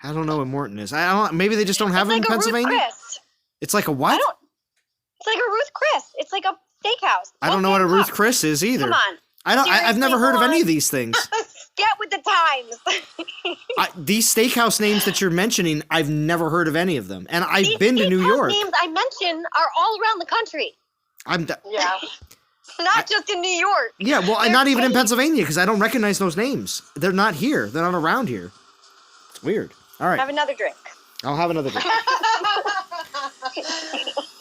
I don't know what Morton is. I don't. Maybe they just don't have It's it in like a Ruth Pennsylvania. Chris. It's like a what? It's like a Ruth Chris. It's like a steakhouse. I don't know what a Ruth Chris. Chris is either. Come on. I've Seriously, never heard of come any on. of these things. Get with the times. These steakhouse names that you're mentioning, I've never heard of any of them, and I've These been to New steakhouse York. names I mentioned are all around the country, Yeah. not just in New York. Yeah, well, They're not even in fake. Pennsylvania because I don't recognize those names. They're not here. They're not around here. It's weird. All right, Have another drink. I'll have another drink.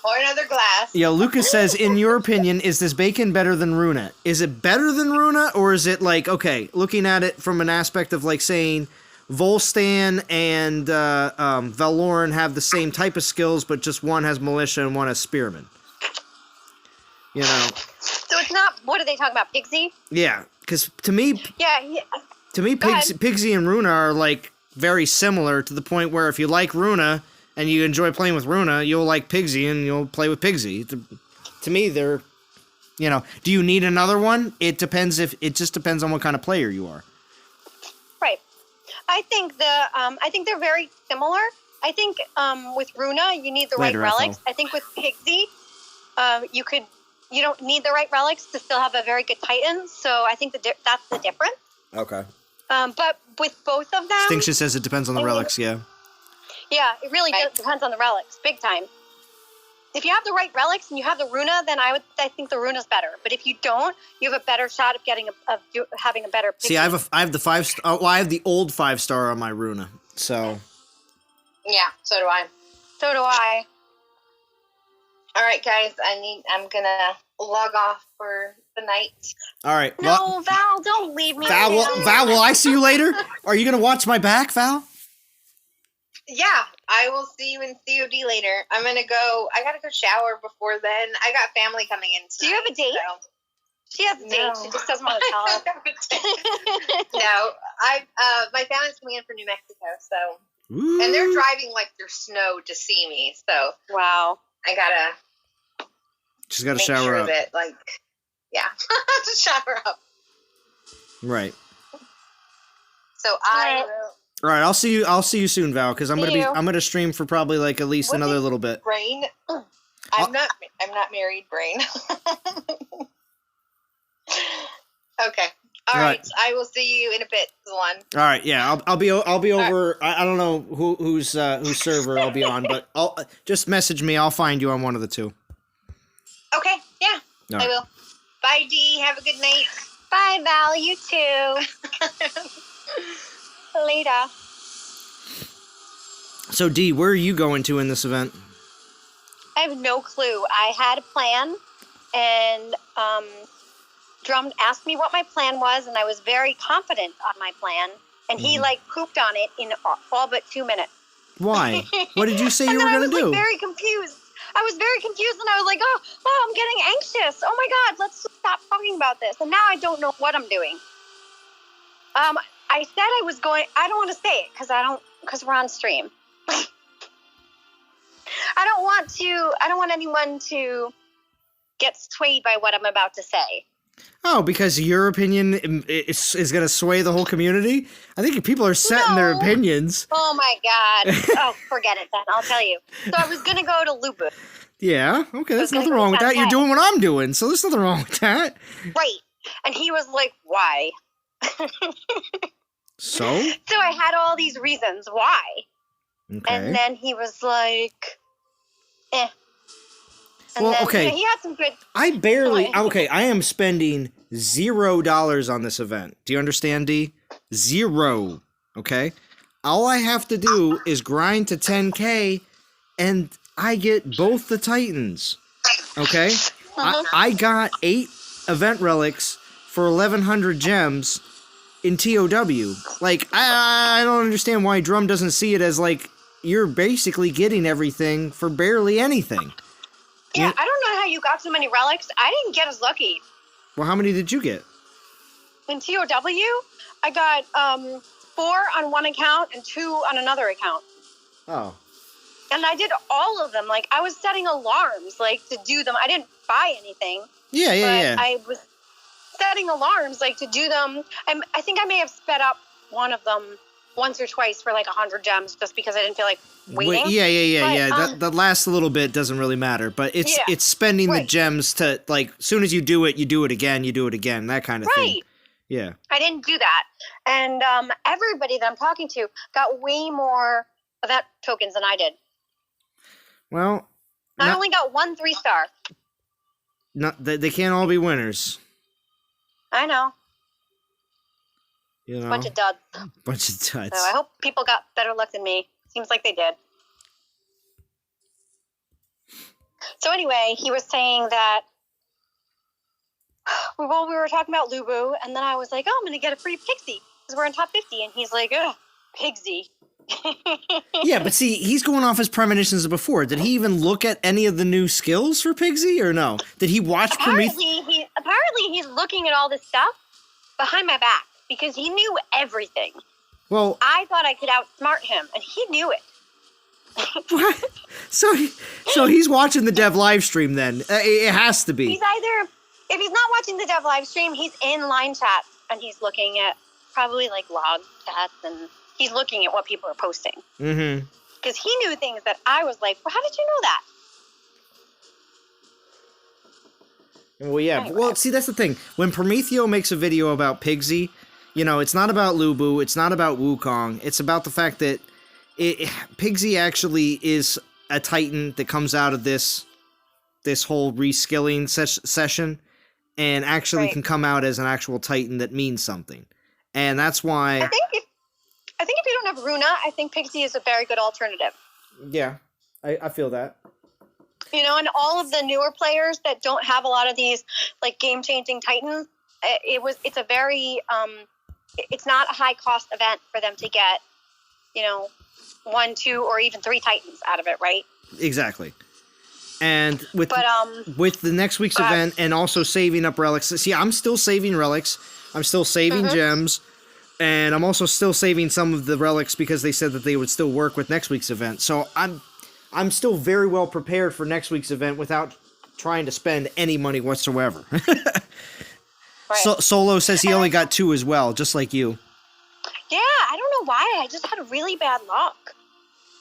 Or another glass. Yeah, Lucas says, in your opinion, is this bacon better than Runa? Is it better than Runa, or is it like, okay, looking at it from an aspect of like saying Volstan and Valoran have the same type of skills, but just one has militia and one has spearmen? You know. So it's not. What are they talking about? Pigsy? Yeah, because to me, Yeah. Go ahead. Pigsy and Runa are like very similar to the point where if you like Runa and you enjoy playing with Runa, you'll like Pigsy and you'll play with Pigsy. To me, they're, you know, do you need another one? It just depends on what kind of player you are. Right. I think they're very similar. I think with Runa you need the Later, right relics. Ethel. I think with Pigsy, you don't need the right relics to still have a very good Titan. So I think that's the difference. Okay. But with both of them, Extinction says it depends on the relics, yeah. yeah, it really depends on the relics, big time. If you have the right relics and you have the Runa, then I think the Runa's better. But if you don't, you have a better shot of having a better Pigsy. See, I have the 5-star. Well, I have the old 5-star on my Runa, so. Yeah, so do I. So do I. All right, guys, I'm gonna log off for the night. All right. No, Well, Val, don't leave me. Val, will I see you later? Are you gonna watch my back, Val? Yeah, I will see you in COD later. I gotta go shower before then. I got family coming in tonight. Do you have a date? So. She has a date. No. She just doesn't want to tell us. No, my family's coming in from New Mexico, so. Ooh. And they're driving like through snow to see me, so Wow. I gotta She's gotta make shower sure up. that, like, yeah, to shower up. Right. So Right. All right. I'll see you soon, Val, because I'm gonna stream for probably like at least What another is- little bit. Brain. I'm not married, Brain. Okay. All right. I will see you in a bit, Zwan. All right, yeah, I'll be over. I don't know whose server I'll be on, but I'll just message me. I'll find you on one of the two. Okay. Yeah, All I right. will. Bye, Dee. Have a good night. Bye, Val. You too. Later. So D, where are you going to in this event? I have no clue. I had a plan, and Drum asked me what my plan was, and I was very confident on my plan, and he pooped on it in all but 2 minutes. Why? What did you say you And were then gonna do? I was very confused. I was very confused, and I was like, oh, I'm getting anxious. Oh my God, let's stop talking about this. And now I don't know what I'm doing. I said I was going. I don't want to say it because we're on stream. I don't want anyone to get swayed by what I'm about to say. Oh, because your opinion is gonna sway the whole community? I think people are set in their No. opinions. Oh my God. Oh, forget it then. I'll tell you. So I was going to go to Lubu. Yeah, okay, there's Okay, nothing wrong with that. You're okay. doing what I'm doing, so there's nothing wrong with that. Right. And he was like, why? So? So I had all these reasons why. Okay. And then he was like, eh. And Well, then, okay. he had some good. I am spending $0 on this event. Do you understand, D? 0. Okay? All I have to do is grind to 10K and I get both the Titans. Okay? I got 8 event relics for 1,100 gems in TOW. Like, I don't understand why Drum doesn't see it as, like, you're basically getting everything for barely anything. Yeah, I don't know how you got so many relics. I didn't get as lucky. Well, how many did you get? In TOW, I got 4 on one account and 2 on another account. Oh. And I did all of them. Like, I was setting alarms, like, to do them. I didn't buy anything. Yeah. I was setting alarms, like, to do them. I think I may have sped up one of them once or twice for, like, 100 gems just because I didn't feel like waiting. Yeah. But, That last little bit doesn't really matter, but it's Yeah, spending the right. gems to, like, as soon as you do it again, that kind of thing. Right. Yeah. I didn't do that. And everybody that I'm talking to got way more event tokens than I did. Well, I only got 1 3-star. they can't all be winners. I know. You know, Bunch of duds. bunch of So tuts. I hope people got better luck than me. Seems like they did. So anyway, he was saying that we were talking about Lubu, and then I was like, oh, I'm going to get a free Pigsy because we're in top 50. And he's like, ugh, Pigsy. Yeah, but see, he's going off his premonitions of before. Did he even look at any of the new skills for Pigsy, or no? Did he watch Prometheus? Apparently he's looking at all this stuff behind my back because he knew everything. Well, I thought I could outsmart him, and he knew it. what? So he's watching the dev live stream then. It has to be. He's either, if he's not watching the dev live stream, he's in line chat and he's looking at probably like log chats and he's looking at what people are posting. Mm-hmm. Because he knew things that I was like, well, how did you know that? Well, yeah. Anyway. Well, see, that's the thing. When Prometheo makes a video about Pigsy, it's not about Lubu, it's not about Wukong. It's about the fact that Pigsy actually is a Titan that comes out of this whole reskilling session and actually can come out as an actual Titan that means something. And that's why... I think if you don't have Runa, I think Pigsy is a very good alternative. Yeah, I feel that. And all of the newer players that don't have a lot of these like game-changing Titans, it's a very it's not a high-cost event for them to get, 1, 2, or even 3 Titans out of it, right? Exactly. And with the next week's event and also saving up relics. See, I'm still saving relics. I'm still saving gems. And I'm also still saving some of the relics because they said that they would still work with next week's event. So I'm still very well prepared for next week's event without trying to spend any money whatsoever. Right. Solo says he only got 2 as well, just like you. Yeah, I don't know why. I just had really bad luck.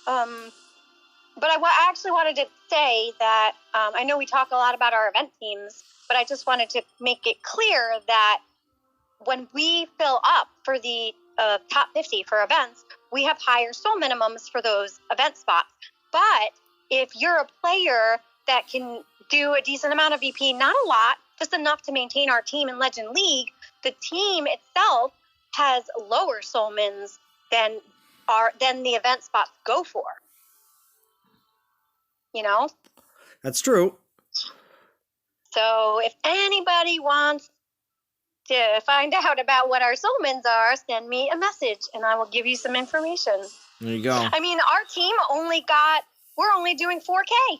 But I actually wanted to say that I know we talk a lot about our event teams, but I just wanted to make it clear that when we fill up for the top 50 for events, we have higher soul minimums for those event spots. But if you're a player that can do a decent amount of VP, not a lot, just enough to maintain our team in Legend League, the team itself has lower soul mins than the event spots go for. That's true. So if anybody wants to find out about what our soul mins are, send me a message and I will give you some information. There you go. I mean, our team we're only doing 4K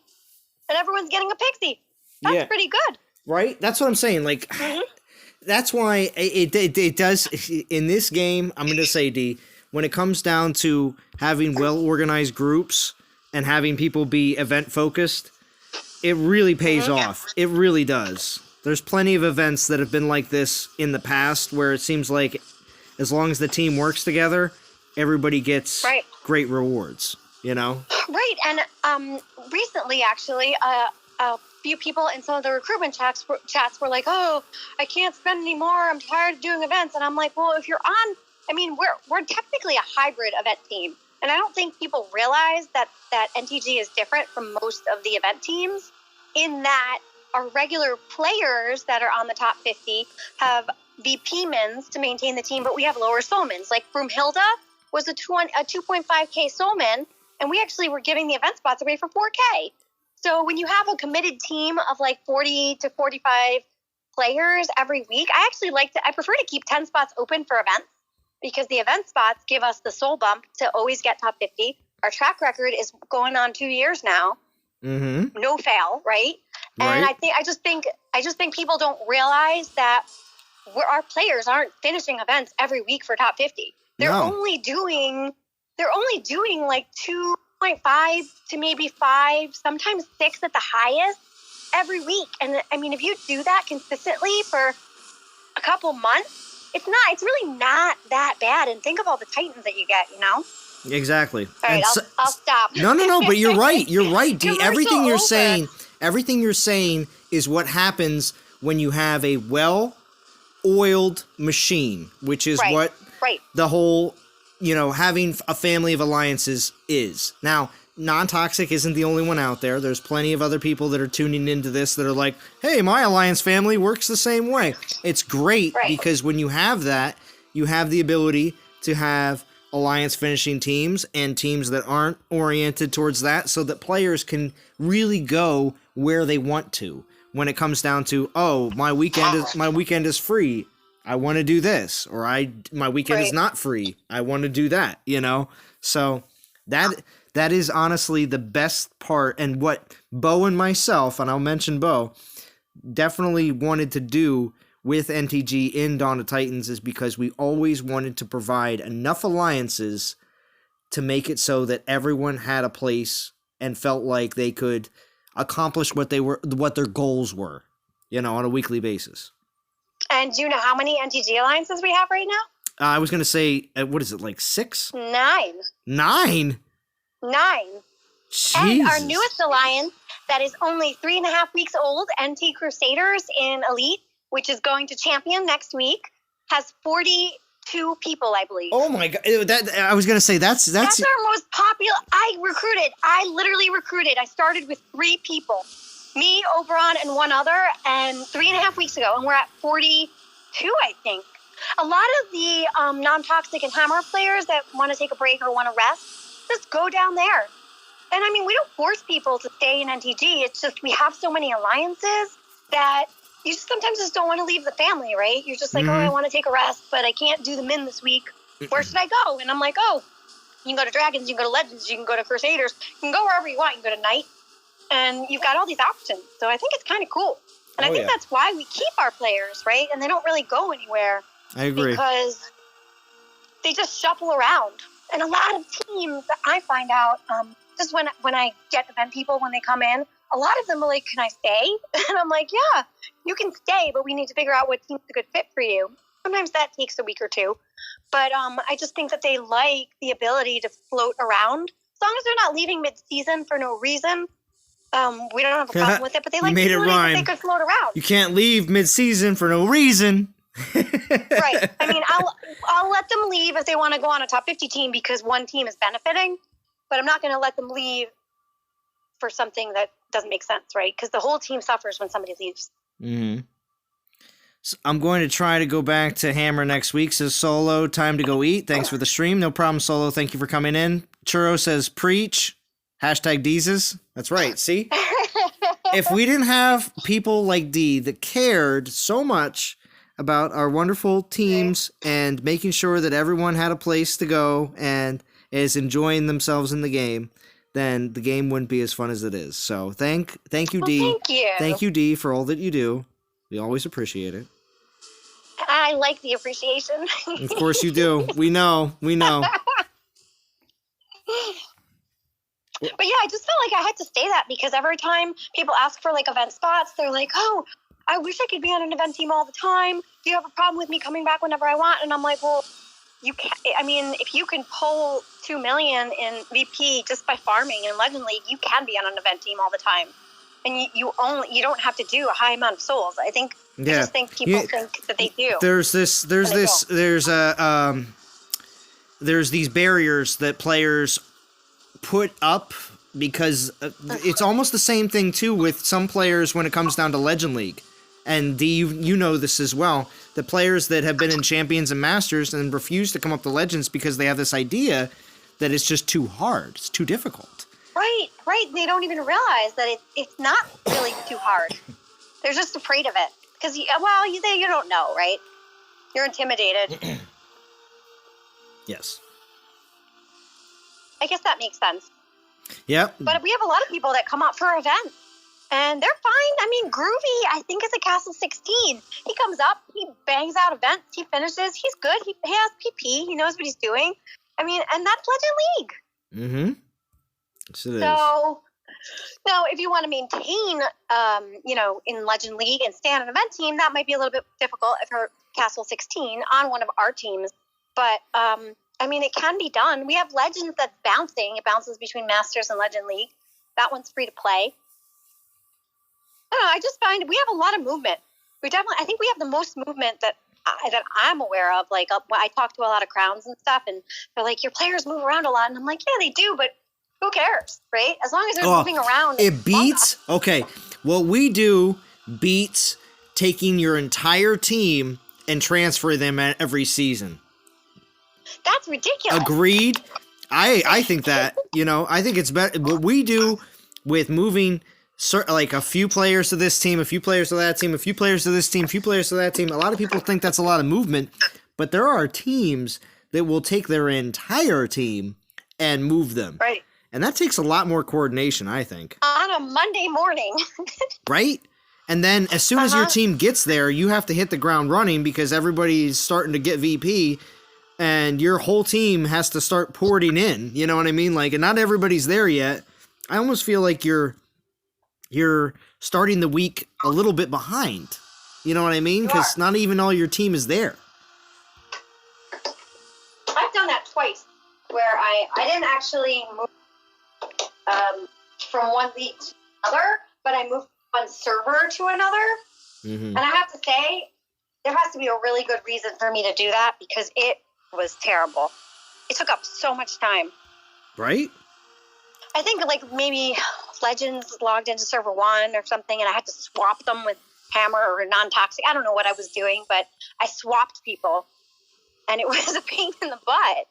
and everyone's getting a Pigsy. That's pretty good. Right? That's what I'm saying. Like, that's why it does, in this game, I'm going to say, D, when it comes down to having well-organized groups and having people be event-focused, it really pays off. It really does. There's plenty of events that have been like this in the past where it seems like as long as the team works together, everybody gets great rewards, Right. And recently, actually, a few people in some of the recruitment chats were like, oh, I can't spend any more. I'm tired of doing events. And I'm like, well, if you're on, we're technically a hybrid event team. And I don't think people realize that NTG is different from most of the event teams in that our regular players that are on the top 50 have VP mins to maintain the team, but we have lower soul mins. Like Broomhilda was a 2.5K soul min, and we actually were giving the event spots away for 4K. So when you have a committed team of like 40 to 45 players every week, I prefer to keep 10 spots open for events because the event spots give us the soul bump to always get top 50. Our track record is going on 2 years now. Mm-hmm. No fail, right? And I just think people don't realize that our players aren't finishing events every week for top 50. They're only doing like 2.5 to maybe 5, sometimes 6 at the highest every week. And if you do that consistently for a couple months, it's really not that bad. And think of all the Titans that you get, Exactly. All right, I'll stop. No, but you're right. You're right, Dee. Everything you're saying is what happens when you have a well-oiled machine, which is what the whole, having a family of alliances is. Now, non-toxic isn't the only one out there. There's plenty of other people that are tuning into this that are like, hey, my alliance family works the same way. It's great because when you have that, you have the ability to have alliance finishing teams and teams that aren't oriented towards that so that players can really go where they want to when it comes down to, oh, my weekend is free. I want to do this, or my weekend is Right. not free. I want to do that, So that is honestly the best part, and what Bo and myself, and I'll mention Bo, definitely wanted to do with NTG in Dawn of Titans is because we always wanted to provide enough alliances to make it so that everyone had a place and felt like they could accomplish what their goals were, on a weekly basis. And do you know how many NTG alliances we have right now? I was going to say, what is it, like 6? 9. 9? 9. Jesus. And our newest alliance that is only 3.5 weeks old, NT Crusaders in Elite, which is going to champion next week, has 42 people, I believe. Oh my God. I was going to say, that's our most popular. I literally recruited. I started with 3 people. Me, Oberon, and one other, and 3.5 weeks ago, and we're at 42, I think. A lot of the non-toxic and hammer players that want to take a break or want to rest, just go down there. And I mean, we don't force people to stay in NTG. It's just we have so many alliances that you just sometimes just don't want to leave the family, right? You're just like, oh, I want to take a rest, but I can't do the min this week. Where should I go? And I'm like, oh, you can go to Dragons, you can go to Legends, you can go to Crusaders, you can go wherever you want. You can go to Knight, and you've got all these options. So I think it's kind of cool. And I think that's why we keep our players, right? And they don't really go anywhere. I agree. Because they just shuffle around. And a lot of teams that I find out, just when I get event people, when they come in, a lot of them are like, can I stay? And I'm like, yeah, you can stay, but we need to figure out what team's a good fit for you. Sometimes that takes a week or two. But I just think that they like the ability to float around. As long as they're not leaving mid-season for no reason, we don't have a problem with it. But they like made the it ability that rhyme. they could float around. You can't leave mid-season for no reason. Right. I mean, I'll let them leave if they want to go on a top 50 team because one team is benefiting, but I'm not going to let them leave for something that doesn't make sense, right? Because the whole team suffers when somebody leaves. Mm-hmm. So I'm going to try to go back to Hammer next week. Says Solo, time to go eat. Thanks for the stream. No problem, Solo. Thank you for coming in. Churro says preach. Hashtag Deezus. That's right. See? If we didn't have people like Dee that cared so much about our wonderful teams and making sure that everyone had a place to go and is enjoying themselves in the game, then the game wouldn't be as fun as it is. So thank you, Dee. Thank you. Thank you, Dee, for all that you do. We always appreciate it. I like the appreciation. Of course you do. We know. But yeah, I just felt like I had to say that because every time people ask for like event spots, they're like, oh, I wish I could be on an event team all the time. Do you have a problem with me coming back whenever I want? And I'm like, well, you can't. I mean, if you can pull 2 million in VP just by farming in Legend League, you can be on an event team all the time. And you don't have to do a high amount of souls. I just think people think that they do. There's these barriers that players put up because it's almost the same thing too with some players when it comes down to Legend League. And you know this as well. The players that have been in Champions and Masters and refuse to come up to Legends because they have this idea that it's just too hard. It's too difficult. Right. They don't even realize that it's not really too hard. They're just afraid of it. Because, you don't know, right? You're intimidated. Yes. I guess that makes sense. Yep. But we have a lot of people that come up for events. And they're fine. I mean, Groovy, I think, is a Castle 16. He comes up, he bangs out events, he finishes, he's good. He has PP, he knows what he's doing. I mean, and that's Legend League. Mm-hmm. Yes, it is. So, now, if you want to maintain, in Legend League and stay on an event team, that might be a little bit difficult if you're Castle 16 on one of our teams. But, it can be done. We have Legends that's bouncing. It bounces between Masters and Legend League. That one's free to play. I don't know, I just find we have a lot of movement. I think we have the most movement that I'm aware of. Like, I talk to a lot of crowns and stuff, and they're like, your players move around a lot. And I'm like, yeah, they do, but who cares, right? As long as they're moving around. It beats, okay, what we do beats taking your entire team and transfer them at every season. That's ridiculous. Agreed. I think that, I think it's better. What we do with moving like a few players to this team, a few players to that team, a few players to this team, a few players to that team. A lot of people think that's a lot of movement, but there are teams that will take their entire team and move them. Right. And that takes a lot more coordination, I think. On a Monday morning. Right? And then as soon as your team gets there, you have to hit the ground running because everybody's starting to get VP and your whole team has to start porting in. You know what I mean? Like, and not everybody's there yet. I almost feel like you're starting the week a little bit behind. You know what I mean? Because not even all your team is there. I've done that twice, where I didn't actually move from one league to another, but I moved one server to another. Mm-hmm. And I have to say, there has to be a really good reason for me to do that because it was terrible. It took up so much time. Right? I think like maybe Legends logged into server 1 or something, and I had to swap them with Hammer or non-toxic. I don't know what I was doing, but I swapped people, and it was a pain in the butt.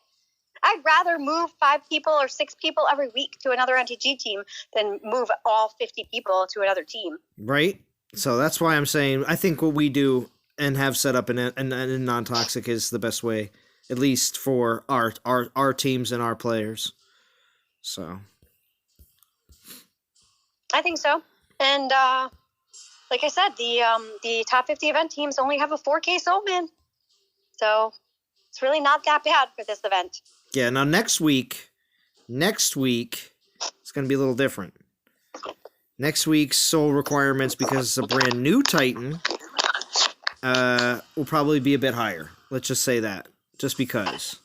I'd rather move 5 people or 6 people every week to another NTG team than move all 50 people to another team. Right? So that's why I'm saying I think what we do and have set up in non-toxic is the best way, at least for our teams and our players. So I think so. And like I said, the top 50 event teams only have a 4K Soulman. So it's really not that bad for this event. yeah, now next week it's going to be a little different. Next week's soul requirements, because it's a brand new Titan, will probably be a bit higher. Let's just say that, just because.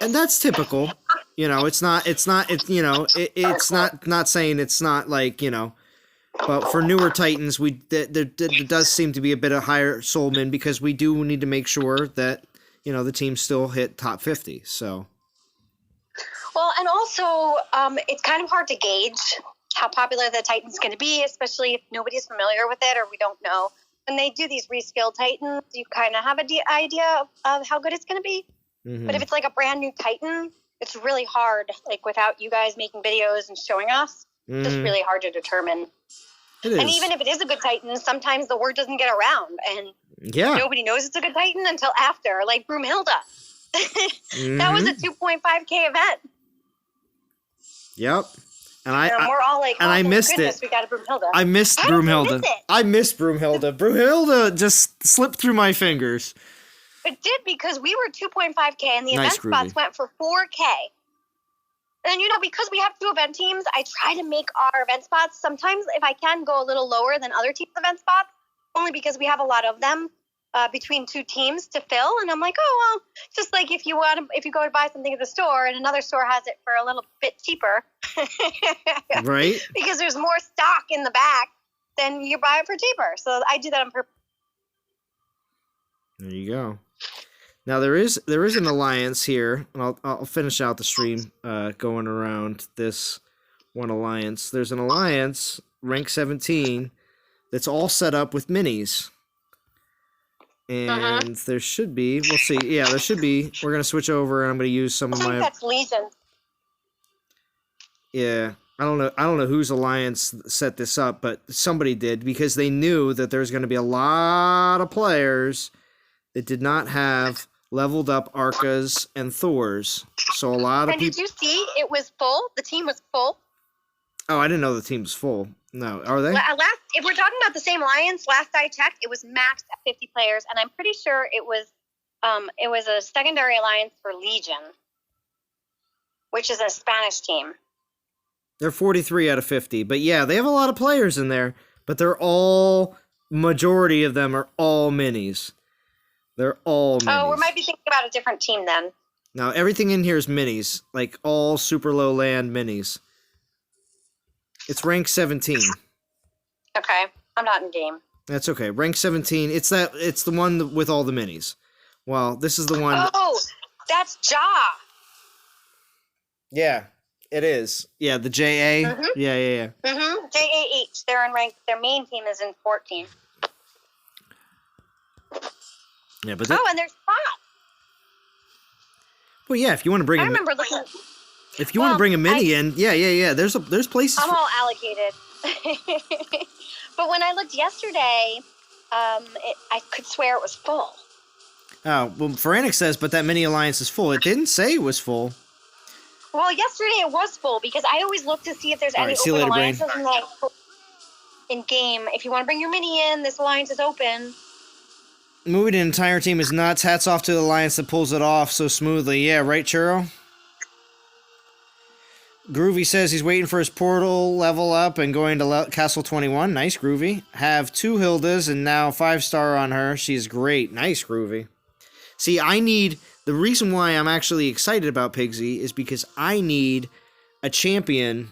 And that's typical. You know, it's not saying it's not like, you know, but for newer Titans, there does seem to be a bit of higher soulman because we do need to make sure that, you know, the team still hit top 50. So. Well, and also, it's kind of hard to gauge how popular the Titan's going to be, especially if nobody's familiar with it or we don't know. When they do these reskilled Titans, you kind of have an idea of how good it's going to be. Mm-hmm. But if it's like a brand new Titan, it's really hard, like without you guys making videos and showing us, it's just really hard to determine. It is. And even if it is a good Titan, sometimes the word doesn't get around and nobody knows it's a good Titan until after, like Broomhilda. That was a 2.5K event. Yep. And we're all like, I missed goodness, it. We got a Broomhilda. I missed How did you Broomhilda. miss it? I missed Broomhilda. Broomhilda just slipped through my fingers. It did because we were 2.5K and the Nice, event spots went for 4K. And, you know, because we have 2 event teams, I try to make our event spots sometimes, if I can, go a little lower than other teams' event spots, only because we have a lot of them between 2 teams to fill. And I'm like, oh, well, just like if you go to buy something at the store and another store has it for a little bit cheaper. Right? Because there's more stock in the back, then you buy it for cheaper. So I do that on purpose. There you go. Now there is an alliance here, and I'll finish out the stream going around this one alliance. There's an alliance, rank 17, that's all set up with minis. And there should be, we'll see. Yeah, there should be. We're gonna switch over, and I'm gonna use some of my. I think that's Legion. Yeah, I don't know whose alliance set this up, but somebody did because they knew that there's gonna be a lot of players that did not have leveled up Arcas and Thors. So a lot of And people. did you see it was full? The team was full. Oh, I didn't know the team was full. No, are they? If we're talking about the same alliance, last I checked, it was maxed at 50 players, and I'm pretty sure it was a secondary alliance for Legion, which is a Spanish team. They're 43 out of 50, but yeah, they have a lot of players in there. But majority of them are all minis. They're all minis. Oh, we might be thinking about a different team then. Now, everything in here is minis, like all super low land minis. It's rank 17. Okay, I'm not in game. That's okay. Rank 17. It's the one with all the minis. Well, this is the one. Oh, that's Ja. Yeah, it is. Yeah, the JA. Mm-hmm. Yeah. Mm-hmm. JAH. They're in rank. Their main team is in 14. Yeah, but and there's 5. Well, yeah. If you want to bring, I remember looking. if you want to bring a mini in, yeah. There's places. I'm all allocated. But when I looked yesterday, I could swear it was full. Oh, well, Feranic says, but that mini alliance is full. It didn't say it was full. Well, yesterday it was full because I always look to see if there's All any right, see you open later, alliances Brain. in game. If you want to bring your mini in, this alliance is open. Moving an entire team is nuts. Hats off to the alliance that pulls it off so smoothly. Yeah, right, Churro? Groovy says he's waiting for his portal level up and going to Castle 21. Nice, Groovy. Have 2 Hildas and now 5-star on her. She's great. Nice, Groovy. See, the reason why I'm actually excited about Pigsy is because I need a champion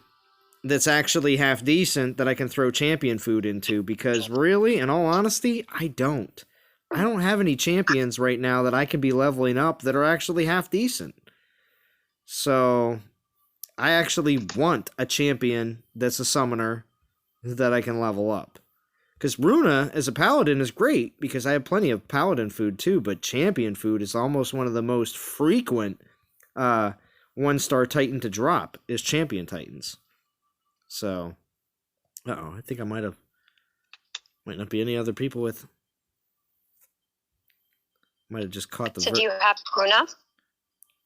that's actually half decent that I can throw champion food into, because really, in all honesty, I don't have any champions right now that I can be leveling up that are actually half decent. So I actually want a champion that's a summoner that I can level up. Because Runa as a paladin is great, because I have plenty of paladin food too, but champion food is almost one of the most frequent 1-star titan to drop, is champion titans. So, I think I might not be any other people with. Might have just caught the. So do you have Runa?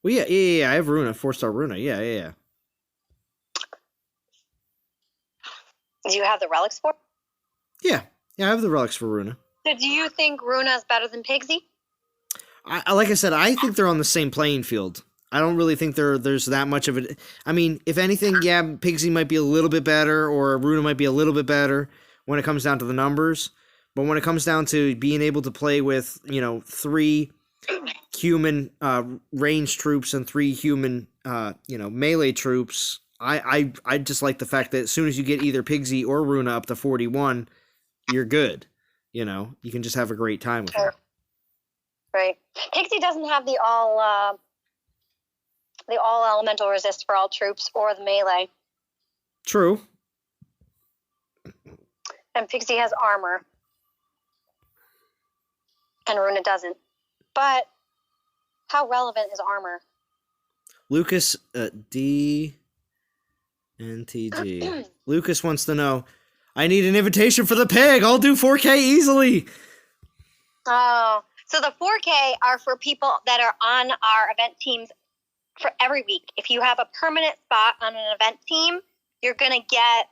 Well, yeah. I have Runa, 4-star Runa. Yeah. Do you have the relics for? Yeah, I have the relics for Runa. So do you think Runa is better than Pigsy? Like I said, I think they're on the same playing field. I don't really think there's that much of it. I mean, if anything, yeah, Pigsy might be a little bit better, or Runa might be a little bit better when it comes down to the numbers. But when it comes down to being able to play with, 3 human range troops and 3 human, melee troops, I just like the fact that as soon as you get either Pigsy or Runa up to 41, you're good. You can just have a great time with her. Right. Pigsy doesn't have the all elemental resist for all troops or the melee. True. And Pigsy has armor. And Runa doesn't. But how relevant is armor? Lucas DNTG. Lucas wants to know, I need an invitation for the pig. I'll do 4K easily. Oh, so the 4K are for people that are on our event teams for every week. If you have a permanent spot on an event team, you're going to get,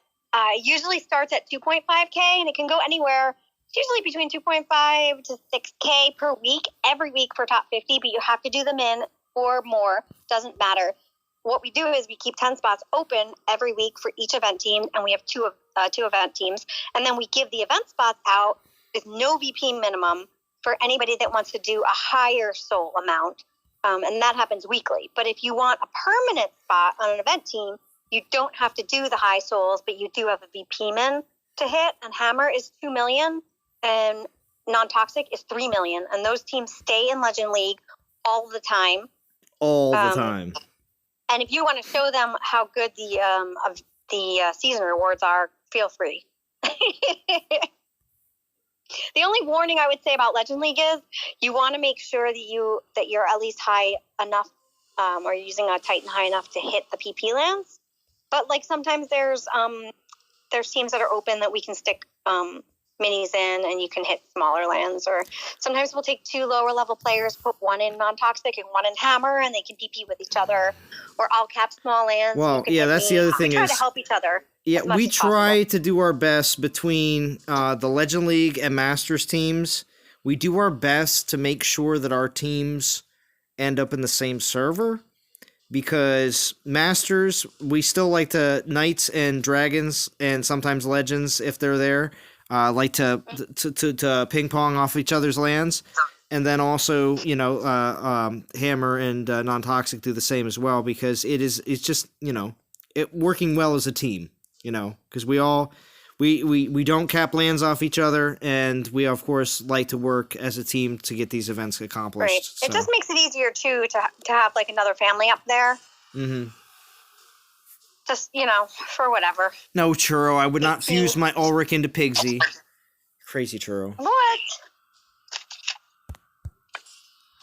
usually starts at 2.5K, and it can go anywhere. It's usually between 2.5 to 6K per week, every week for top 50, but you have to do them in or more. Doesn't matter. What we do is we keep 10 spots open every week for each event team, and we have two event teams. And then we give the event spots out with no VP minimum for anybody that wants to do a higher soul amount. And that happens weekly. But if you want a permanent spot on an event team, you don't have to do the high souls, but you do have a VP min to hit. And Hammer is 2 million, and Non-Toxic is 3 million. And those teams stay in Legend League all the time. All the time. And if you want to show them how good the season rewards are, feel free. The only warning I would say about Legend League is you want to make sure that you're at least high enough, or you're using a Titan high enough to hit the PP lands. But like sometimes there's teams that are open that we can stick minis in, and you can hit smaller lands. Or sometimes we'll take 2 lower level players, put one in Non-Toxic and one in Hammer, and they can PP with each other. Or I'll cap small lands. Well, yeah, that's the other thing. We try to help each other. Yeah, we try to do our best between the Legend League and Masters teams. We do our best to make sure that our teams end up in the same server, because Masters, we still like to Knights and Dragons and sometimes Legends, if they're there, like to ping pong off each other's lands. And then also, Hammer and Non-Toxic do the same as well, because it's just, it working well as a team. Because we don't cap lands off each other, and we of course like to work as a team to get these events accomplished. Right. So. It just makes it easier too to have like another family up there. Mm-hmm. Just for whatever. No, Churro, I would not fuse my Ulrich into Pigsy. Crazy Churro. What?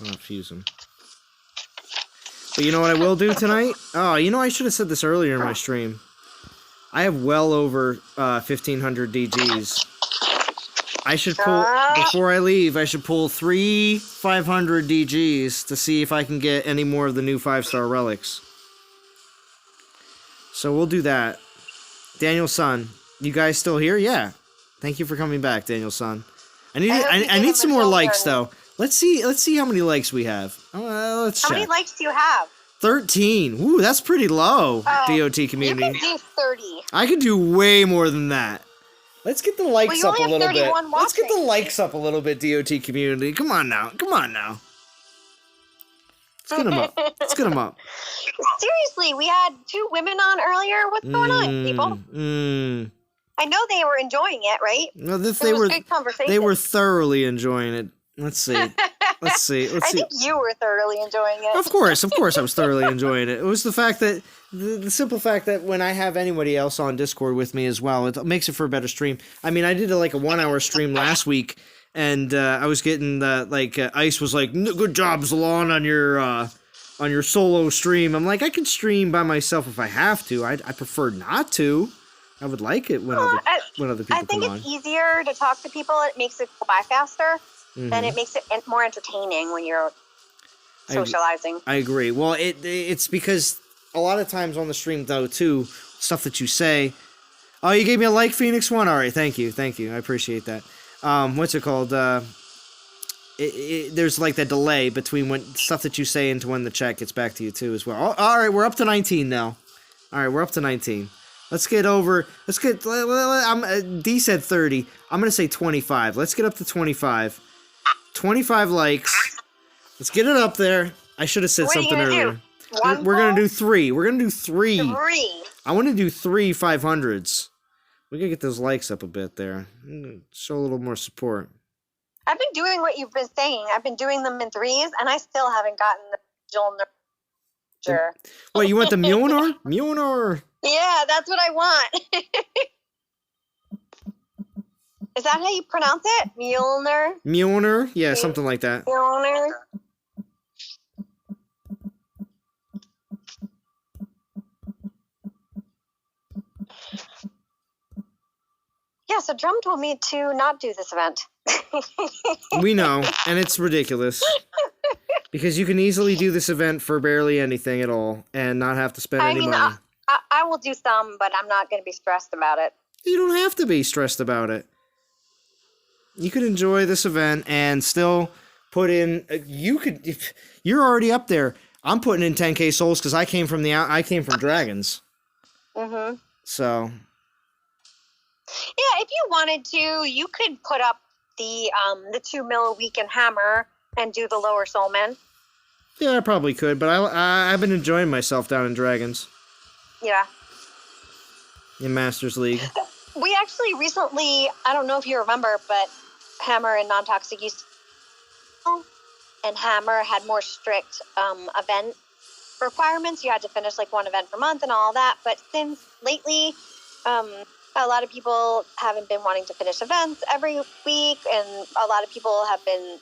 I'll not fuse him. But you know what I will do tonight? Oh, I should have said this earlier in my stream. I have well over 1,500 DGs. I should pull, before I leave, I should pull 3 500 DGs to see if I can get any more of the new 5-star relics. So we'll do that. Daniel Son, you guys still here? Yeah. Thank you for coming back, Daniel Son. I need some more likes though. Let's see how many likes we have. Let's check. How many likes do you have? 13. Ooh, that's pretty low. DOT community. You can do 30. I could do way more than that. Let's get the likes up a little bit. Let's get the likes up a little bit, DOT community. Come on now. Let's get them up. Seriously, we had 2 women on earlier. What's going on, people? I know they were enjoying it, right? No, it was good conversation. They were thoroughly enjoying it. Let's see. I think you were thoroughly enjoying it. Of course, I was thoroughly enjoying it. It was the fact that the simple fact that when I have anybody else on Discord with me as well, it makes it for a better stream. I mean, I did a 1-hour stream last week, and I was getting Ice was like, "Good job, Zalon, on your solo stream." I'm like, I can stream by myself if I have to. I prefer not to. I would like it when other people come on. I think it's easier to talk to people. It makes it go by faster, and it makes it more entertaining when you're socializing. I agree. Well, it's because a lot of times on the stream, though, too, stuff that you say. Oh, you gave me a like, Phoenix 1? All right, thank you. I appreciate that. What's it called? There's that delay between when stuff that you say and to when the chat gets back to you, too, as well. All right, we're up to 19 now. Let's get D said 30. I'm going to say 25. Let's get up to 25. 25 likes. Let's get it up there. I should have said something earlier. We're going to do 3. We're going to do 3. 3. I want to do 3 500s. We got to get those likes up a bit there. Show a little more support. I've been doing what you've been saying. I've been doing them in 3s, and I still haven't gotten the Joel Nurture. What, you want the Mjolnir? Mjolnir. Yeah, that's what I want. Is that how you pronounce it? Mjolnir? Mjolnir? Yeah, something like that. Mjolnir? Yeah, so Drum told me to not do this event. We know, and it's ridiculous. Because you can easily do this event for barely anything at all and not have to spend any money. I will do some, but I'm not going to be stressed about it. You don't have to be stressed about it. You could enjoy this event and still put in. If you're already up there. I'm putting in 10k souls because I came from dragons. Mhm. So. Yeah, if you wanted to, you could put up the 2 mil a week in Hammer and do the lower soulmen. Yeah, I probably could, but I've been enjoying myself down in dragons. Yeah. In Masters League. We actually recently, I don't know if you remember, but Hammer and Non-Toxic used to, and Hammer had more strict event requirements. You had to finish 1 event per month and all that. But since lately, a lot of people haven't been wanting to finish events every week, and a lot of people have been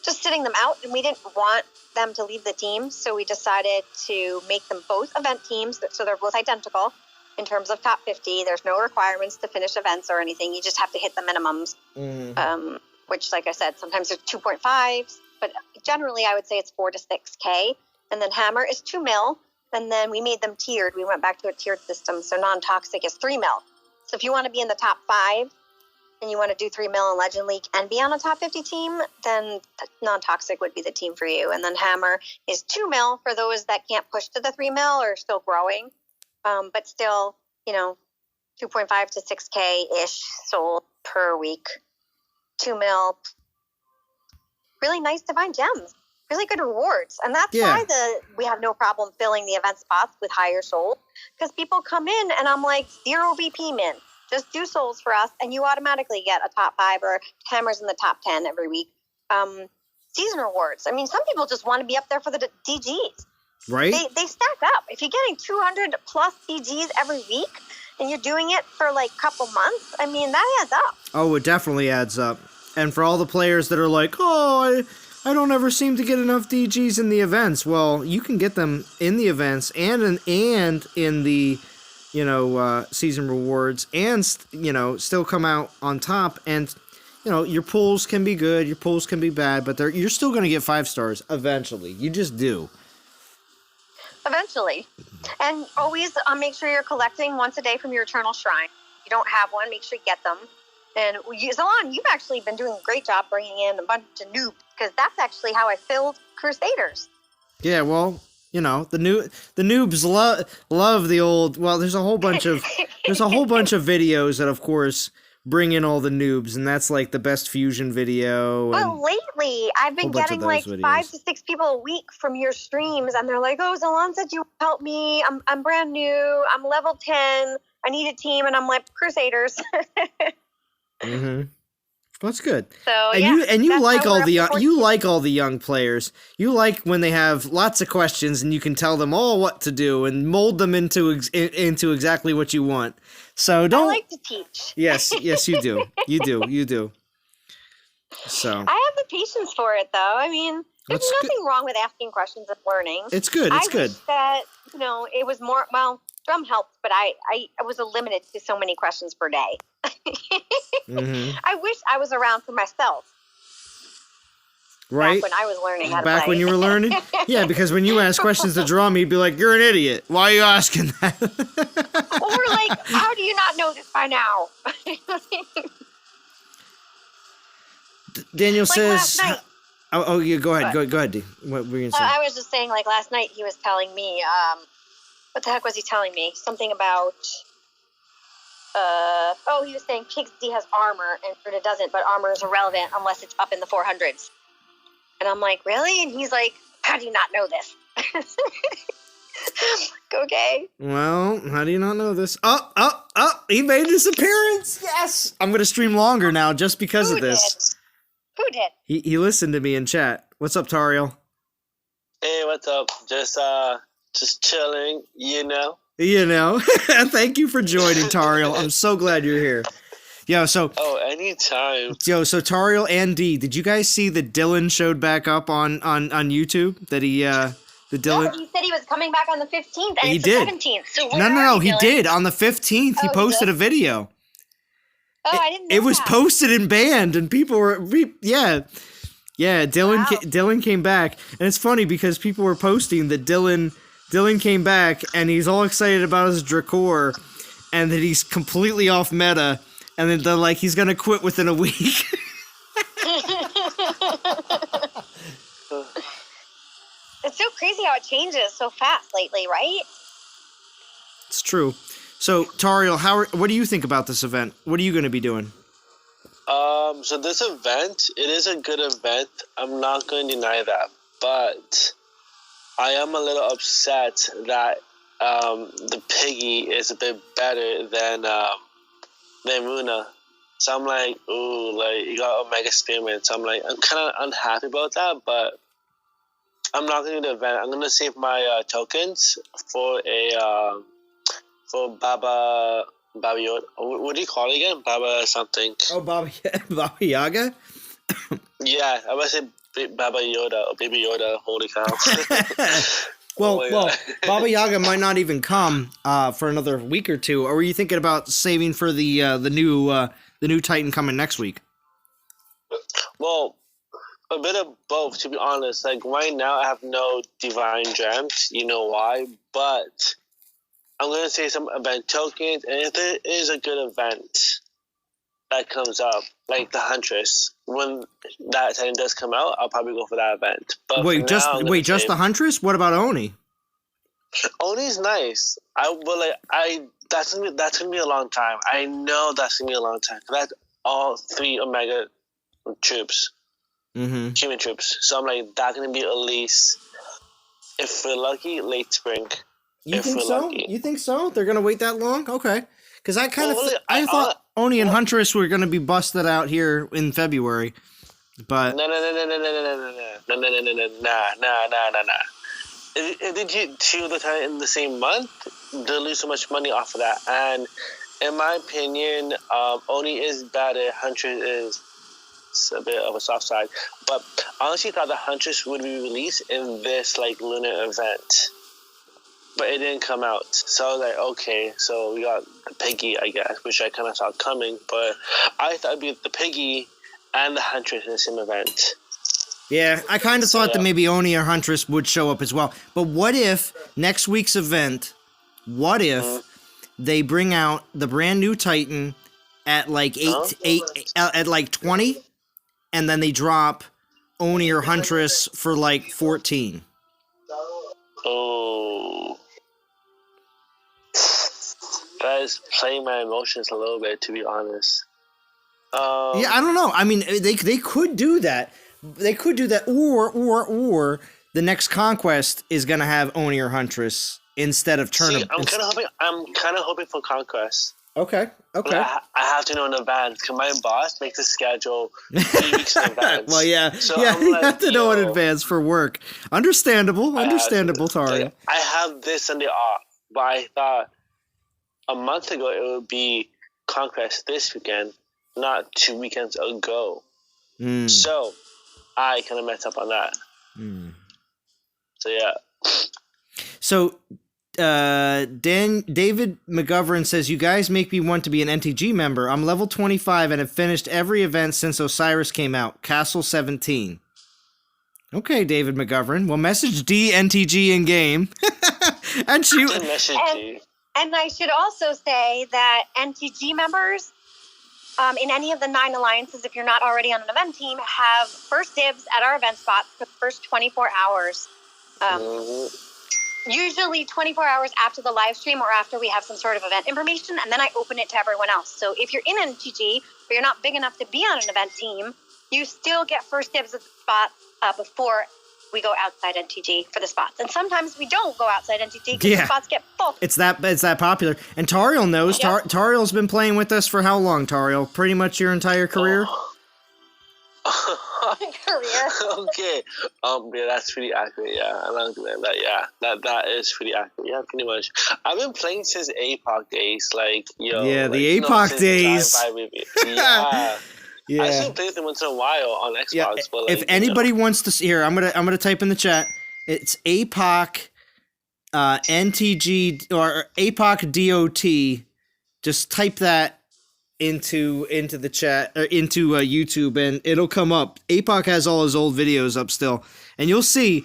just sitting them out, and we didn't want them to leave the team, so we decided to make them both event teams, so they're both identical in terms of top 50. There's no requirements to finish events or anything. You just have to hit the minimums, which, like I said, sometimes they're 2.5s, but generally I would say it's 4 to 6K. And then Hammer is 2 mil, and then we made them tiered. We went back to a tiered system, so Non-Toxic is 3 mil. So if you want to be in the top 5 and you want to do 3 mil in Legend League and be on a top 50 team, then Non-Toxic would be the team for you. And then Hammer is 2 mil for those that can't push to the 3 mil or still growing, but still, 2.5 to 6K-ish sold per week. 2 mil. Really nice Divine Gems. Really good rewards. And that's why we have no problem filling the event spots with higher souls, because people come in and I'm like, 0 VP min. Just do souls for us, and you automatically get a top 5 or Hammers in the top 10 every week. Season rewards. I mean, some people just want to be up there for the DGs. Right? They stack up. If you're getting 200 plus DGs every week, and you're doing it for a couple months, I mean, that adds up. Oh, it definitely adds up. And for all the players that are like, oh, I don't ever seem to get enough DGs in the events. Well, you can get them in the events and in the season rewards and, still come out on top. And, your pulls can be good, your pulls can be bad, but you're still going to get 5 stars eventually. You just do. Eventually. And always make sure you're collecting once a day from your Eternal Shrine. If you don't have one, make sure you get them. And Zalon, you've actually been doing a great job bringing in a bunch of noobs, because that's actually how I filled Crusaders. Yeah, well, the noobs love the old. Well, there's a whole bunch of videos that, of course, bring in all the noobs, and that's like the best fusion video. Well, lately I've been getting like videos. 5 to 6 people a week from your streams, and they're like, "Oh, Zalon said you help me. I'm brand new. I'm level 10. I need a team," and I'm like, "Crusaders." Mm-hmm. That's good. So you like all the young players. You like when they have lots of questions and you can tell them all what to do and mold them into exactly what you want. So don't. I like to teach. Yes, you do. You do. So I have the patience for it, though. I mean, there's nothing wrong with asking questions and learning. It's good. It's good. Wish that it was more. Well, Drum helped, but I was limited to so many questions per day. Mm-hmm. I wish I was around for myself. Right? Back when I was learning how to Back play. when you were learning? Yeah, because when you ask questions to Drum, he'd be like, "You're an idiot. Why are you asking that?" Or like, "How do you not know this by now?" Daniel like says... Last night, yeah, go ahead. Go ahead, D. What were you going to say? I was just saying, like, last night he was telling me... what the heck was he telling me? Something about... he was saying Pigsy has armor and Fruta doesn't, but armor is irrelevant unless it's up in the 400s. And I'm like, really? And he's like, how do you not know this? Okay. Well, how do you not know this? He made his appearance. Yes. I'm going to stream longer now just because of this. Who did? He listened to me in chat. What's up, Tariel? Hey, what's up? Just chilling, Thank you for joining, Tariel. I'm so glad you're here. Anytime. So Tariel and D, did you guys see that Dylan showed back up on YouTube? That he Dylan. No, he said he was coming back on the 15th, and he it's did. The 17th. So No, he did. On the 15th, he posted a video. Oh, I didn't know It was that. posted and banned, and people were, Dylan came back, and it's funny because people were posting that Dylan came back, and he's all excited about his Dracor, and that he's completely off meta, and then they're like, he's gonna quit within a week. It's so crazy how it changes so fast lately, right? It's true. So, Tariel, what do you think about this event? What are you going to be doing? So this event, it is a good event. I'm not going to deny that. But I am a little upset that the Piggy is a bit better than Muna. So I'm like, ooh, like, you got Omega Spearman. So I'm like, I'm kind of unhappy about that, but I'm not going to do the event. I'm going to save my tokens for Baba Yoda. What do you call it again? Baba something. Oh, Baba Yaga? Yeah, I was say Baba Yoda or Baby Yoda. Holy cow! Well, Baba Yaga might not even come for another week or two. Or were you thinking about saving for the new Titan coming next week? Well, a bit of both, to be honest. Like right now, I have no divine gems. You know why? But I'm gonna say some event tokens, and if there is a good event that comes up, like the Huntress, when that Titan does come out, I'll probably go for that event. But just the Huntress? What about Oni? Oni's nice. That's gonna be a long time. I know that's gonna be a long time. That's all 3 Omega troops, human troops. So I'm like, that's gonna be at least, if we're lucky, late spring. You think so? Lucky. You think so? They're gonna wait that long? Okay. Because I thought Oni and I'll, Huntress were gonna be busted out here in February, but no. If they do 2 of the time in the same month, they'll lose so much money off of that. And in my opinion, Oni is better. Huntress is a bit of a soft side. But I honestly thought the Huntress would be released in this like lunar event. but it didn't come out. So I was like, okay, so we got the Piggy, I guess, which I kind of saw coming. But I thought it'd be the Piggy and the Huntress in the same event. Yeah, I kind of thought that maybe Oni or Huntress would show up as well. But what if next week's event, they bring out the brand new Titan at like 20, and then they drop Oni or Huntress for like 14. Oh. That is playing my emotions a little bit, to be honest. Yeah, I don't know. I mean, they could do that. They could do that, or the next Conquest is gonna have Oni or Huntress instead of Tournament. I'm kind of hoping for Conquest. Okay. I have to know in advance because my boss makes a schedule 3 weeks in advance. Well, yeah, so you have to know in advance for work. Understandable, Taria. I have this Sunday off, but I thought a month ago it would be Conquest this weekend, not 2 weekends ago. So I kind of messed up on that. So yeah. So David McGovern says, you guys make me want to be an NTG member. I'm level 25 and have finished every event since Osiris came out. Castle 17. Okay, David McGovern. Well, message DNTG in game. And shoot. And I should also say that NTG members in any of the 9 alliances, if you're not already on an event team, have first dibs at our event spots for the first 24 hours. Usually 24 hours after the live stream or after we have some sort of event information, and then I open it to everyone else. So if you're in NTG, but you're not big enough to be on an event team, you still get first dibs at the spot before we go outside NTG for the spots. And sometimes we don't go outside NTG because the spots get full. It's that popular. And Tariel knows. Yep. Tariel's been playing with us for how long, Tariel? Pretty much your entire career? Career. Okay. Yeah, that's pretty accurate. Yeah, I'm not doing that. Yeah, that is pretty accurate. Yeah, pretty much. I've been playing since APOC days. Like, yeah, the APOC days. Yeah. Yeah. I still play with them once in a while on Xbox. Yeah. But like, if anybody wants to see here, I'm gonna type in the chat. It's APOC, NTG or APOC DOT. Just type that into the chat or into YouTube, and it'll come up. APOC has all his old videos up still, and you'll see.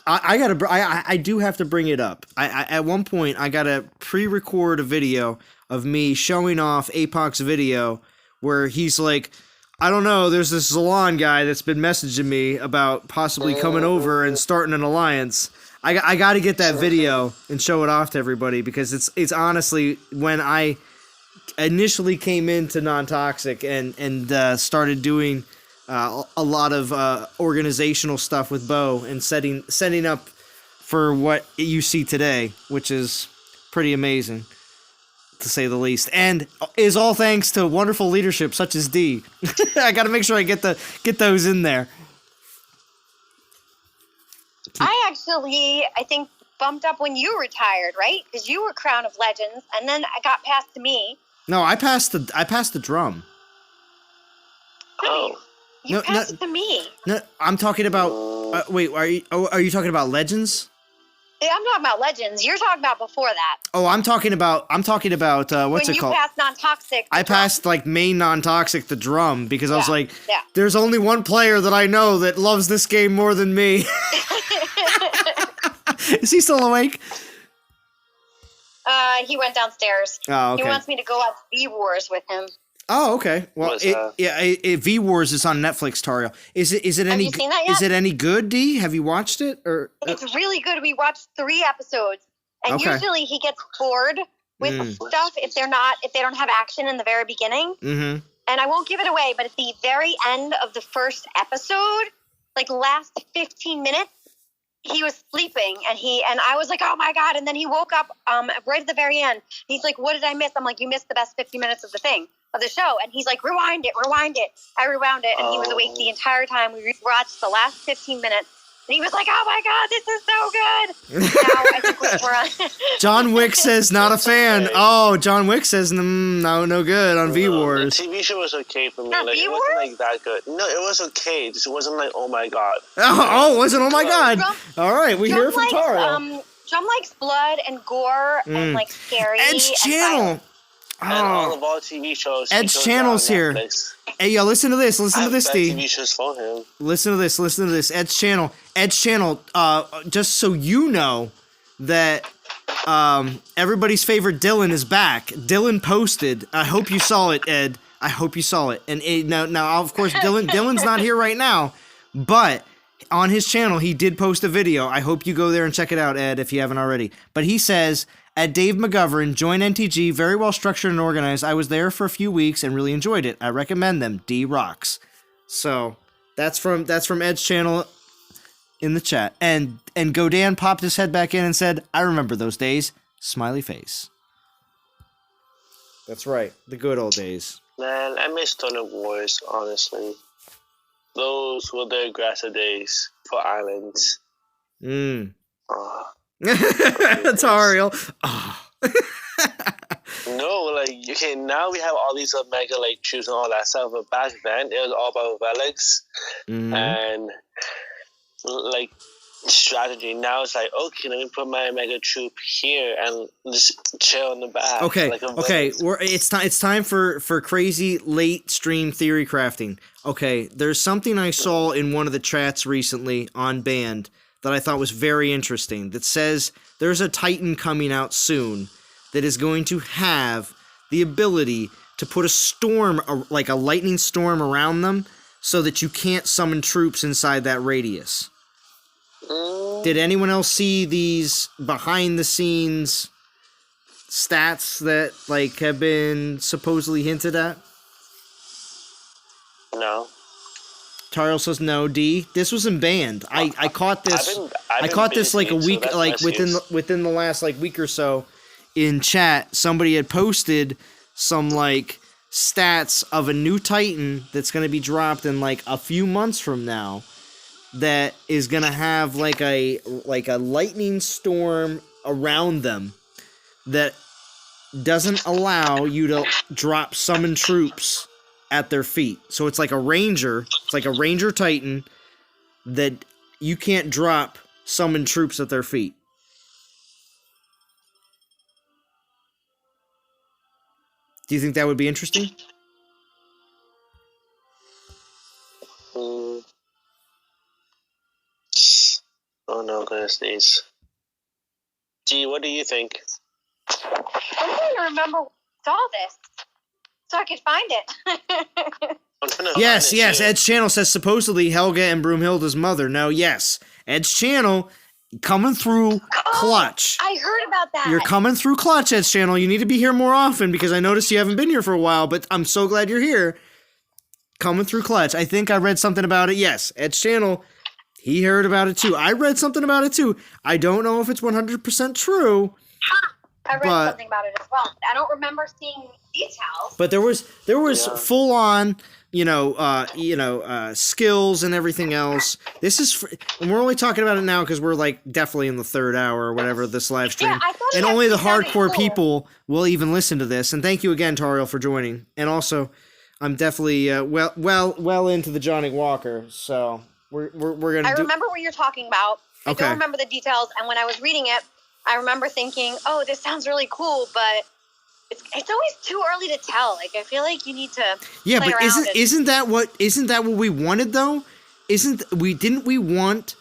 I do have to bring it up. I at one point I gotta pre-record a video of me showing off APOC's video where he's like, I don't know, there's this Zalon guy that's been messaging me about possibly coming over and starting an alliance. I got to get that video and show it off to everybody because it's honestly when I initially came into Non-Toxic and started doing a lot of organizational stuff with Bo and setting up for what you see today, which is pretty amazing, to say the least, and is all thanks to wonderful leadership such as D. I got to make sure I get those in there. I think bumped up when you retired, right? Because you were Crown of Legends, and then I got passed to me. No, I passed the drum. Oh, you passed to me. No, I'm talking about. Wait, are you talking about Legends? Yeah, I'm talking about Legends. You're talking about before that. Oh, I'm talking about what's it called? When you passed Non-Toxic. I passed like main Non-Toxic the drum because I was like, there's only one player that I know that loves this game more than me. Is he still awake? He went downstairs. Oh, okay. He wants me to go watch V-Wars with him. Oh, okay. Well, V-Wars is on Netflix, Tariel. Is it any? Have you seen that yet? Is it any good, D? Have you watched it? Or it's really good. We watched 3 episodes, and usually he gets bored with stuff if they don't have action in the very beginning. Mm-hmm. And I won't give it away, but at the very end of the first episode, like last 15 minutes, he was sleeping, and I was like, oh my God. And then he woke up right at the very end. He's like, what did I miss? I'm like, you missed the best 50 minutes of the show. And he's like, rewind it. I rewound it, and he was awake the entire time. We watched the last 15 minutes, and he was like, oh my God, this is so good. Now I think we're on. John Wick says not a fan. Oh, John Wick says no good on V-Wars. The TV show was okay for me. Not like, it V-Wars? wasn't like that good. No, it was okay. It just wasn't like, oh my God. Oh, it wasn't? Oh my God. All right, we hear from Taro. John likes blood and gore and like scary. Ed's and channel. violent. And all of all TV shows. Ed's he goes channel's on here. Netflix. Hey, yo, listen to this. Listen I to have this, bad D. TV shows for him. Listen to this. Listen to this. Ed's channel. Ed's channel. Just so you know that everybody's favorite Dylan is back. Dylan posted. I hope you saw it, Ed. I hope you saw it. And now, of course, Dylan's not here right now, but on his channel he did post a video. I hope you go there and check it out, Ed, if you haven't already. But he says, at Dave McGovern, join NTG, very well structured and organized. I was there for a few weeks and really enjoyed it. I recommend them. D rocks. So that's from Ed's channel in the chat. And Godan popped his head back in and said, I remember those days. Smiley face. That's right. The good old days. Man, I miss Tournament Wars, honestly. Those were the aggressive days for islands. Oh. Tariel. Oh. No, like, okay, now we have all these Omega, like, troops and all that stuff, but back then, it was all about relics and, like, strategy. Now it's like, okay, let me put my Omega troop here and just chill in the back. Okay, like okay, it's time for crazy late stream theory crafting. Okay, there's something I saw in one of the chats recently on Band that I thought was very interesting, that says there's a Titan coming out soon that is going to have the ability to put a storm, like a lightning storm around them, so that you can't summon troops inside that radius. Did anyone else see these behind the scenes stats that like have been supposedly hinted at? No. Tariel says no. D. This was in Band. I caught this. I've I been caught this like a busy, week, so like that's my within the last like week or so. In chat, somebody had posted some like stats of a new Titan that's going to be dropped in like a few months from now. That is going to have like a lightning storm around them that doesn't allow you to drop summon troops at their feet. So it's like a ranger. It's like a ranger Titan that you can't drop summon troops at their feet. Do you think that would be interesting? Oh no, goodness sneeze. G, what do you think? I'm trying to remember who saw this so I could find it. I'm trying to Yes, find it, yes. too. Ed's channel says supposedly Helga and Broomhilda's mother. No, yes. Ed's channel coming through clutch. I heard about that. You're coming through clutch, Ed's channel. You need to be here more often because I noticed you haven't been here for a while, but I'm so glad you're here. Coming through clutch. I think I read something about it. Yes, Ed's channel, he heard about it too. I read something about it too. I don't know if it's 100% true. I read something about it as well. I don't remember seeing details. But there was full on, skills and everything else. This is, and we're only talking about it now because we're like definitely in the third hour or whatever of this live stream, Yeah, I thought and it only the sounded hardcore cool. people will even listen to this. And thank you again, Tariel, for joining. And also, I'm definitely well into the Johnny Walker. So we're gonna. I remember what you're talking about. I Okay. don't remember the details, and when I was reading it, I remember thinking, "Oh, this sounds really cool," but it's always too early to tell. Like I feel like you need to Yeah, play but around isn't that what we wanted though? Didn't we want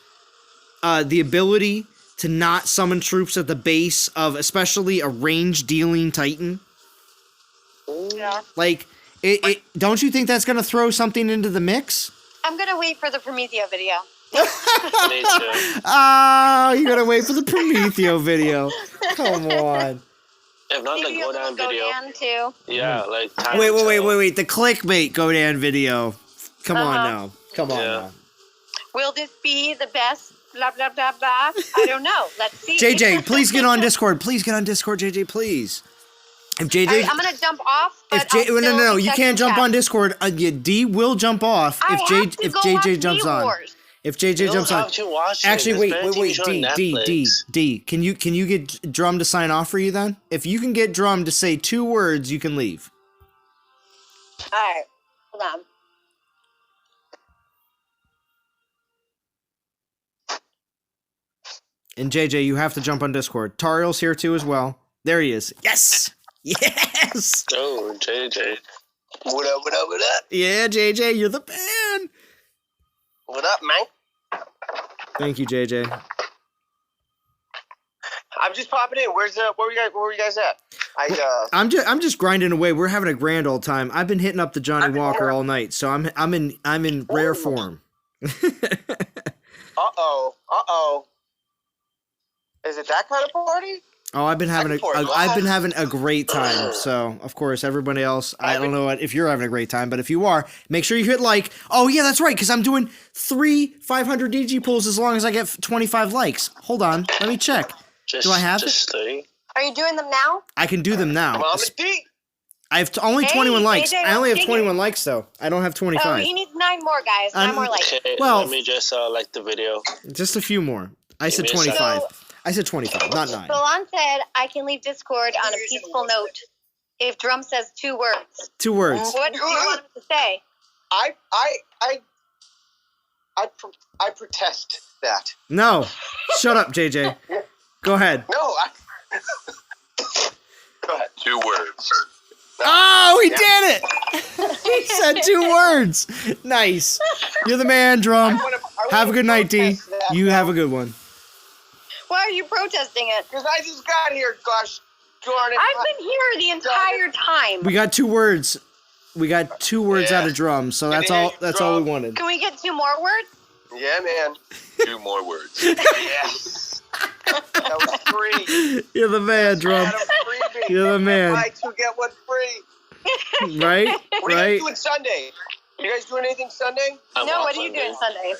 the ability to not summon troops at the base of especially a range dealing Titan? Yeah. Like it don't you think that's gonna throw something into the mix? I'm gonna wait for the Promethea video. Me too. Oh, you gotta wait for the Promethea video. Come on. If not the Maybe a Go little Down video. Godan too. Yeah, like time Wait. will tell. The clickbait Godan video. Come on Uh-huh. now. Come on Yeah. now. Will this be the best? Blah blah blah blah. I don't know. Let's see. JJ, please get on Discord. Please get on Discord, JJ, please. If JJ, I'm gonna jump off. if But I'll still no, be you checking can't jump chat. on Discord. D will jump off I if have to if go JJ watch jumps Meat on. Wars. If JJ You jumps don't on. have to watch it. Actually, There's wait, plenty of shows on D. Netflix. Can you get Drum to sign off for you then? If you can get Drum to say 2 words, you can leave. All right, hold on. And JJ, you have to jump on Discord. Tariel's here too as well. There he is. Yes! Yes! Oh, JJ. What up, what up, what up? Yeah, JJ, you're the man! What up, man? Thank you, JJ. I'm just popping in. Where were you guys at? I'm just grinding away. We're having a grand old time. I've been hitting up the Johnny Walker all night, so I'm in rare form. Uh-oh. Is it that kind of party? Oh, I've been having a great time. So, of course, everybody else, I don't know if you're having a great time, but if you are, make sure you hit like. Oh, yeah, that's right, because I'm doing 3 500 DG pulls as long as I get 25 likes. Hold on, let me check. Do I have just it? 30? Are you doing them now? I can do them now. Mama D. I have only 21 likes. JJ, I only have take 21 likes, though. I don't have 25. Oh, he needs 9 more, guys. 9 more likes. Okay, Well- let me just like the video. Just a few more. I said Give me a 25. second. I said 25, not 9. Salon said I can leave Discord on a peaceful note if Drum says 2 words. 2 words. What do you want him to say? I protest that. No. Shut up, JJ. Go ahead. No, Go ahead. 2 words. Oh, he did it! He said 2 words. Nice. You're the man, Drum. Have a good night, D. You have a good one. Why are you protesting it? Because I just got here, gosh darn it. I've been here the entire time. We got 2 words. We got 2 words out of Drum, so that's all. That's all we wanted. Can we get 2 more words? Yeah, man. 2 more words. Yes. That was 3. You're the man, Drum. Adam freebie. You're the man. Buy 2, get 1 free. Right? What are you Right? guys doing Sunday? You guys doing anything Sunday? I'm No, off what are you Sunday. doing Sunday?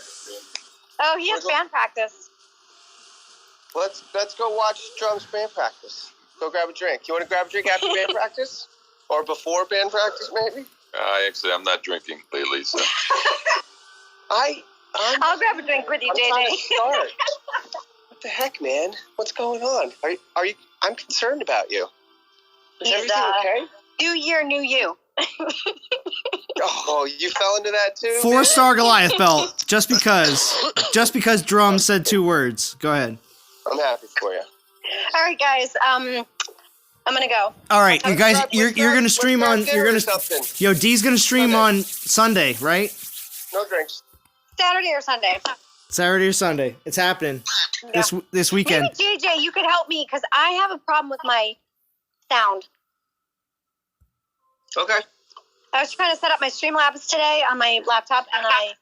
Oh, he has band practice. Let's go watch Drum's band practice. Go grab a drink. You want to grab a drink after band practice? Or before band practice, maybe? I'm not drinking lately, so. I'll grab a drink with you, I'm trying to JJ. start. What the heck, man? What's going on? Are you? I'm concerned about you. Is He's, everything okay? New year, new you. Oh, you fell into that too? 4-star Goliath belt. Just because Drum said 2 words. Go ahead. I'm happy for you. All right, guys. I'm gonna go. All right, you guys, Let's you're grab gonna stream on. dinner You're or gonna. something. Yo, D's gonna stream Sunday. on Sunday, right? No drinks. Saturday or Sunday. Saturday or Sunday. It's happening Yeah. this weekend. Maybe JJ, you could help me because I have a problem with my sound. Okay. I was trying to set up my Streamlabs today on my laptop and I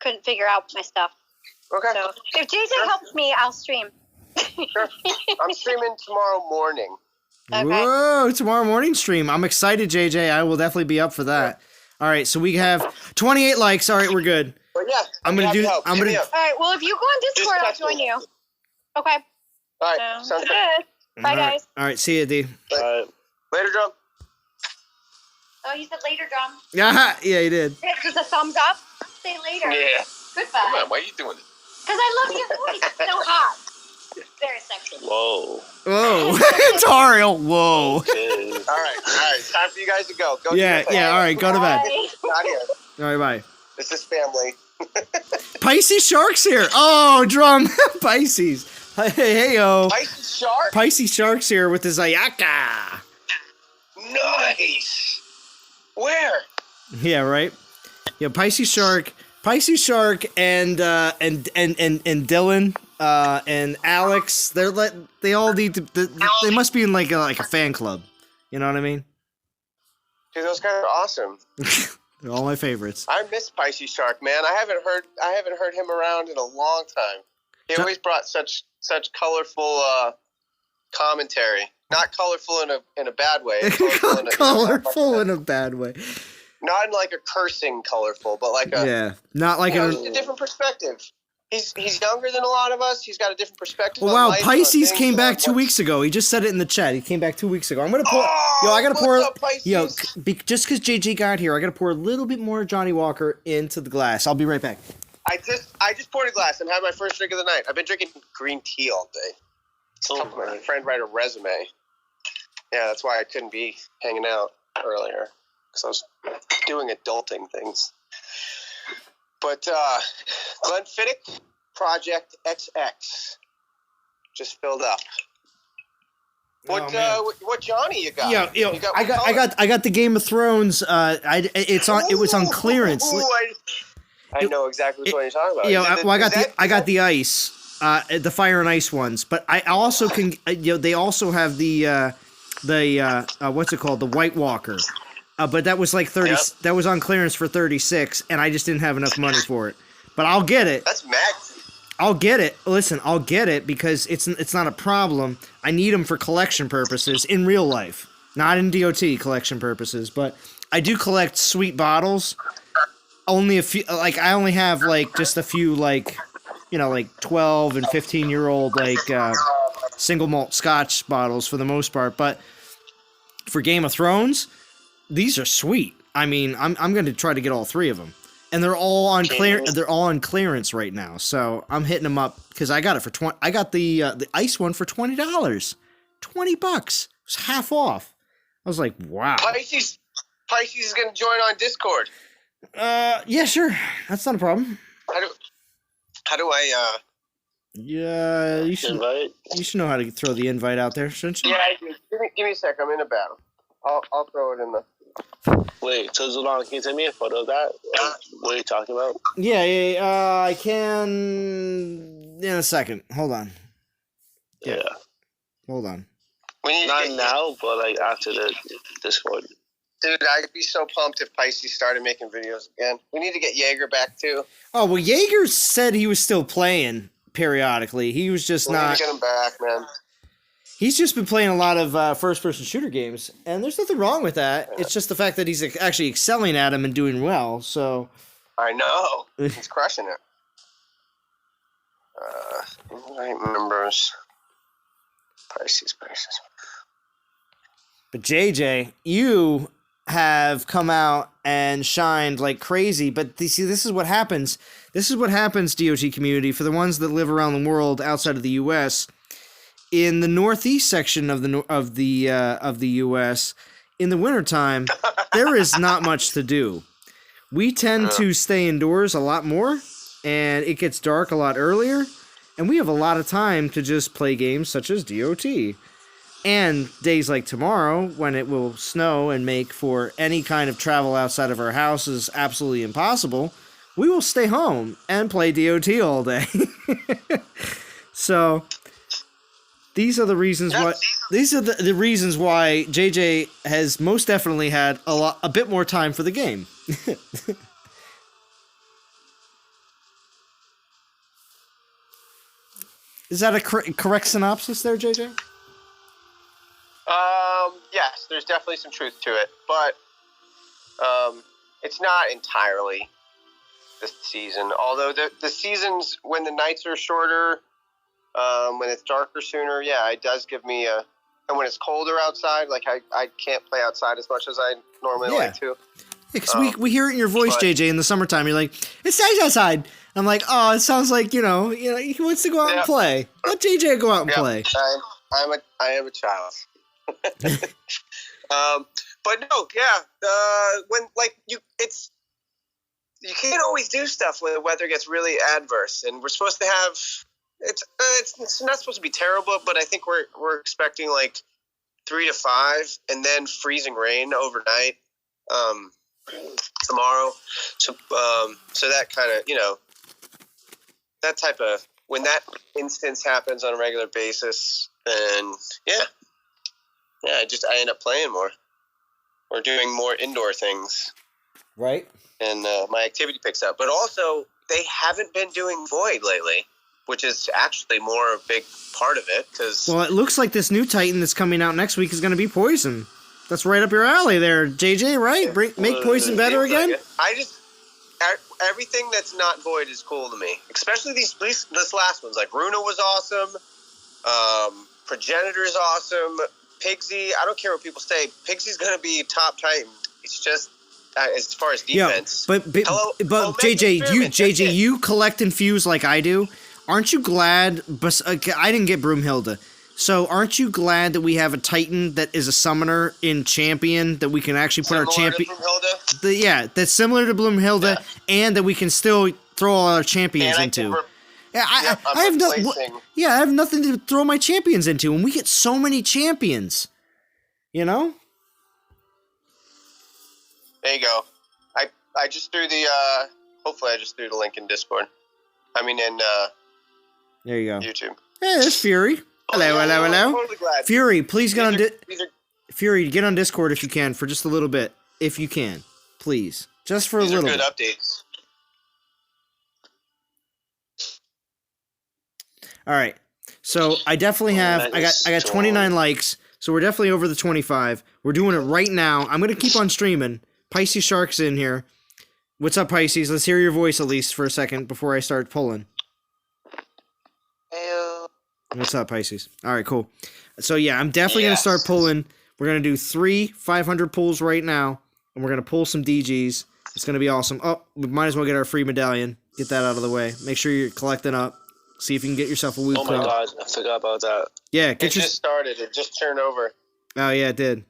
couldn't figure out my stuff. Okay. So if JJ helps me, I'll stream. Sure. I'm streaming tomorrow morning. Okay. Whoa, tomorrow morning stream. I'm excited, JJ. I will definitely be up for that. All right, so we have 28 likes. All right, we're good. But yeah, I'm gonna happy do- to help. I'm Hit gonna- me up. All right. Well, if you go on Discord, I'll text join me. you. Okay. All right. Sounds good. good. Bye, All right. guys. All right, see you, D. Alright. Later, Drum. Oh, you said later, Drum. Yeah, yeah, he did. Just a thumbs up. Say later. Yeah. Goodbye. Why are you doing it? Because I love your voice. It's so hot. Very sexy. Whoa. Whoa, Tariel. Whoa. Okay. All right. Time for you guys to go. Go. Yeah, do your yeah. All right, go to bed. Bye. thing. Adios. All right, bye. This is family. Pisces Sharks here. Oh, Drum. Pisces. Hey, yo. Ice shark. Pisces Sharks here with his Ayaka. Nice. Where? Yeah, right. Yeah, Pisces Shark, and Dylan, and Alex. They all need to. They must be in like a fan club. You know what I mean? Dude, those guys are awesome. They're all my favorites. I miss Spicy Shark, man. I haven't heard him around in a long time. He always brought such colorful commentary. Not colorful in a bad way. Colorful in a bad way. Not in like a cursing colorful, but like a Yeah, not like just a different perspective. He's younger than a lot of us. He's got a different perspective. Well, on wow, life, Pisces on came things, back on 2 what- weeks ago. He just said it in the chat. He came back 2 weeks ago. I'm gonna pour. Oh, Yo, I gotta what's pour. up, Pisces? Yo, just because JG got here, I gotta pour a little bit more Johnny Walker into the glass. I'll be right back. I just poured a glass and had my first drink of the night. I've been drinking green tea all day. Helped my friend write a resume. Yeah, that's why I couldn't be hanging out earlier because I was doing adulting things. But Glenfiddich Project XX. just filled up. What man. what Johnny you got? Yeah, You got I got the Game of Thrones. It was on clearance. Ooh, I know exactly which one you're talking about. You know, I got the ice, the fire and ice ones, but I also can. They also have the what's it called, the White Walker, but that was like 30. Yep. That was on clearance for 36, and I just didn't have enough money for it. But I'll get it. That's max. I'll get it. Listen, I'll get it because it's not a problem. I need them for collection purposes in real life, not in DOT collection purposes. But I do collect sweet bottles. Only a few. Like I only have like just a few like 12 and 15-year-old single malt Scotch bottles for the most part. But for Game of Thrones, these are sweet. I mean, I'm going to try to get all 3 of them. And they're all on clearance right now. So I'm hitting them up because I got it for 20. I got the ice one for $20. $20. It was half off. I was like, wow. Pisces is going to join on Discord. Yeah, sure. That's not a problem. How do I Yeah, you should know how to throw the invite out there, shouldn't you? Yeah, I do. Give me a sec. I'm in a battle. I'll throw it in the. Wait, so Zulon, can you send me a photo of that? What are you talking about? Yeah, I can in a second. Hold on. Yeah. Hold on. Not now, but like after the Discord. Dude, I'd be so pumped if Pisces started making videos again. We need to get Jaeger back too. Oh well, Jaeger said he was still playing periodically. He was just not. We need to get him back, man. He's just been playing a lot of first-person shooter games, and there's nothing wrong with that. It's just the fact that he's actually excelling at them and doing well. So I know he's crushing it. Right members, Pisces. But JJ, you have come out and shined like crazy. But see, this is what happens. This is what happens, DOT community, for the ones that live around the world outside of the U.S. In the northeast section of the U.S., in the wintertime, there is not much to do. We tend to stay indoors a lot more, and it gets dark a lot earlier, and we have a lot of time to just play games such as DOT. And days like tomorrow, when it will snow and make for any kind of travel outside of our house is absolutely impossible, we will stay home and play DOT all day. So these are the reasons why. These are the reasons why JJ has most definitely had a bit more time for the game. Is that a correct synopsis there, JJ? Yes, there's definitely some truth to it, but it's not entirely this season. Although the seasons when the nights are shorter, when it's darker sooner, yeah, it does give me and when it's colder outside, like I can't play outside as much as I normally like to. Yeah, because we hear it in your voice, JJ, in the summertime. You're like, it's nice outside. I'm like, oh, it sounds like he wants to go out and play. Let JJ go out and play. I am a child. But no, when you can't always do stuff when the weather gets really adverse, and we're supposed to have it's not supposed to be terrible, but I think we're expecting like 3 to 5, and then freezing rain overnight tomorrow. So that kind of that type of when that instance happens on a regular basis, then I end up playing more or doing more indoor things. Right. And my activity picks up. But also, they haven't been doing Void lately, which is actually more a big part of it. Well, it looks like this new Titan that's coming out next week is going to be Poison. That's right up your alley there, JJ, right? Make Poison better again? Like everything that's not Void is cool to me. Especially this last one's. Like, Runa was awesome. Progenitor is awesome. Pigsy, I don't care what people say. Pigsy's going to be top Titan. It's just as far as defense. Yeah, but JJ, you collect and fuse like I do. Aren't you glad? I didn't get Broomhilda, so aren't you glad that we have a Titan that is a summoner in Champion that we can actually put our champion? That's similar to Broomhilda, and that we can still throw all our champions into. Yeah, I'm I have replacing. I have nothing to throw my champions into, and we get so many champions. You know? There you go. I just threw the. Hopefully, I just threw the link in Discord. I mean, in There you go. YouTube. Hey, there's Fury. Hello, hello, I'm hello. totally glad. Fury, please get on. These are Fury, get on Discord if you can for just a little bit, if you can, please, just for a these are little good bit. updates. All right. So I definitely have. I got 29 likes. So we're definitely over the 25. We're doing it right now. I'm gonna keep on streaming. Pisces Shark's in here. What's up, Pisces? Let's hear your voice at least for a second before I start pulling. Heyo. What's up, Pisces? All right, cool. So yeah, I'm definitely gonna start pulling. We're gonna do 3 500 pulls right now, and we're gonna pull some DGs. It's gonna be awesome. Oh, we might as well get our free medallion. Get that out of the way. Make sure you're collecting up. See if you can get yourself a loot. Oh my god, I forgot about that. Yeah, It just started. It just turned over. Oh yeah, it did.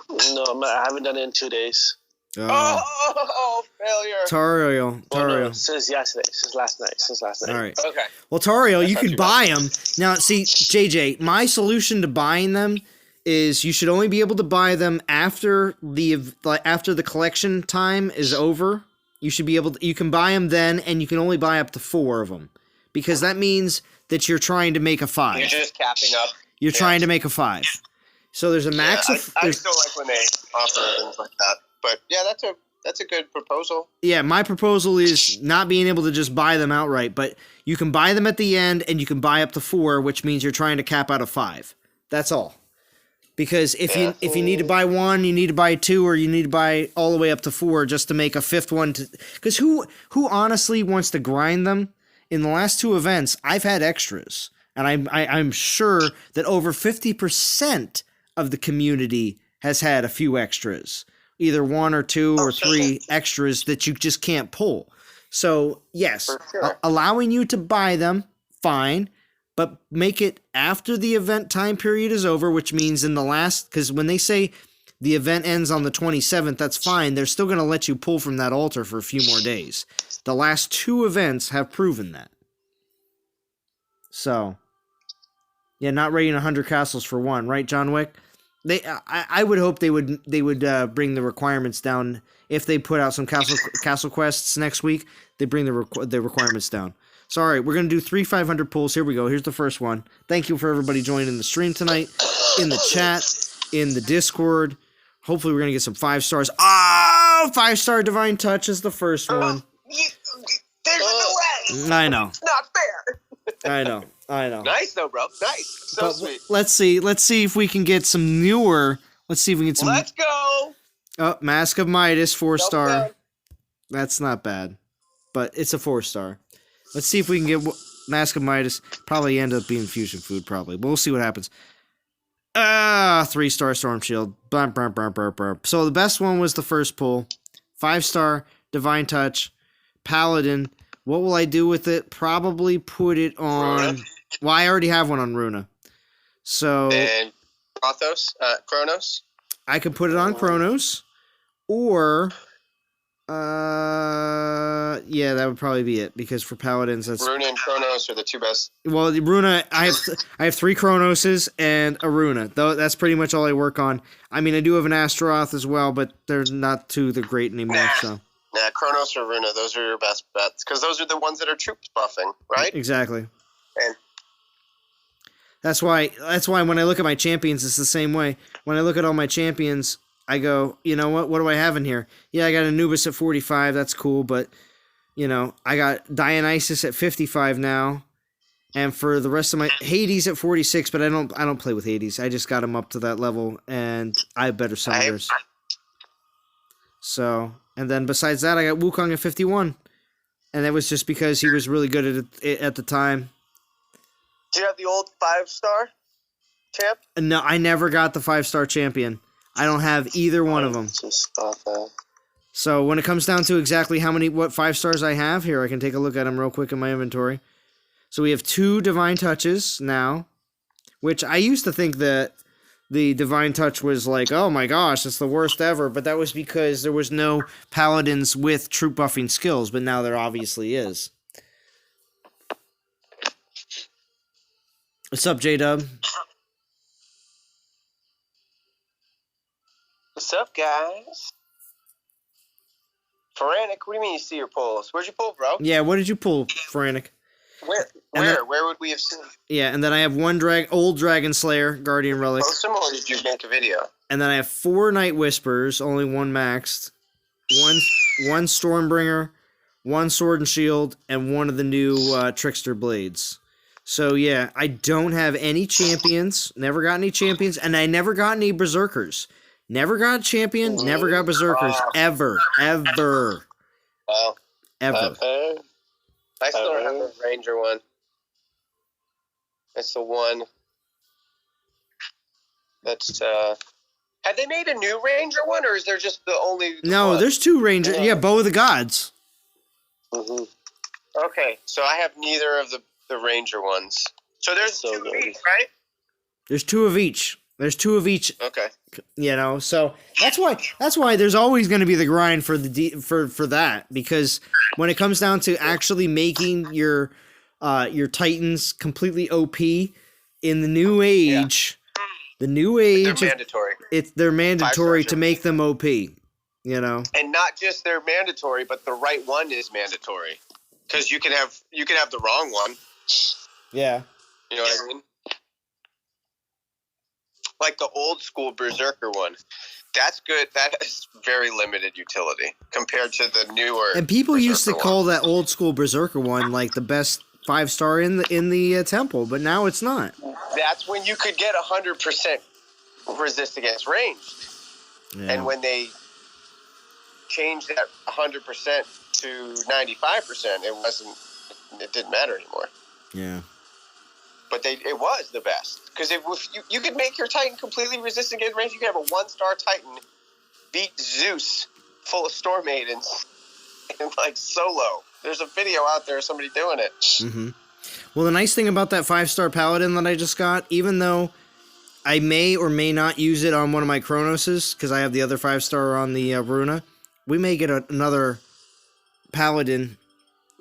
No, I haven't done it in 2 days. Oh, failure. Tariel. Oh, no, since yesterday. Since last night. All right. Okay. Well, Tariel, you not can too buy them. Now, see, JJ, my solution to buying them is you should only be able to buy them after the collection time is over. You should be able to, you can buy them then, and you can only buy up to 4 of them. Because that means that you're trying to make a 5. You're just capping up. You're trying to make a 5. So there's a max of... I still like when they offer things like that. But yeah, that's a good proposal. Yeah, my proposal is not being able to just buy them outright, but you can buy them at the end, and you can buy up to 4, which means you're trying to cap out a 5. That's all. Because if you need to buy 1, you need to buy 2, or you need to buy all the way up to 4 just to make a 5th one. Because who honestly wants to grind them? In the last 2 events, I've had extras, and I'm sure that over 50% of the community has had a few extras. Either 1 or 2 or 3 extras that you just can't pull. So, yes, allowing you to buy them, fine, but make it after the event time period is over, which means in the last, because when they say the event ends on the 27th, that's fine. They're still going to let you pull from that altar for a few more days. The last 2 events have proven that. So, yeah, not raiding 100 castles for 1, right, John Wick? I would hope they would bring the requirements down if they put out some castle quests next week. They bring the requirements down. So all right, we're gonna do 3 500 pulls. Here we go. Here's the first one. Thank you for everybody joining the stream tonight, in the chat, in the Discord. Hopefully we're gonna get some 5 stars. Oh, 5-star Divine Touch is the first one. There's no way. I know. It's not fair. I know. Nice though, bro. Nice. So sweet. Let's see if we can get some newer. Let's see if we can get some. Let's go. Oh, Mask of Midas, 4-star. Down. That's not bad, but it's a 4-star. Let's see if we can get Mask of Midas. Probably end up being fusion food, probably. But we'll see what happens. 3-star Storm Shield. Burp, burp, burp, burp, burp. So the best one was the first pull. 5-star Divine Touch. Paladin. What will I do with it? Probably put it on... Runa. Well, I already have one on Runa. So... And Chronos. I could put it on Chronos. Or... yeah, that would probably be it, because for Paladins, that's... Runa and Chronos are the 2 best. Well, the Runa, I have 3 Chronoses and a Runa. Though that's pretty much all I work on. I mean, I do have an Astaroth as well, but they're not too great anymore, so... Nah, Chronos or Runa, those are your best bets, because those are the ones that are troops buffing, right? Exactly. And That's why when I look at my champions, it's the same way. When I look at all my champions, I go, you know what do I have in here? Yeah, I got Anubis at 45, that's cool, but, you know, I got Dionysus at 55 now, and for the rest of my... Hades at 46, but I don't play with Hades. I just got him up to that level, and I have better summoners. So, and then besides that, I got Wukong at 51, and that was just because he was really good at it at the time. do you have the old 5-star champ? No, I never got the 5-star champion. I don't have either one of them. So when it comes down to exactly what 5 stars I have here, I can take a look at them real quick in my inventory. So we have 2 Divine Touches now, which I used to think that the Divine Touch was like, oh my gosh, it's the worst ever, but that was because there was no Paladins with troop buffing skills, but now there obviously is. What's up, J-Dub? What's up, guys? Frantic, what do you mean you see your polls? Where'd you pull, bro? Yeah, what did you pull, Frantic? Where would we have seen? Yeah, and then I have one old Dragon Slayer, Guardian Relic. Post them, or did you make a video? And then I have 4 Night Whispers, only 1 maxed. One Stormbringer, 1 Sword and Shield, and 1 of the new Trickster Blades. So yeah, I don't have any champions. Never got any champions, and I never got any Berserkers. Never got champion, never got Berserkers, ever. Wow. Ever. Okay. I still don't have the Ranger one. That's the one. That's, Have they made a new Ranger one, or is there just the only... No, one? there's 2 Rangers. Yeah, Bow of the Gods. Mm-hmm. Okay, so I have neither of the Ranger ones. So there's So 2 good. each, right? There's 2 of each. Okay. You know, so that's why there's always going to be the grind for for that, because when it comes down to actually making your Titans completely OP in the new age, They're mandatory. they're mandatory 5 to make them OP, you know. And not just they're mandatory, but the right one is mandatory. Because you can have the wrong one. Yeah. You know what I mean? Like the old school Berserker one. That's good. That has very limited utility compared to the newer. And people used to Berserker call one. that old school Berserker one like the best 5-star in the temple, but now it's not. That's when you could get 100% resist against ranged. Yeah. And when they changed that 100% to 95%, it didn't matter anymore. Yeah. But it was the best. Because if you could make your Titan completely resistant against range, you could have a 1-star Titan beat Zeus full of Storm Maidens and like solo. There's a video out there of somebody doing it. Mm-hmm. Well, the nice thing about that 5-star Paladin that I just got, even though I may or may not use it on one of my Chronoses, because I have the other 5-star on the Runa, we may get another Paladin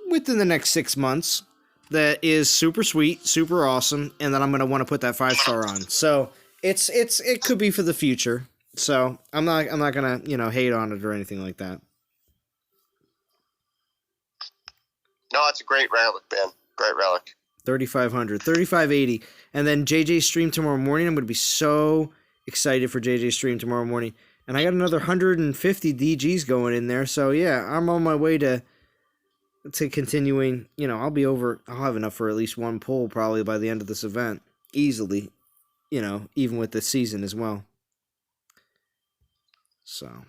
within the next 6 months that is super sweet, super awesome, and that I'm going to want to put that 5-star on. So it could be for the future. So I'm not going to, hate on it or anything like that. No, it's a great relic, man. Great relic. 3,500, 3,580. And then JJ's stream tomorrow morning. I'm going to be so excited for JJ's stream tomorrow morning. And I got another 150 DGs going in there. So yeah, I'm on my way to continuing. I'll have enough for at least 1 pull probably by the end of this event. Easily. Even with the season as well. So.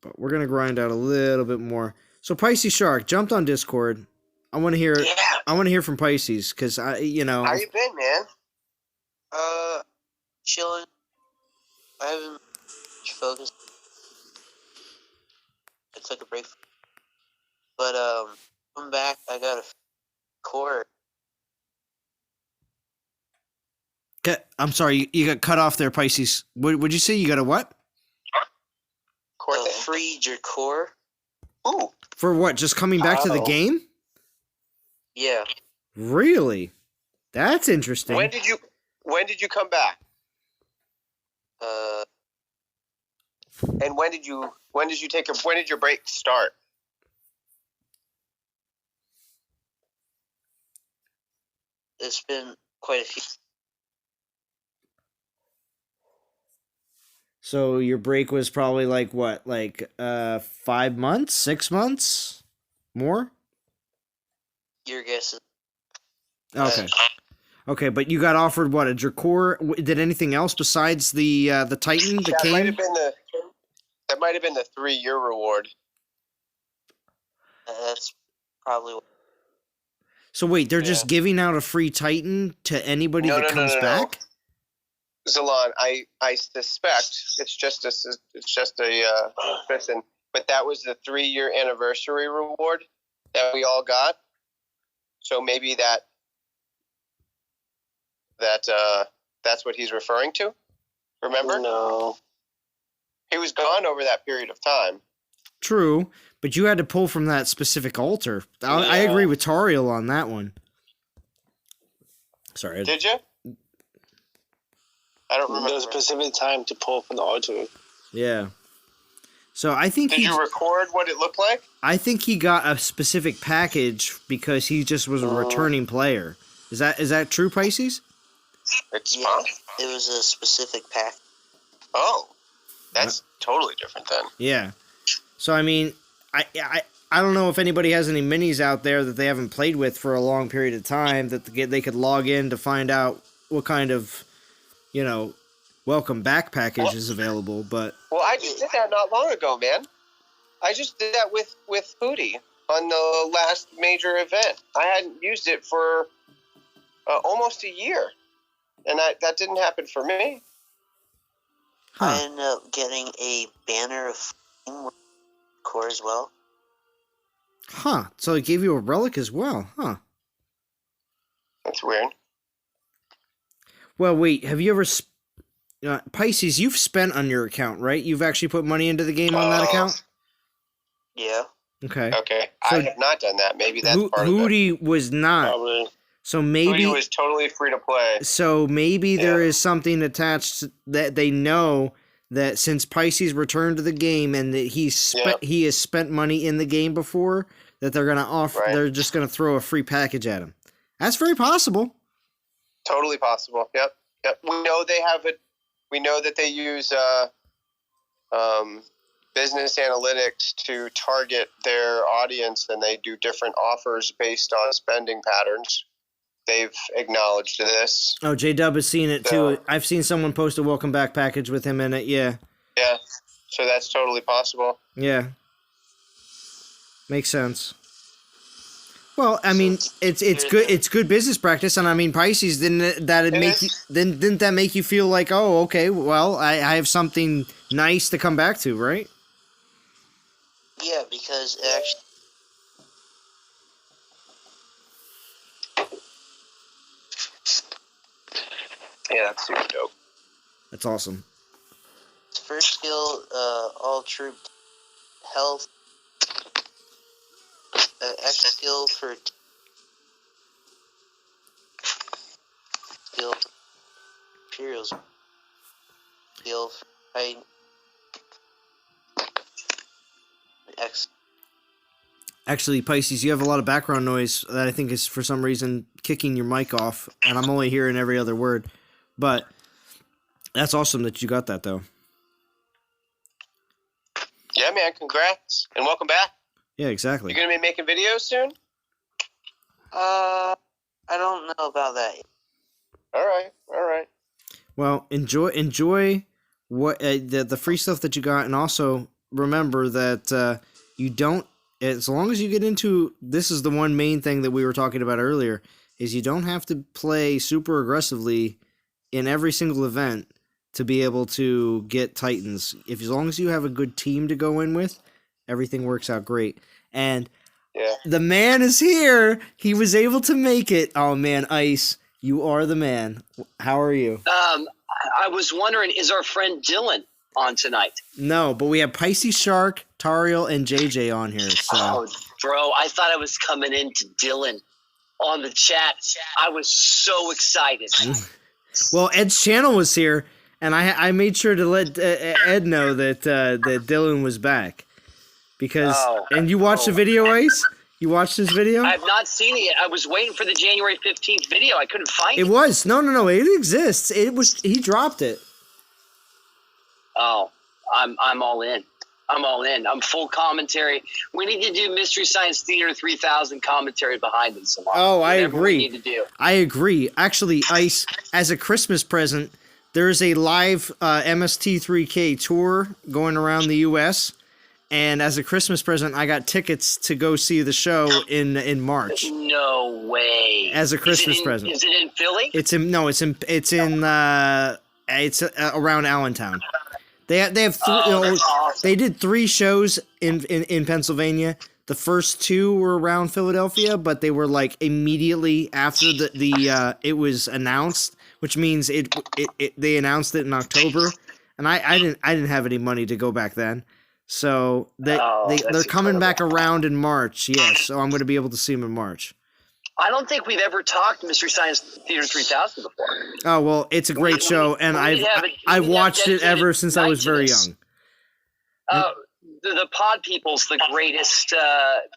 But we're going to grind out a little bit more. So Pisces Shark jumped on Discord. I want to hear. Yeah. I want to hear from Pisces because How you been, man? Chilling. I haven't focused. I took a break. But, I'm back. I got a core. I'm sorry, you got cut off there, Pisces. Would you say you got a what? Freed your core. Ooh. For what? Just coming back to the game? Yeah. Really? That's interesting. When did you come back? And when did your break start? It's been quite a few. So your break was probably like what? Like 5 months? 6 months? More? Your guess is... Okay. Okay, but you got offered what? A Dracor? Did anything else besides the Titan that came? That might have been the 3-year reward. That's probably what... So wait, they're just giving out a free Titan to anybody that comes back? Zalon, I suspect it's just a person, but that was the 3-year anniversary reward that we all got. So maybe that's what he's referring to. Remember? No. He was gone over that period of time. True, but you had to pull from that specific altar. I agree with Tariel on that one. Sorry. Did you? I don't remember. There's a specific time to pull from the artery. Yeah. So I think Did you record what it looked like? I think he got a specific package because he just was a returning player. Is that true, Pisces? It's Yeah, fine. it was a specific pack. Oh, that's totally different then. Yeah. So I mean, I don't know if anybody has any minis out there that they haven't played with for a long period of time that they could log in to find out what kind of, welcome back package is available. But Well, I just did that not long ago, man. I just did that with Hootie on the last major event. I hadn't used it for almost a year, and that didn't happen for me. I ended up getting a banner of flame with core as well. Huh. So it gave you a relic as well, huh? That's weird. Well, wait, have you ever... Pisces, you've spent on your account, right? You've actually put money into the game on that account? Yeah. Okay. Okay, So I have not done that. Maybe that's part of it. Hootie was not. Probably. So maybe... Hootie was totally free to play. So maybe there is something attached that they know that since Pisces returned to the game and that he has spent money in the game before, that they're gonna offer. Right. They're just gonna throw a free package at him. That's very possible. Totally possible. Yep. We know they have it. We know that they use business analytics to target their audience, and they do different offers based on spending patterns. They've acknowledged this. Oh, J-Dub has seen it So- too. I've seen someone post a welcome back package with him in it. Yeah. Yeah. So that's totally possible. Yeah. Makes sense. Well, I mean, it's good. It's good business practice, and I mean, Pisces didn't that make you feel like, oh, okay, well, I have something nice to come back to, right? Yeah, because it actually, Yeah, that's super dope. That's awesome. first skill, all troop health. X skill for skill Imperials. Skill for fight. X. Actually, Pisces, you have a lot of background noise that I think is for some reason kicking your mic off, and I'm only hearing every other word. But that's awesome that you got that, though. Yeah, man. Congrats and welcome back. Yeah, exactly. You're gonna be making videos soon. I don't know about that. All right. Well, enjoy what the free stuff that you got, and also remember that you don't. As long as you get into this, is the one main thing that we were talking about earlier, is you don't have to play super aggressively in every single event to be able to get Titans. As long as you have a good team to go in with, everything works out great. And the man is here. He was able to make it. Oh man, Ice, you are the man. How are you? I was wondering, is our friend Dylan on tonight? No, but we have Pisces Shark, Tariel, and JJ on here. So. Oh, bro, I thought I was coming into Dylan on the chat. I was so excited. Well, Ed's channel was here, and I made sure to let Ed know that Dylan was back. Because and you watched the video, Ice? You watched his video? I have not seen it yet. I was waiting for the January 15th video. I couldn't find it. It was. No. It exists. It was. He dropped it. Oh, I'm all in. I'm all in. I'm full commentary. We need to do Mystery Science Theater 3000 commentary behind it. Oh, I Whatever agree. We need to do. I agree. Actually, Ice, as a Christmas present, there's a live MST3K tour going around the U.S., and as a Christmas present, I got tickets to go see the show in March. No way. As a Christmas present. Is it in Philly? It's around Allentown. They have three. That's awesome. They did 3 shows in Pennsylvania. The first 2 were around Philadelphia, but they were like immediately after it was announced, which means they announced it in October, and I didn't have any money to go back then. So they're coming back around in March, yes. So I'm going to be able to see them in March. I don't think we've ever talked Mystery Science Theater 3000 before. Oh well, it's a great show, and I've watched it ever since I was very young. The Pod People's the greatest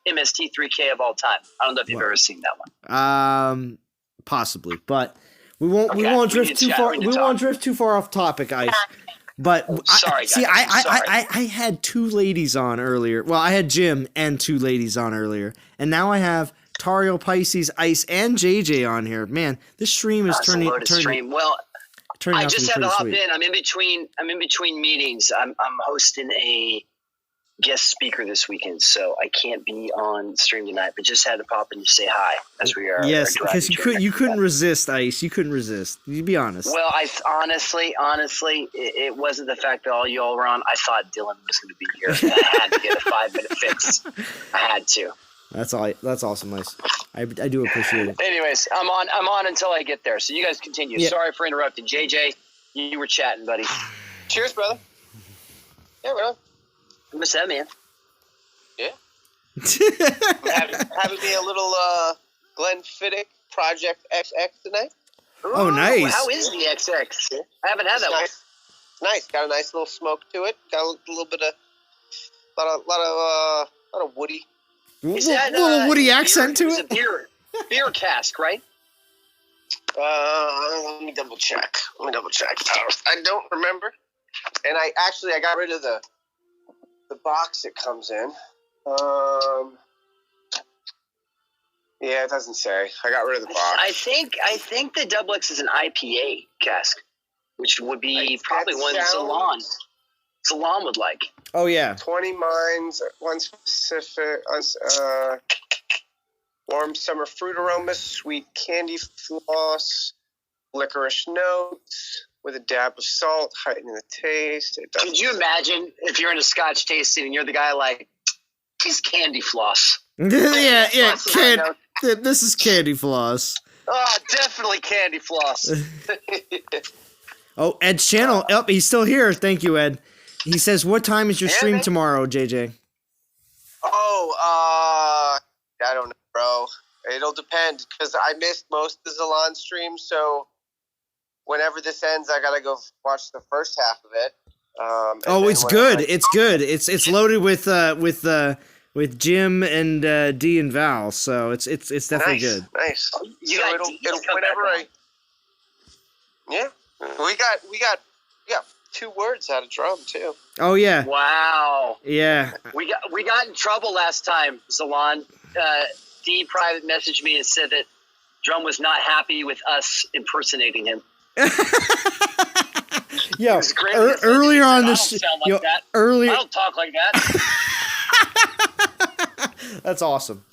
MST3K of all time. I don't know if you've ever seen that one. Possibly, but we won't drift too far. We won't drift too far off topic, Ice. But sorry, guys. I had two ladies on earlier. Well, I had Jim and two ladies on earlier, and now I have Tario, Pisces, Ice, and JJ on here. Man, this stream is turning. Well, I just had to hop sweet. in. I'm in between meetings. I'm hosting a guest speaker this weekend, so I can't be on stream tonight. But just had to pop in to say hi as we are. Yes, because you couldn't resist, Ice. You couldn't resist. You be honest. Well, I honestly, it wasn't the fact that all y'all were on. I thought Dylan was going to be here, and I had to get a 5-minute fix. I had to. That's awesome, Ice. I do appreciate it. Anyways, I'm on until I get there. So you guys continue. Yeah. Sorry for interrupting. JJ, you were chatting, buddy. Cheers, brother. Yeah, bro. What's that, man? Yeah. having me a little Glenfiddich Project XX tonight. Oh, nice. How is the XX? I haven't had that one. Nice. Got a nice little smoke to it. Got a little bit of lot of woody. Is that little woody accent to it? Beer cask, right? Let me double check. I don't remember. And I got rid of the box it comes in. Yeah, it doesn't say. I got rid of the box. I think the Double X is an IPA cask, which would be probably one Salon would like. Oh yeah. 20 Minds, one specific, warm summer fruit aromas, sweet candy floss, licorice notes with a dab of salt, heightening the taste. Could you imagine if you're in a Scotch tasting and you're the guy like, "This candy floss." yeah. This is candy floss. Oh, definitely candy floss. Oh, Ed's channel. He's still here. Thank you, Ed. He says, "What time is your stream tomorrow, JJ?" Oh, I don't know, bro. It'll depend because I missed most of the Zalon stream, so whenever this ends, I gotta go watch the first half of it. It's good. It's good. It's loaded with Jim and D and Val, so it's definitely good. Nice. So it'll whenever yeah, we got 2 words out of drum too. Oh yeah. Wow. Yeah. We got in trouble last time, Zalon. D private messaged me and said that Drum was not happy with us impersonating him. Yo, earlier on this, earlier. I don't talk like that. That's awesome.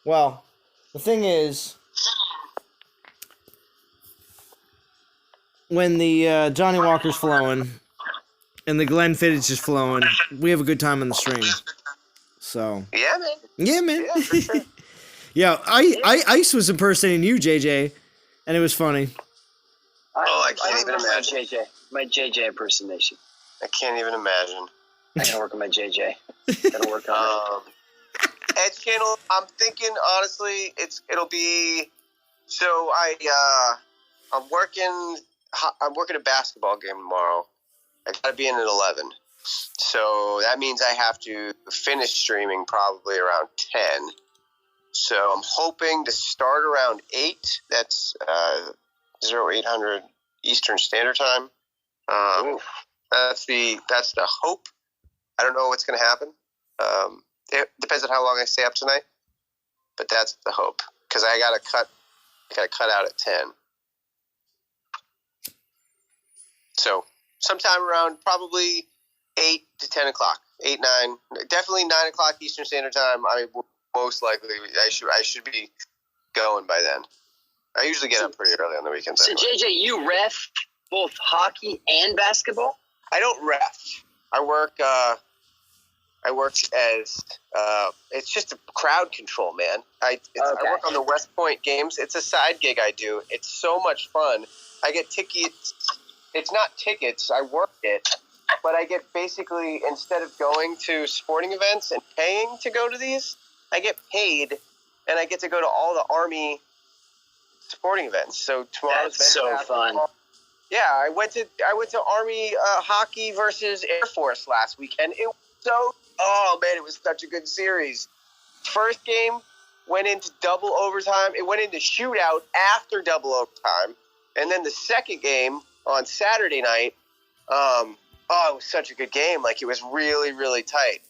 Well, the thing is, when the Johnny Walker's flowing and the Glenfiddich is flowing, we have a good time on the stream. So yeah, man. Yeah, man. Yeah, for sure. Yeah, Ice was impersonating you, JJ, and it was funny. I can't even imagine. My JJ impersonation. I can't even imagine. I gotta work on my JJ. Gotta work on it. Ed's channel. I'm thinking honestly, it'll be. So I'm working a basketball game tomorrow. I gotta be in at 11. So that means I have to finish streaming probably around 10. So I'm hoping to start around 8. That's 0800 Eastern Standard Time. That's the hope. I don't know what's going to happen. It depends on how long I stay up tonight, but that's the hope because I got to cut out at 10. So sometime around probably 8 to 10 o'clock, 8, 9, definitely 9 o'clock Eastern Standard Time. I mean, most likely I should be going by then. I usually get up pretty early on the weekends. So anyway. JJ, you ref both hockey and basketball? I don't ref. I work as it's just a crowd control, man. I work on the West Point games. It's a side gig I do. It's so much fun. I get tickets. It's not tickets. I work it, but I get basically instead of going to sporting events and paying to go to these, I get paid, and I get to go to all the Army sporting events. So tomorrow's That's so fun. Yeah, I went to Army hockey versus Air Force last weekend. It was it was such a good series. First game went into double overtime. It went into shootout after double overtime, and then the second game on Saturday night. It was such a good game. Like, it was really, really tight.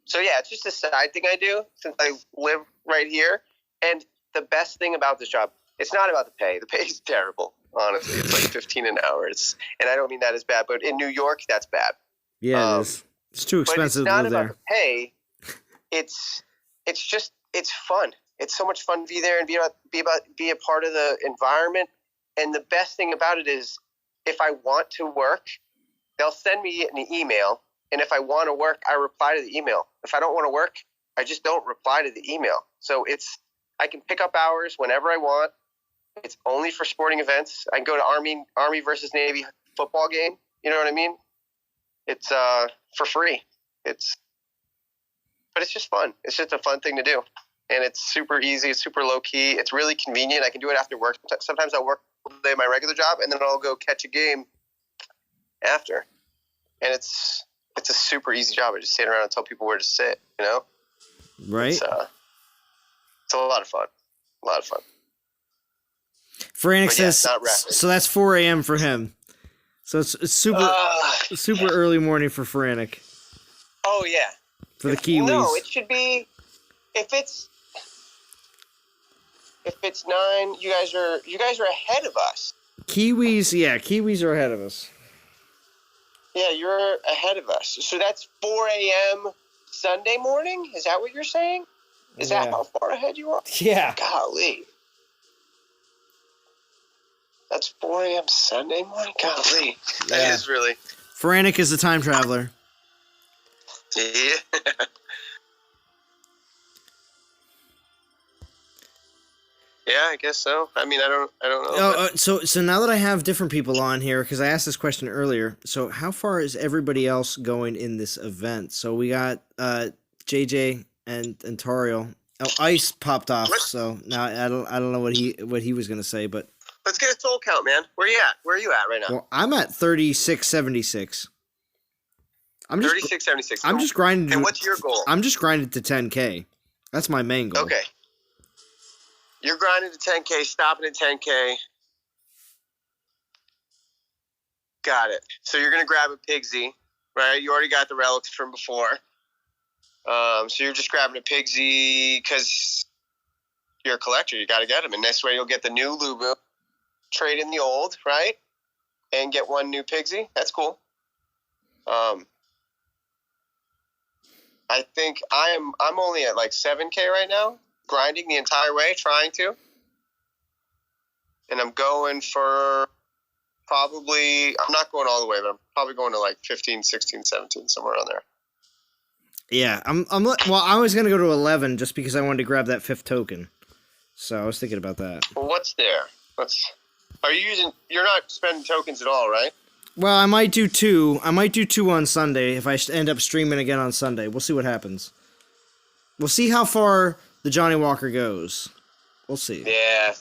So yeah, it's just a side thing I do since I live right here. And the best thing about this job, it's not about the pay. The pay is terrible, honestly. It's like $15 an hour. And I don't mean that as bad, but in New York, that's bad. Yeah, it is. It's too expensive to live But it's not there. about the pay. It's fun. It's so much fun to be there and be a part of the environment. And the best thing about it is, if I want to work, they'll send me an email. And if I want to work, I reply to the email. If I don't want to work, I just don't reply to the email. So I can pick up hours whenever I want. It's only for sporting events. I can go to Army versus Navy football game. You know what I mean? It's for free. But it's just fun. It's just a fun thing to do. And it's super easy. It's super low key. It's really convenient. I can do it after work. Sometimes I'll work all day my regular job, and then I'll go catch a game after. And it's a super easy job. I just sit around and tell people where to sit, you know? Right. It's a lot of fun. A lot of fun. Frank Yeah, says, not rapid. so that's 4 a.m. for him. So it's super early morning for Frank. Oh, yeah. For the Kiwis. No, it should be, if it's 9, you guys are ahead of us. Kiwis are ahead of us. Yeah, you're ahead of us. So that's 4 a.m. Sunday morning? Is that what you're saying? Is that how far ahead you are? Yeah. Golly. That's 4 a.m. Sunday morning? Golly. That is really... Frank is the time traveler. Yeah. Yeah, I guess so. I mean, I don't know. So now that I have different people on here, because I asked this question earlier, so how far is everybody else going in this event? So we got JJ and Tariel. Oh, Ice popped off, so now I don't know what he was gonna say, but let's get a soul count, man. Where are you at? Where are you at right now? well, I'm at 3676. I'm just 3676. I'm just grinding. And what's your goal? I'm just grinding to 10K. That's my main goal. Okay. You're grinding to 10K, stopping at 10K. Got it. So you're going to grab a Pigsy, right? You already got the relics from before. So you're just grabbing a Pigsy because you're a collector. You got to get them. And this way you'll get the new Lubu, trade in the old, right? And get one new Pigsy. That's cool. I think I'm only at like 7K right now. Grinding the entire way, trying to. And I'm going for probably, I'm not going all the way, but I'm probably going to like 15, 16, 17, somewhere around there. Yeah, I was going to go to 11 just because I wanted to grab that 5th token. So I was thinking about that. Well, what's there? You're not spending tokens at all, right? Well, I might do 2. I might do 2 on Sunday if I end up streaming again on Sunday. We'll see what happens. We'll see how far the Johnny Walker goes. We'll see. Yeah.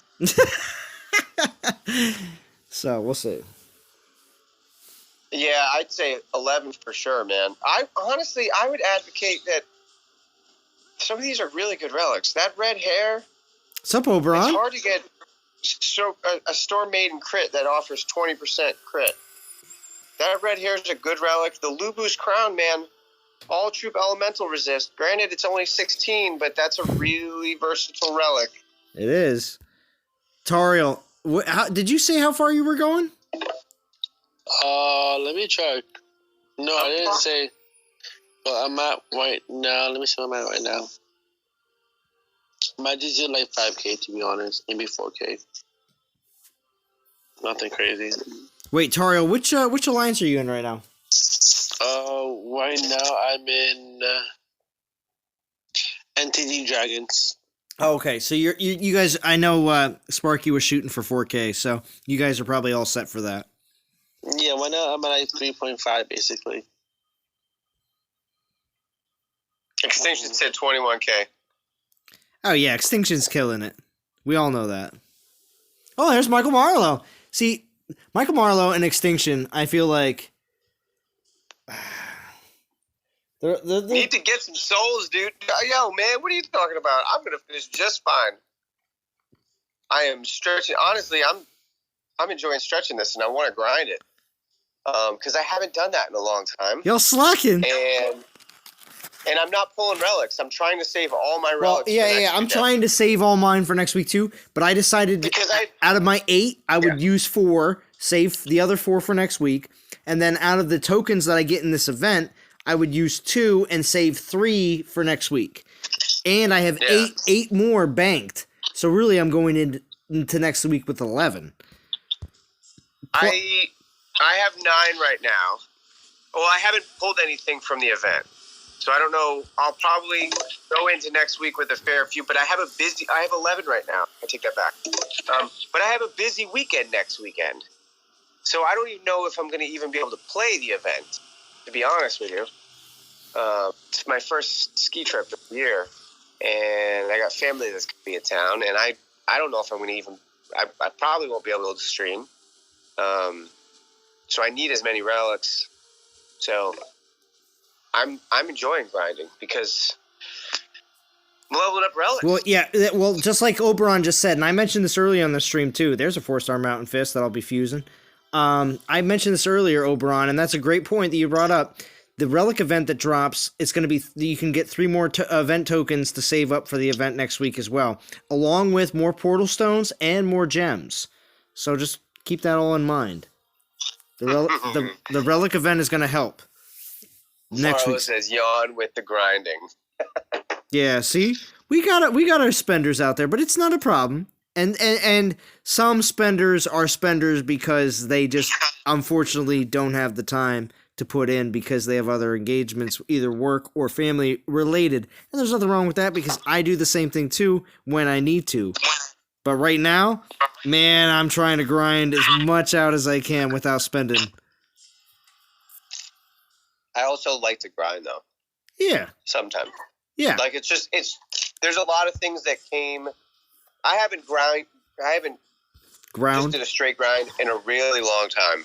So, we'll see. Yeah, I'd say 11 for sure, man. I would advocate that some of these are really good relics. That red hair. Sup, Oberon? It's hard to get a store-made crit that offers 20% crit. That red hair is a good relic. The Lubu's Crown, man. All troop elemental resist. Granted, it's only 16, but that's a really versatile relic. It is. Tariel, did you say how far you were going? Let me check. No, I didn't say. But I'm at right now. Let me see where I'm at right now. Might just do like 5K to be honest, maybe 4K. Nothing crazy. Wait, Tariel, which alliance are you in right now? Right now I'm in NTD Dragons. Oh, okay, so you guys, I know Sparky was shooting for 4K, so you guys are probably all set for that. Yeah, right now I'm at like 3.5 basically. Extinction said 21K. Oh, yeah, Extinction's killing it. We all know that. Oh, there's Michael Marlowe. See, Michael Marlowe and Extinction, I feel like... Need to get some souls, dude. Yo, man, what are you talking about? I'm going to finish just fine. I am stretching. Honestly, I'm enjoying stretching this, and I want to grind it. Because I haven't done that in a long time. You're slacking. And I'm not pulling relics. I'm trying to save all my relics. Yeah. I'm trying to save all mine for next week too. But I decided out of my 8, I would use 4, save the other 4 for next week, and then out of the tokens that I get in this event, I would use 2 and save 3 for next week. And I have 8 more banked. So really, I'm going into next week with 11. I have 9 right now. Well, I haven't pulled anything from the event. So I don't know. I'll probably go into next week with a fair few, but I have 11 right now. I take that back. But I have a busy weekend next weekend. So I don't even know if I'm going to even be able to play the event, to be honest with you. It's my first ski trip of the year, and I got family that's going to be in town, and I don't know if I'm going to even, I probably won't be able to stream. So I need as many relics. So I'm enjoying grinding because I'm leveling up relics. Well, yeah. Well, just like Oberon just said, and I mentioned this earlier on the stream too. There's a 4-star Mountain Fist that I'll be fusing. I mentioned this earlier, Oberon, and that's a great point that you brought up. The relic event that drops, it's going to be, you can get 3 more event tokens to save up for the event next week as well, along with more portal stones and more gems. So just keep that all in mind. The relic event is going to help. Next week says yawn with the grinding. Yeah, see, we got our spenders out there, but it's not a problem. And some spenders are spenders because they just unfortunately don't have the time to put in because they have other engagements, either work or family related. And there's nothing wrong with that because I do the same thing too when I need to. But right now, man, I'm trying to grind as much out as I can without spending. I also like to grind though. Yeah. Sometimes. Yeah. Like there's a lot of things that came. I haven't just did a straight grind in a really long time.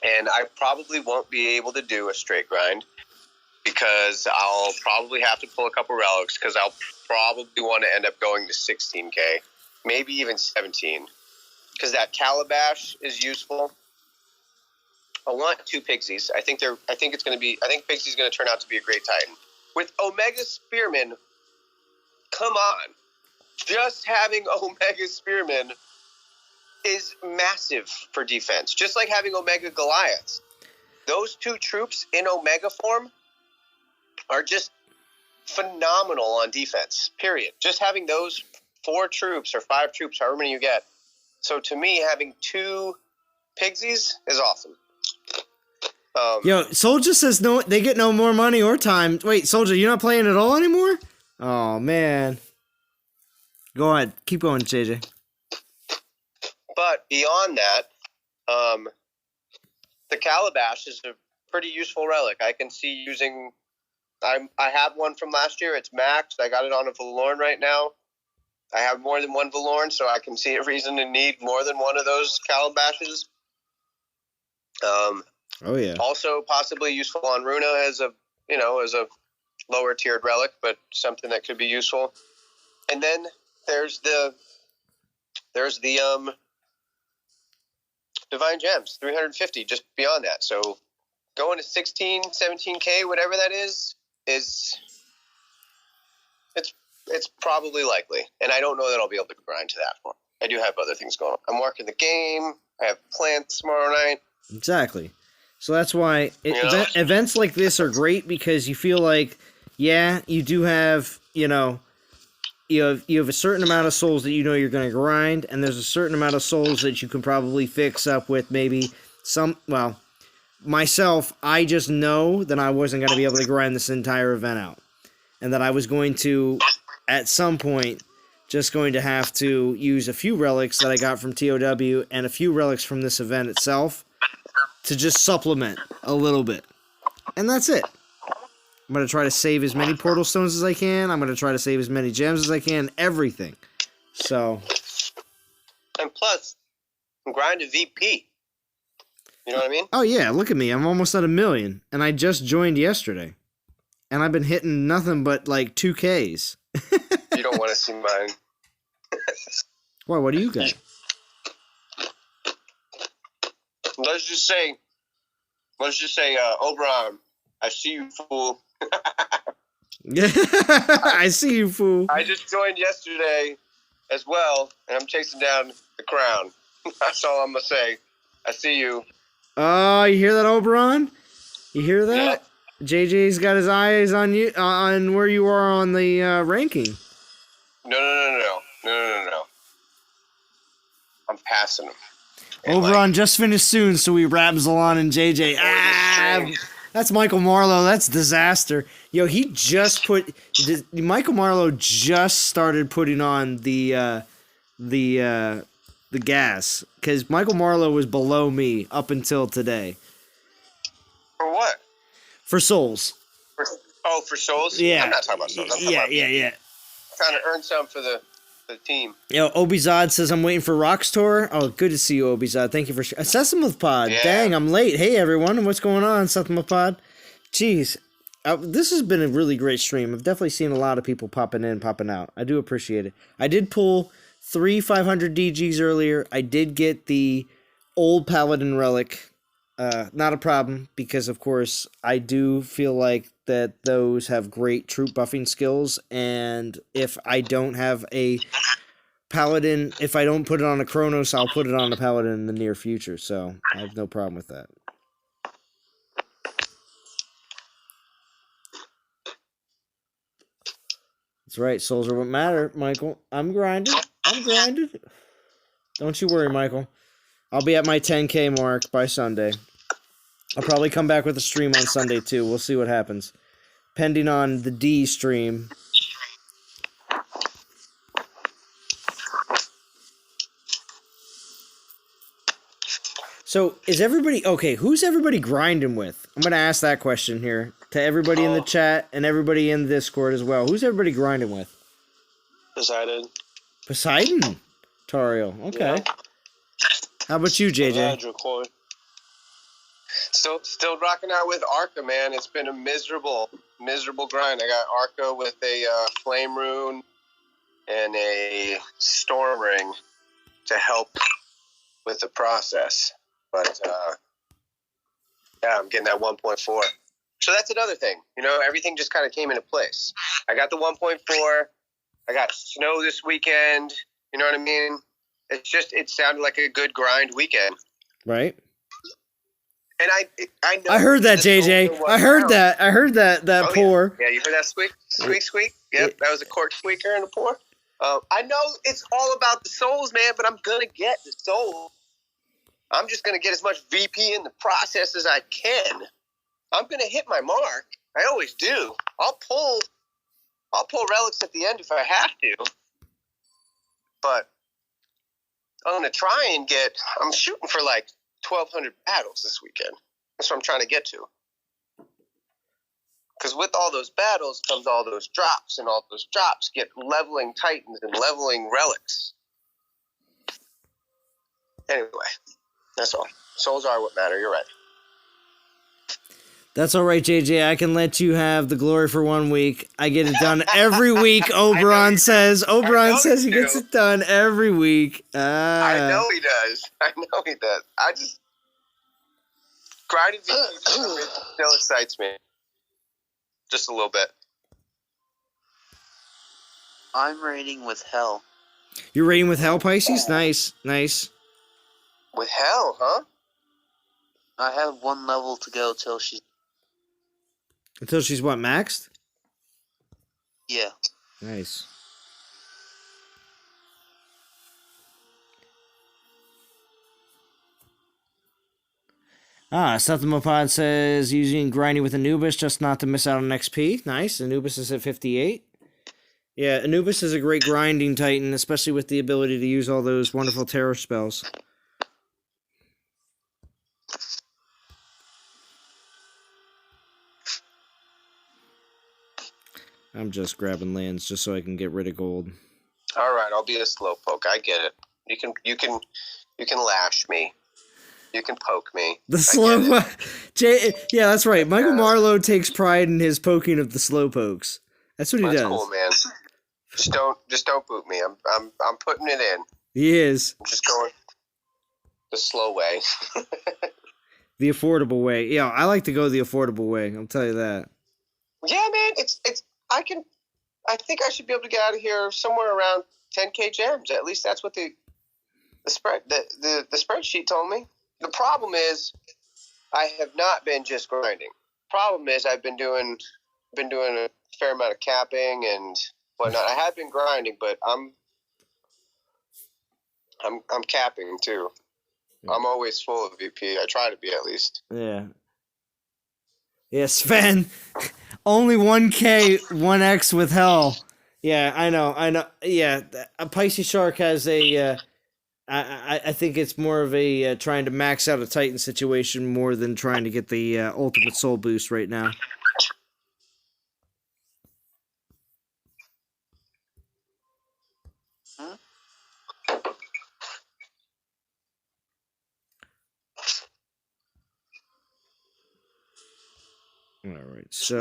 And I probably won't be able to do a straight grind because I'll probably have to pull a couple relics because I'll probably want to end up going to 16K, maybe even 17, because that Calabash is useful. I want 2 Pigsies. I think Pigsy's going to turn out to be a great Titan. With Omega Spearman, come on. Just having Omega Spearman is massive for defense, just like having Omega Goliaths. Those 2 troops in Omega form are just phenomenal on defense, period. Just having those 4 troops or 5 troops, however many you get. So to me, having 2 Pigsies is awesome. Yo, Soldier says no, they get no more money or time. Wait, Soldier, you're not playing at all anymore? Oh, man. Go ahead. Keep going, JJ. But beyond that, the Calabash is a pretty useful relic. I can see using... I have one from last year. It's maxed. I got it on a Valorn right now. I have more than one Valorn, so I can see a reason to need more than one of those Calabashes. Oh yeah. Also, possibly useful on Runa as a lower tiered relic, but something that could be useful. And then there's the Divine Gems, 350, just beyond that. So going to 16, 17K, whatever that is it's probably likely. And I don't know that I'll be able to grind to that one. I do have other things going on. I'm working the game. I have plans tomorrow night. Exactly. So that's why events like this are great because you feel like, yeah, you do have, you have a certain amount of souls that you're going to grind, and there's a certain amount of souls that you can probably fix up with maybe myself, I just know that I wasn't going to be able to grind this entire event out. And that I was going to, at some point, just going to have to use a few relics that I got from TOW and a few relics from this event itself to just supplement a little bit. And that's it. I'm going to try to save as many portal stones as I can. I'm going to try to save as many gems as I can. Everything. So. And plus, grind a VP. You know what I mean? Oh, yeah. Look at me. I'm almost at 1 million. And I just joined yesterday. And I've been hitting nothing but like 2Ks. You don't want to see mine. Why? What do you got? Let's just say, Oberon, I see you, fool. I see you, fool. I just joined yesterday as well, and I'm chasing down the crown. That's all I'm going to say. I see you. Oh, you hear that, Oberon? You hear that? Yeah. JJ's got his eyes on you, on where you are on the ranking. No. I'm passing him. Oberon just finished soon, so we Rabsalon and JJ. That's Michael Marlowe. That's disaster. Yo, he just put Michael Marlowe just started putting on the gas because Michael Marlowe was below me up until today. For what? For souls. For souls? Yeah. I'm not talking about souls. I'm trying to earn some for the team. Yo, Obizad says I'm waiting for Rock's tour. Oh, good to see you, Obizad. Thank you for Sesamith Pod. Yeah. Dang, I'm late. Hey, everyone. What's going on, Sesamith Pod? Jeez. This has been a really great stream. I've definitely seen a lot of people popping in, popping out. I do appreciate it. I did pull 3 500 DGs earlier. I did get the old Paladin Relic. Not a problem, because, of course, I do feel like that those have great troop buffing skills, and if I don't have a Paladin, if I don't put it on a Kronos, I'll put it on a Paladin in the near future, so I have no problem with that. That's right, souls are what matter, Michael. I'm grinding. Don't you worry, Michael. I'll be at my 10K mark by Sunday. I'll probably come back with a stream on Sunday, too. We'll see what happens. Pending on the D stream. So, is everybody... Okay, who's everybody grinding with? I'm going to ask that question here to everybody in the chat and everybody in the Discord as well. Who's everybody grinding with? Poseidon. Tariel. Okay. Yeah. How about you, JJ? Still rocking out with Arca, man. It's been a miserable grind. I got Arca with a Flame Rune and a Storm Ring to help with the process. But, yeah, I'm getting that 1.4. So that's another thing. You know, everything just kind of came into place. I got the 1.4. I got snow this weekend. You know what I mean? It sounded like a good grind weekend. Right. And I know. I heard that, JJ. I heard that pour. Yeah, you heard that squeak? Yep, that was a cork squeaker in the pour. I know it's all about the souls, man, but I'm going to get the soul. I'm just going to get as much VP in the process as I can. I'm going to hit my mark. I always do. I'll pull relics at the end if I have to. But I'm going to try and I'm shooting for like 1,200 battles this weekend. That's what I'm trying to get to. Because with all those battles comes all those drops, and all those drops get leveling titans and leveling relics. Anyway, that's all. Souls are what matter. You're right. That's all right, JJ. I can let you have the glory for 1 week. I get it done every week, Oberon says. Oberon says he gets it done every week. I know he does. I just... grinding VP still excites me. Just a little bit. I'm raiding with Hell. You're raiding with Hell, Pisces? Nice. With Hell, huh? I have 1 level to go till she's... Until she's what, maxed? Yeah. Nice. Sethamopod says using grinding with Anubis just not to miss out on XP. Nice. Anubis is at 58. Yeah, Anubis is a great grinding titan, especially with the ability to use all those wonderful terror spells. I'm just grabbing lands just so I can get rid of gold. All right, I'll be a slowpoke. I get it. You can lash me. You can poke me. The slow, yeah, that's right. Michael Marlowe takes pride in his poking of the slow pokes. That's what he does. That's cool, man. Just don't boot me. I'm putting it in. He is. I'm just going the slow way. The affordable way. Yeah, I like to go the affordable way. I'll tell you that. Yeah, man. It's. I think I should be able to get out of here somewhere around 10k gems. At least that's what the spreadsheet told me. The problem is, I have not been just grinding. Problem is, I've been doing a fair amount of capping and whatnot. I have been grinding, but I'm capping too. I'm always full of VP. I try to be at least. Yeah. Yeah, Sven. Only 1K, 1X with hell. Yeah, I know. Yeah, a Pisces Shark has a. I think it's more of a trying to max out a Titan situation more than trying to get the ultimate soul boost right now. Alright, so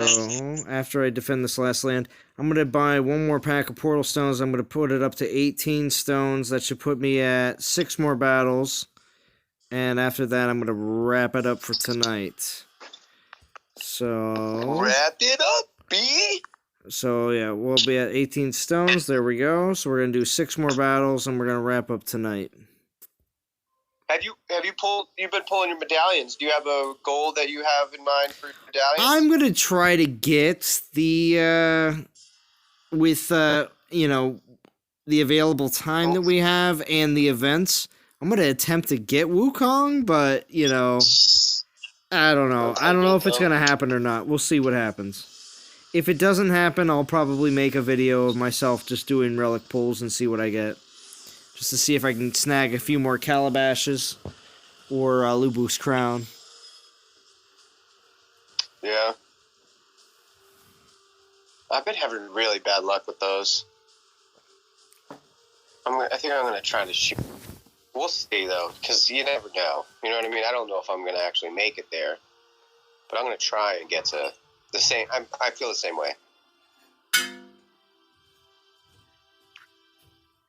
after I defend this last land, I'm going to buy one more pack of Portal Stones. I'm going to put it up to 18 stones. That should put me at 6 more battles. And after that, I'm going to wrap it up for tonight. So... Wrap it up, B! So, yeah, we'll be at 18 stones. There we go. So we're going to do 6 more battles, and we're going to wrap up tonight. You've been pulling your medallions. Do you have a goal that you have in mind for your medallions? I'm going to try to get the, the available time that we have and the events. I'm going to attempt to get Wukong, but, I don't know. I don't know if it's going to happen or not. We'll see what happens. If it doesn't happen, I'll probably make a video of myself just doing relic pulls and see what I get. Just to see if I can snag a few more Calabashes or Lubu's Crown. Yeah. I've been having really bad luck with those. I think I'm going to try to shoot. We'll see, though, because you never know. You know what I mean? I don't know if I'm going to actually make it there. But I'm going to try and get to the same... I feel the same way.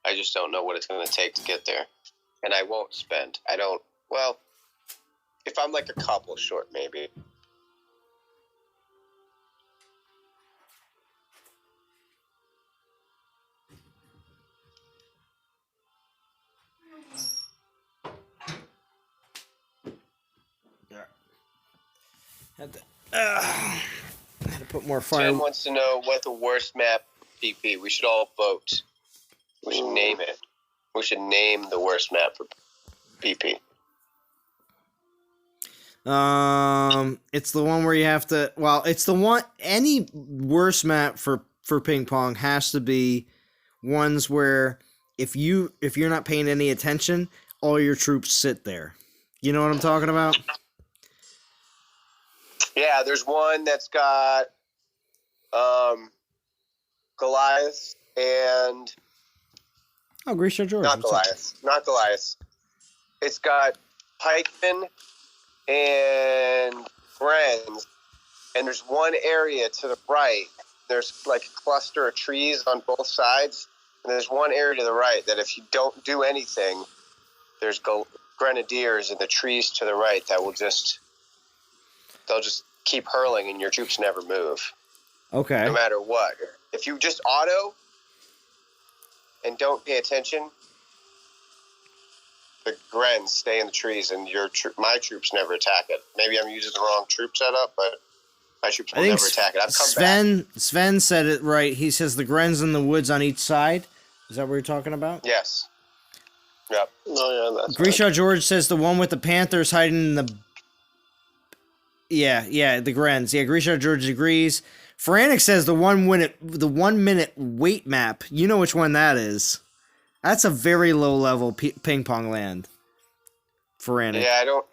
I just don't know what it's going to take to get there. And I won't spend. Well, if I'm like a couple short, maybe. Had to put more fire. Jen wants to know what the worst map PP. We should all vote. We should name it. We should name the worst map for PP. It's the one where you have to. Well, it's the one. Any worst map for ping pong has to be ones where if you're not paying any attention, all your troops sit there. You know what I'm talking about? Yeah, there's one that's got Goliath and Grisha George. Not Goliath. It's got pikemen and Friends, and there's one area to the right. There's like a cluster of trees on both sides, and there's one area to the right that if you don't do anything, there's grenadiers in the trees to the right that will they'll just keep hurling and your troops never move. Okay. No matter what. If you just auto and don't pay attention, the Grens stay in the trees and my troops never attack it. Maybe I'm using the wrong troop setup, but my troops will never attack it. I've come back. Sven said it right. He says the Grens in the woods on each side. Is that what you're talking about? Yes. Yep. Oh, yeah, that's Grisha right. George says the one with the Panthers hiding in the... Yeah, the Grens. Yeah, Grisha George agrees. Frantic says the 1 minute wait map. You know which one that is. That's a very low level ping pong land. Frantic. Yeah, I don't...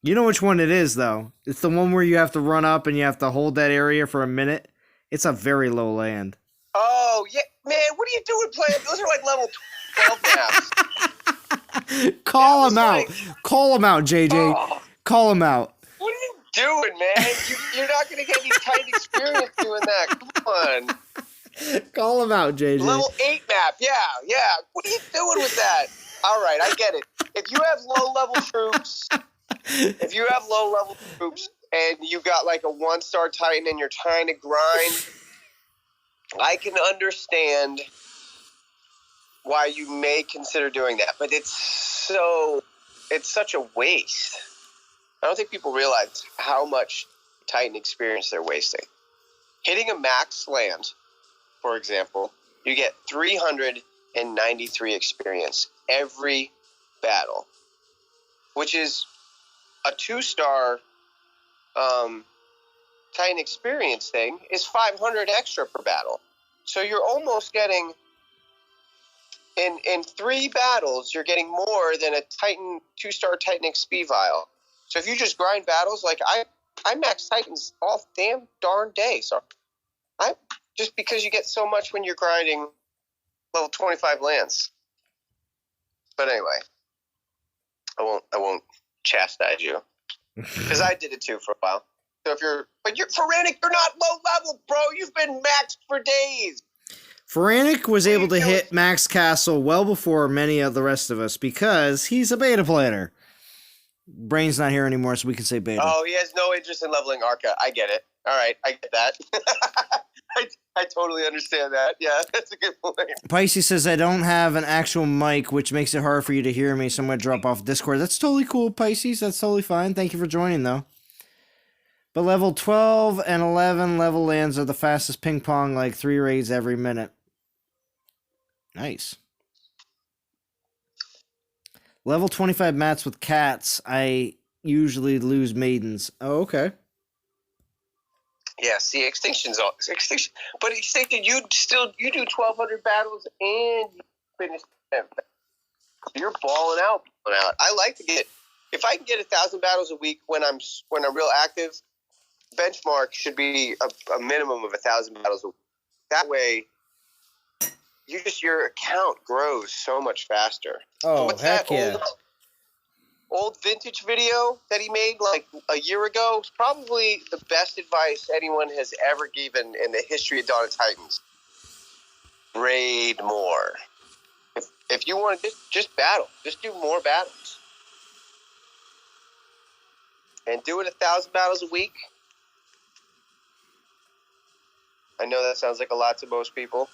You know which one it is, though. It's the one where you have to run up and you have to hold that area for a minute, It's a very low land. Oh, yeah. Man, what are you doing playing? Those are like level 12 maps. Call him out. Call him out, JJ. Oh. Call him out. What are you doing, man? You're not going to get any tight experience doing that. Come on. Call him out, JJ. Level 8 map. Yeah. What are you doing with that? All right, I get it. If you have low-level troops, and you got like a 1-star Titan and you're trying to grind, I can understand why you may consider doing that. But it's such a waste. I don't think people realize how much Titan experience they're wasting. Hitting a max land, for example, you get 393 experience every battle, which is a 2-star Titan experience thing is 500 extra per battle. So you're almost getting, in 3 battles, you're getting more than a Titan 2-star Titan XP vial. So if you just grind battles, like I max Titans all damn darn day. So just because you get so much when you're grinding level 25 lands. But anyway, I won't chastise you because I did it too for a while. So you're Ferenic, you're not low level, bro. You've been maxed for days. Ferenic was able to hit Max Castle well before many of the rest of us because he's a beta player. Brain's not here anymore, so we can say beta. Oh, he has no interest in leveling Arca. I get it. All right, I get that. I totally understand that. Yeah, that's a good point. Pigsy says, I don't have an actual mic, which makes it hard for you to hear me, so I'm going to drop off Discord. That's totally cool, Pisces. That's totally fine. Thank you for joining, though. But level 12 and 11 level lands are the fastest ping pong, like 3 raids every minute. Nice. Level 25 mats with cats, I usually lose maidens. Oh, okay. Yeah, see, Extinction. But Extinction, you do 1,200 battles and you finish them. So you're balling out. I like to get, if I can get 1,000 battles a week when I'm real active, benchmark should be a minimum of 1,000 battles a week. That way, your account grows so much faster. Oh, what's heck that yeah. Old vintage video that he made like a year ago? It's probably the best advice anyone has ever given in the history of Dawn of Titans. Raid more. If you want to just battle, just do more battles. And do it 1,000 battles a week. I know that sounds like a lot to most people.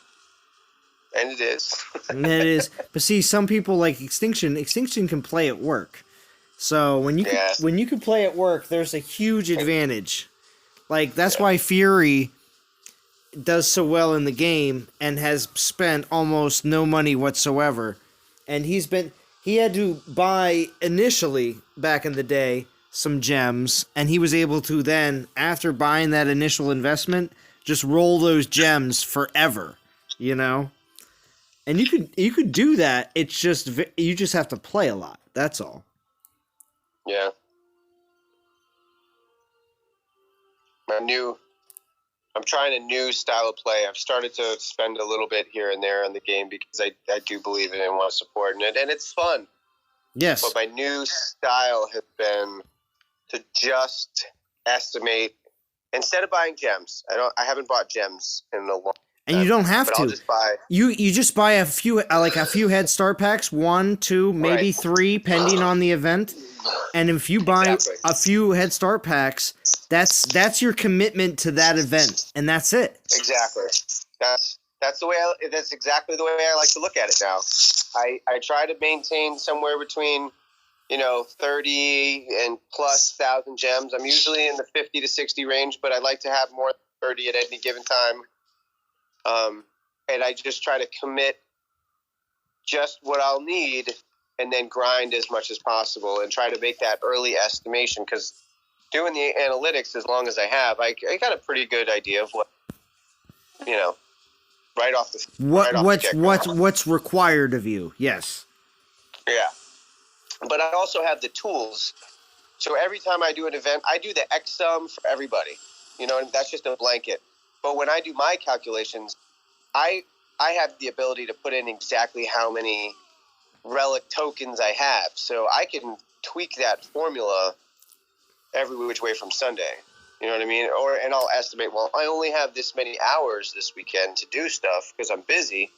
And it is. And it is. But see, some people like Extinction can play at work. So when you can play at work, there's a huge advantage. Like that's why Fury does so well in the game and has spent almost no money whatsoever. And he had to buy initially back in the day some gems, and he was able to then, after buying that initial investment, just roll those gems forever, you know? And you could do that. It's just you just have to play a lot. That's all. Yeah. I'm trying a new style of play. I've started to spend a little bit here and there on the game because I do believe in it and want to support it, and it's fun. Yes. But my new style has been to just estimate instead of buying gems. I haven't bought gems in a long time. And you don't have to. I'll just buy. You just buy a few head start packs, 1, 2, maybe 3, pending on the event. And if you buy a few head start packs, that's your commitment to that event, and that's it. Exactly. That's exactly the way I like to look at it now. I try to maintain somewhere between 30 and plus 1,000 gems. I'm usually in the 50 to 60 range, but I like to have more than 30 at any given time. And I just try to commit just what I'll need and then grind as much as possible and try to make that early estimation, because doing the analytics as long as I have, I got a pretty good idea of what, right off the what's required of you. Yes. Yeah. But I also have the tools. So every time I do an event, I do the X sum for everybody. And that's just a blanket. But when I do my calculations, I have the ability to put in exactly how many relic tokens I have. So I can tweak that formula every which way from Sunday. You know what I mean? And I'll estimate, well, I only have this many hours this weekend to do stuff because I'm busy.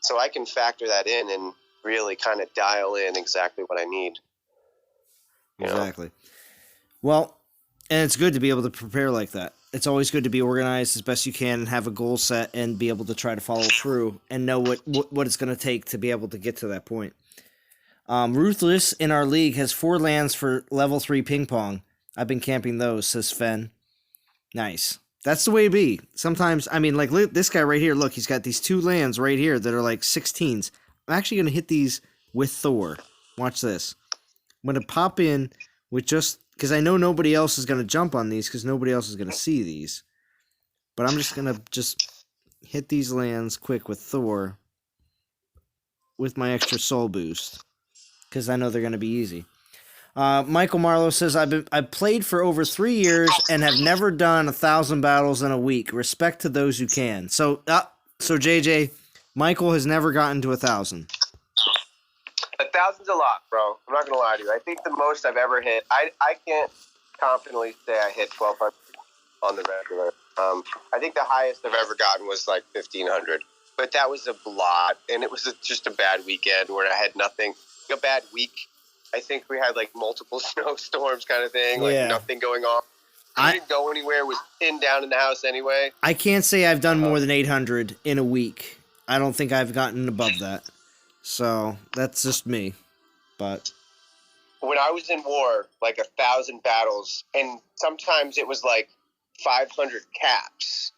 So I can factor that in and really kind of dial in exactly what I need. Exactly. Well, and it's good to be able to prepare like that. It's always good to be organized as best you can and have a goal set and be able to try to follow through and know what it's going to take to be able to get to that point. Ruthless in our league has 4 lands for level 3 ping pong. I've been camping those, says Fen. Nice. That's the way to be. Sometimes, I mean, like this guy right here, look, he's got these 2 lands right here that are like 16s. I'm actually going to hit these with Thor. Watch this. I'm going to pop in with just, because I know nobody else is going to jump on these because nobody else is going to see these. But I'm just going to just hit these lands quick with Thor with my extra soul boost because I know they're going to be easy. Michael Marlowe says, I've played for over 3 years and have never done 1,000 battles in a week. Respect to those who can. So JJ, Michael has never gotten to 1,000. 1,000's a lot, bro. I'm not gonna lie to you. I think the most I've ever hit, I can't confidently say I hit 1,200 on the regular. I think the highest I've ever gotten was like 1,500, but that was a lot, and it was just a bad weekend where I had nothing. A bad week. I think we had like multiple snowstorms kind of thing, like nothing going on. I didn't go anywhere, was pinned down in the house anyway. I can't say I've done more than 800 in a week. I don't think I've gotten above that. So that's just me. But when I was in war, like 1,000 battles, and sometimes it was like 500 caps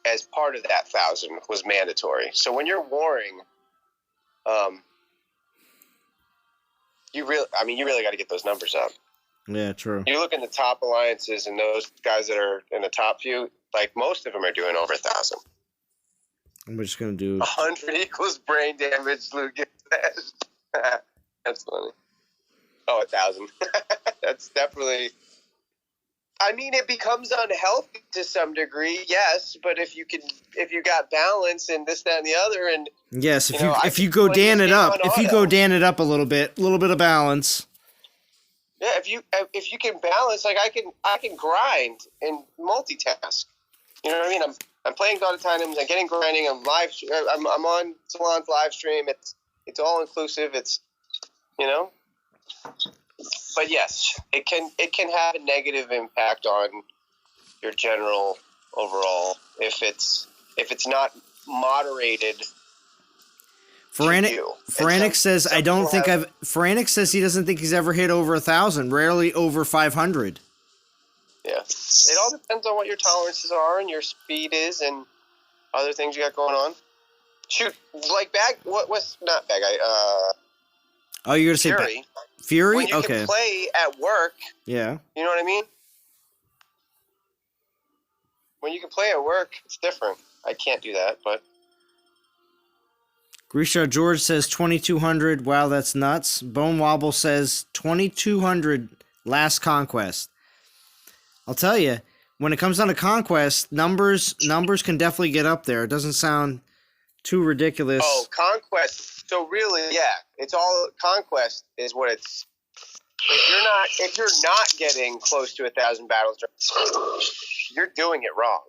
as part of that 1,000 was mandatory. So when you're warring, you really got to get those numbers up. Yeah, true. You look in the top alliances and those guys that are in the top few, like most of them are doing over 1,000. I'm just gonna do 100 equals brain damage. Luke gets that. That's funny. Oh, 1,000. That's definitely. I mean, it becomes unhealthy to some degree, yes. But if you got balance and this, that, and the other, and yes, if you go Dan it up a little bit of balance. Yeah, if you can balance, like I can grind and multitask. You know what I mean? I'm playing God of Titans. I'm getting grinding. I'm live. I'm on Salon's live stream. It's all inclusive. It's But yes, it can have a negative impact on your general overall if it's not moderated. Frantic says Frantic says he doesn't think he's ever hit over 1,000. Rarely over 500. Yeah, it all depends on what your tolerances are and your speed is and other things you got going on. Shoot, like what's not bag? Oh, you're gonna say Fury. Fury? When you can play at work. Yeah. You know what I mean? When you can play at work, it's different. I can't do that, but. Grisha George says 2,200. Wow, that's nuts. Bone Wobble says 2,200 last conquest. I'll tell you, when it comes down to conquest, numbers can definitely get up there. It doesn't sound too ridiculous. Oh, conquest. So really, yeah, it's all conquest is what it's. If you're not getting close to 1,000 battles, you're doing it wrong.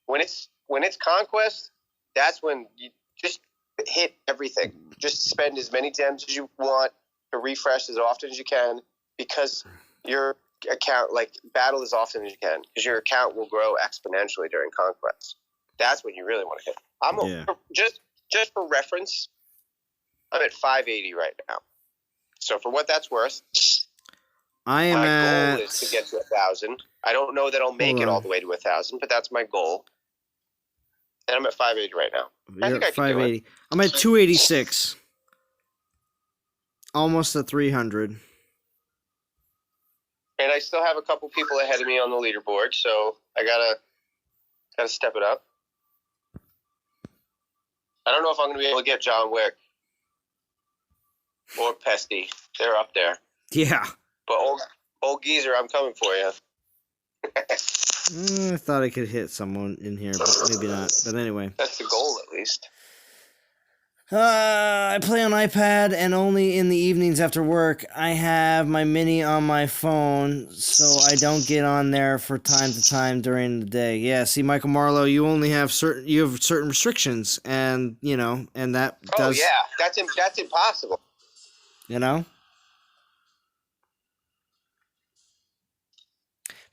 When it's conquest, that's when you just hit everything. Just spend as many gems as you want to refresh as often as you can because your account, like, battle as often as you can because your account will grow exponentially during conquest. That's when you really want to hit. Just for reference, I'm at 580 right now. So for what that's worth, my goal is to get to 1,000. I don't know that I'll make it all the way to 1,000, but that's my goal. And I'm at 580 right now. I think I can 580. Do it. I'm at 286. Almost at 300. And I still have a couple people ahead of me on the leaderboard, so I gotta step it up. I don't know if I'm gonna be able to get John Wick or Pesty. They're up there. Yeah. But old geezer, I'm coming for you. I thought I could hit someone in here, but maybe not. But anyway. That's the goal, at least. I play on iPad, and only in the evenings after work. I have my Mini on my phone, so I don't get on there for time to time during the day. Yeah, see, Michael Marlowe, you have certain restrictions, and and that Oh does. yeah, that's impossible.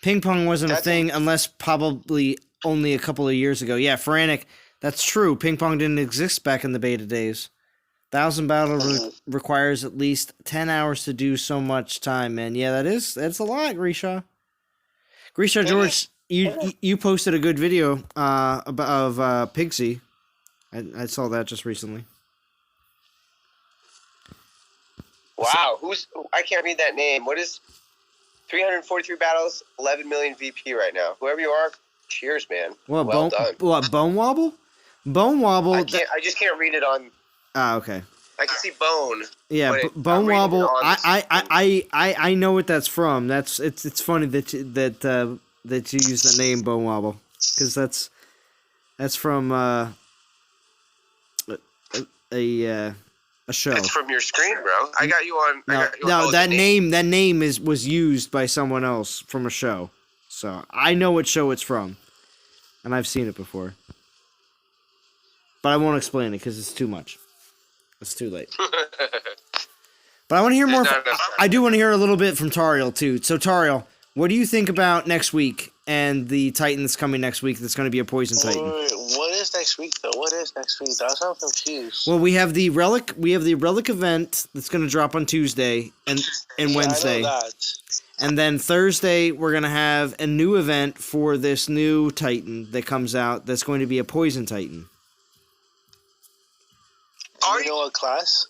Ping pong wasn't a thing unless probably only a couple of years ago. Yeah, Frantic, that's true. Ping pong didn't exist back in the beta days. 1,000 battle requires at least 10 hours to do so much time, man. Yeah, that's a lot, Grisha. Grisha, George, you posted a good video of Pigsy. I saw that just recently. Wow, I can't read that name. What is 343 battles, 11 million VP right now? Whoever you are, cheers, man. Well done. What, Bone Wobble? Bone Wobble. I just can't read it on. Ah, okay. I can see Bone. Yeah, Bone Wobble. I know what that's from. It's funny that you use the name Bone Wobble, because that's from a show. It's from your screen, bro. I got you on. That name was used by someone else from a show, so I know what show it's from, and I've seen it before. But I won't explain it because it's too much. It's too late. But I want to hear more. I do want to hear a little bit from Tariel too. So Tariel, what do you think about next week and the Titan that's coming next week? That's going to be a Poison Titan. What is next week though? What is next week? That's I'm confused. Well, we have the relic. We have the relic event that's going to drop on Tuesday and Wednesday. I know that. And then Thursday we're going to have a new event for this new Titan that comes out. That's going to be a Poison Titan. Do you know what class?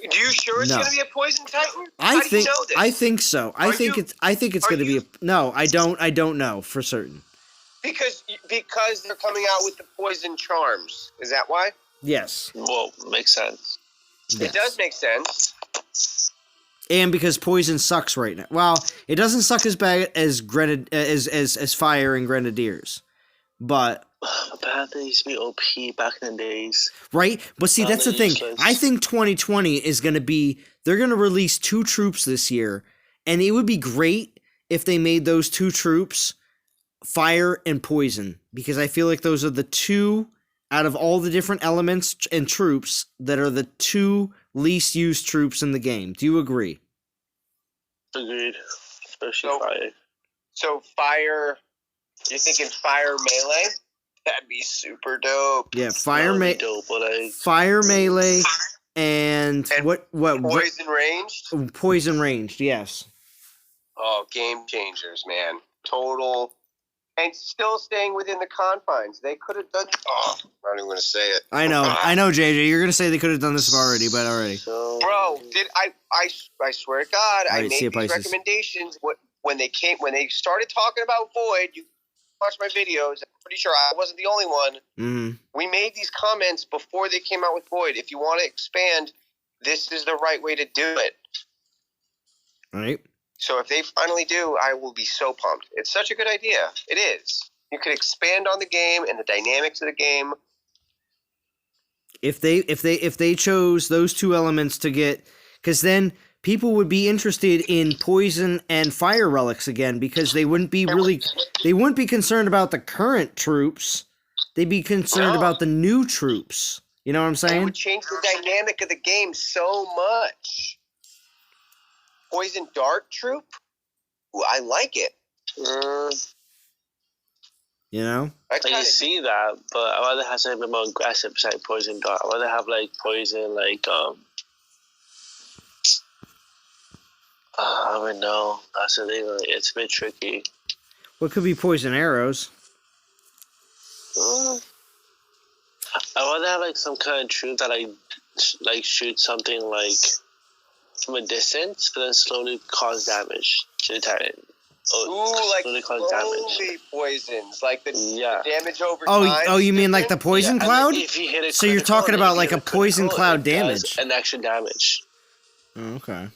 Do you sure it's going to be a Poison Titan? I think you know this? I think so. I think it's going to be a. No, I don't know for certain. Because they're coming out with the poison charms. Is that why? Yes. Well, makes sense. Yes. It does make sense. And because poison sucks right now. Well, it doesn't suck as bad as as fire and grenadiers, but. Bad they used to be OP back in the days. Right? But see, that's the thing. I think 2020 is going to be... They're going to release 2 troops this year, and it would be great if they made those 2 troops fire and poison, because I feel like those are the 2 out of all the different elements and troops that are the 2 least used troops in the game. Do you agree? Agreed. Especially fire. So fire... You're thinking fire melee? That'd be super dope. Yeah, fire melee, and what poison ranged? Poison ranged, yes. Oh, game changers, man! Total, and still staying within the confines. They could have done. Oh, I'm not even going to say it. I know, JJ. You're going to say they could have done this already, but already. Bro, did I swear to God, I made these Pisces. recommendations when they started talking about Void. You watch my videos. I'm pretty sure I wasn't the only one. Mm-hmm. We made these comments before they came out with Void. If you want to expand, this is the right way to do it. All right. So if they finally do, I will be so pumped. It's such a good idea. It is. You could expand on the game and the dynamics of the game. If they chose those 2 elements to get, because then people would be interested in poison and fire relics again, because they wouldn't be concerned about the current troops. They'd be concerned about the new troops. You know what I'm saying? It would change the dynamic of the game so much. Poison Dart troop? Ooh, I like it. You know? I can see that, but I'd rather have something more aggressive beside Poison Dart. I'd rather have poison, I don't know. That's the thing. It's a bit tricky. What could be poison arrows? I'd rather have some kind of troop that shoot something from a distance, but then slowly cause damage to the Titan. Slowly poisons, like the damage over time. Oh, you mean like the poison cloud? If you hit it, so you're talking about like a poison cloud damage, an extra damage. Oh, okay.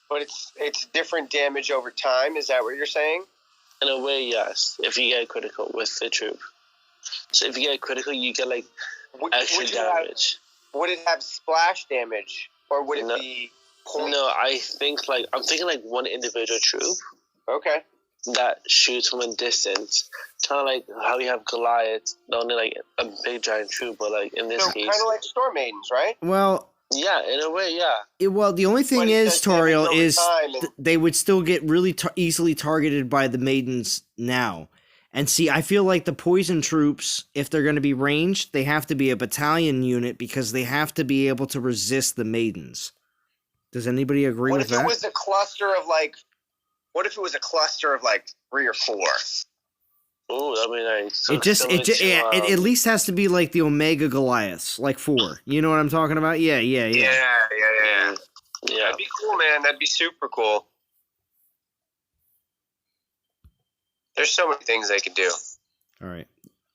But it's different damage over time. Is that what you're saying? In a way, yes. If you get critical with the troop. So if you get critical, you get like extra damage. Would it have splash damage, or would it be point? No, I'm thinking like one individual troop. Okay. That shoots from a distance, kind of like how you have Goliath, not only like a big giant troop, but like in this case, kind of like Storm Maidens, right? Well, yeah, in a way, yeah. Well, the only thing is, Toriel, is they would still get really easily targeted by the maidens now. And see, I feel like the poison troops, if they're going to be ranged, they have to be a battalion unit because they have to be able to resist the maidens. Does anybody agree with that? What if it was a cluster of like? What if it was a cluster of like 3 or 4? Oh, that'd be nice. So it at least has to be like the Omega Goliaths, like 4. You know what I'm talking about? Yeah. Yeah. That'd be cool, man. That'd be super cool. There's so many things they could do. All right.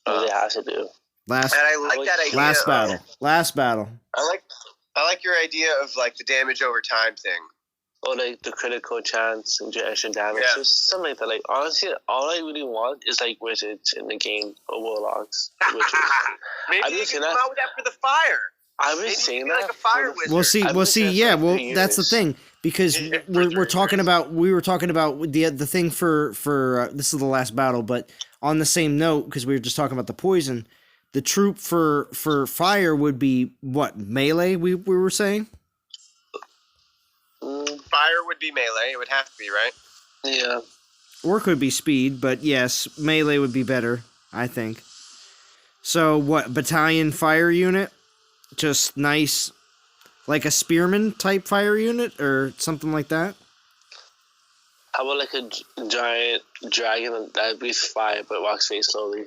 They have to do. And I like that idea. Last battle. I like your idea of like the damage over time thing. Or like the critical chance and extra damage. Yeah. Just something like that. Like honestly, all I really want is like wizards in the game or warlocks. Maybe you can come out with that for the fire. I've been saying that. Like a fire wizard. We'll see. Yeah, well, that's the thing because we were talking about the thing for this is the last battle, but on the same note because we were just talking about the poison, the troop for fire would be what melee we were saying. Fire would be melee. It would have to be, right? Yeah. Or it could be speed, but yes, melee would be better, I think. So what, battalion fire unit? Just nice, like a spearman type fire unit or something like that? How about like a giant dragon that breathes fire but walks very slowly?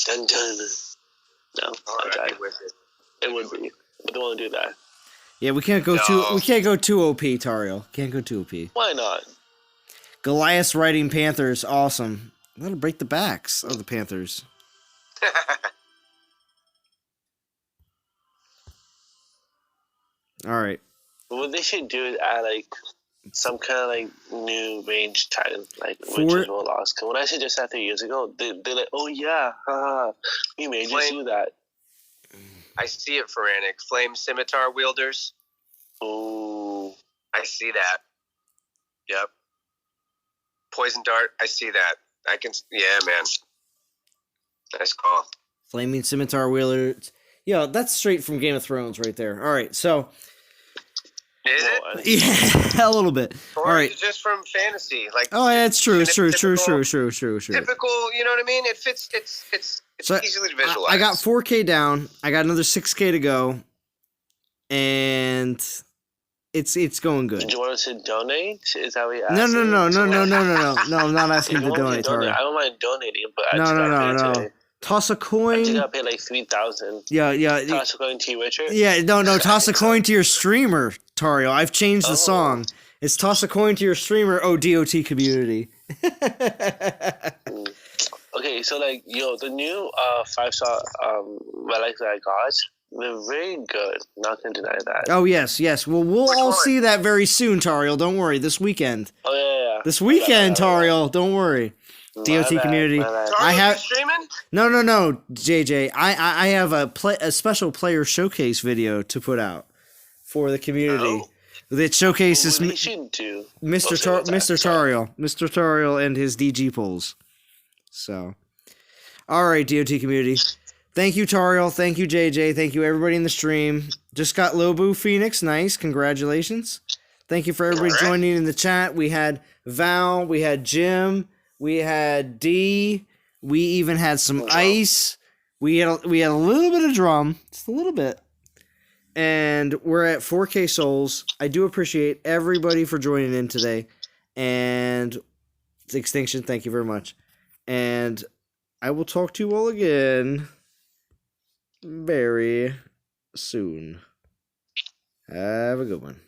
Dun dun. No, not giant. It would be. We don't want to do that. Yeah, we can't go too OP, Tariel. Can't go too OP. Why not? Goliath riding Panthers, awesome. That'll break the backs of the Panthers. All right. What they should do is add like some kind of like new range titan, like Witches Will Lost. Because when I suggested that 3 years ago, they're like, "Oh yeah, we made you do that." I see it, Feranic. Flame scimitar wielders. Oh, I see that. Yep. Poison dart. I see that. I can. Yeah, man. Nice call. Flaming scimitar wielders. Yo, that's straight from Game of Thrones right there. All right, so. Is it? Yeah, a little bit. Or all right. Just from fantasy, like. Oh, yeah, it's true. It's true. Typical, you know what I mean? It fits. It's so easily to visualize. I got 4K down. I got another 6K to go, and it's going good. Do you want us to donate? Is that what you asked? No. No, I'm not asking to donate. I don't mind donating, but no. Toss a coin. I think I paid like 3,000. Yeah. Toss a coin to you, Richard. Yeah, no. Toss a coin to your streamer, Tario. I've changed the song. It's toss a coin to your streamer. Oh, DOT community. Okay, so like the new 5-star relics that I got, they're very good. Not gonna deny that. Oh yes. Well, we'll all see that very soon, Tario. Don't worry. This weekend. Oh yeah. This weekend, Tario. Don't worry. DOT community. I have streaming? No, JJ. I have a special player showcase video to put out for the community. That showcases Mr. Tariel and his DG polls. So, all right, DOT community. Thank you, Tariel. Thank you, JJ. Thank you, everybody in the stream. Just got Lobu Phoenix. Nice. Congratulations. Thank you for everybody joining in the chat. We had Val. We had Jim. We had D. We even had some ice. We had a little bit of drum. Just a little bit. And we're at 4K souls. I do appreciate everybody for joining in today. And Extinction, thank you very much. And I will talk to you all again very soon. Have a good one.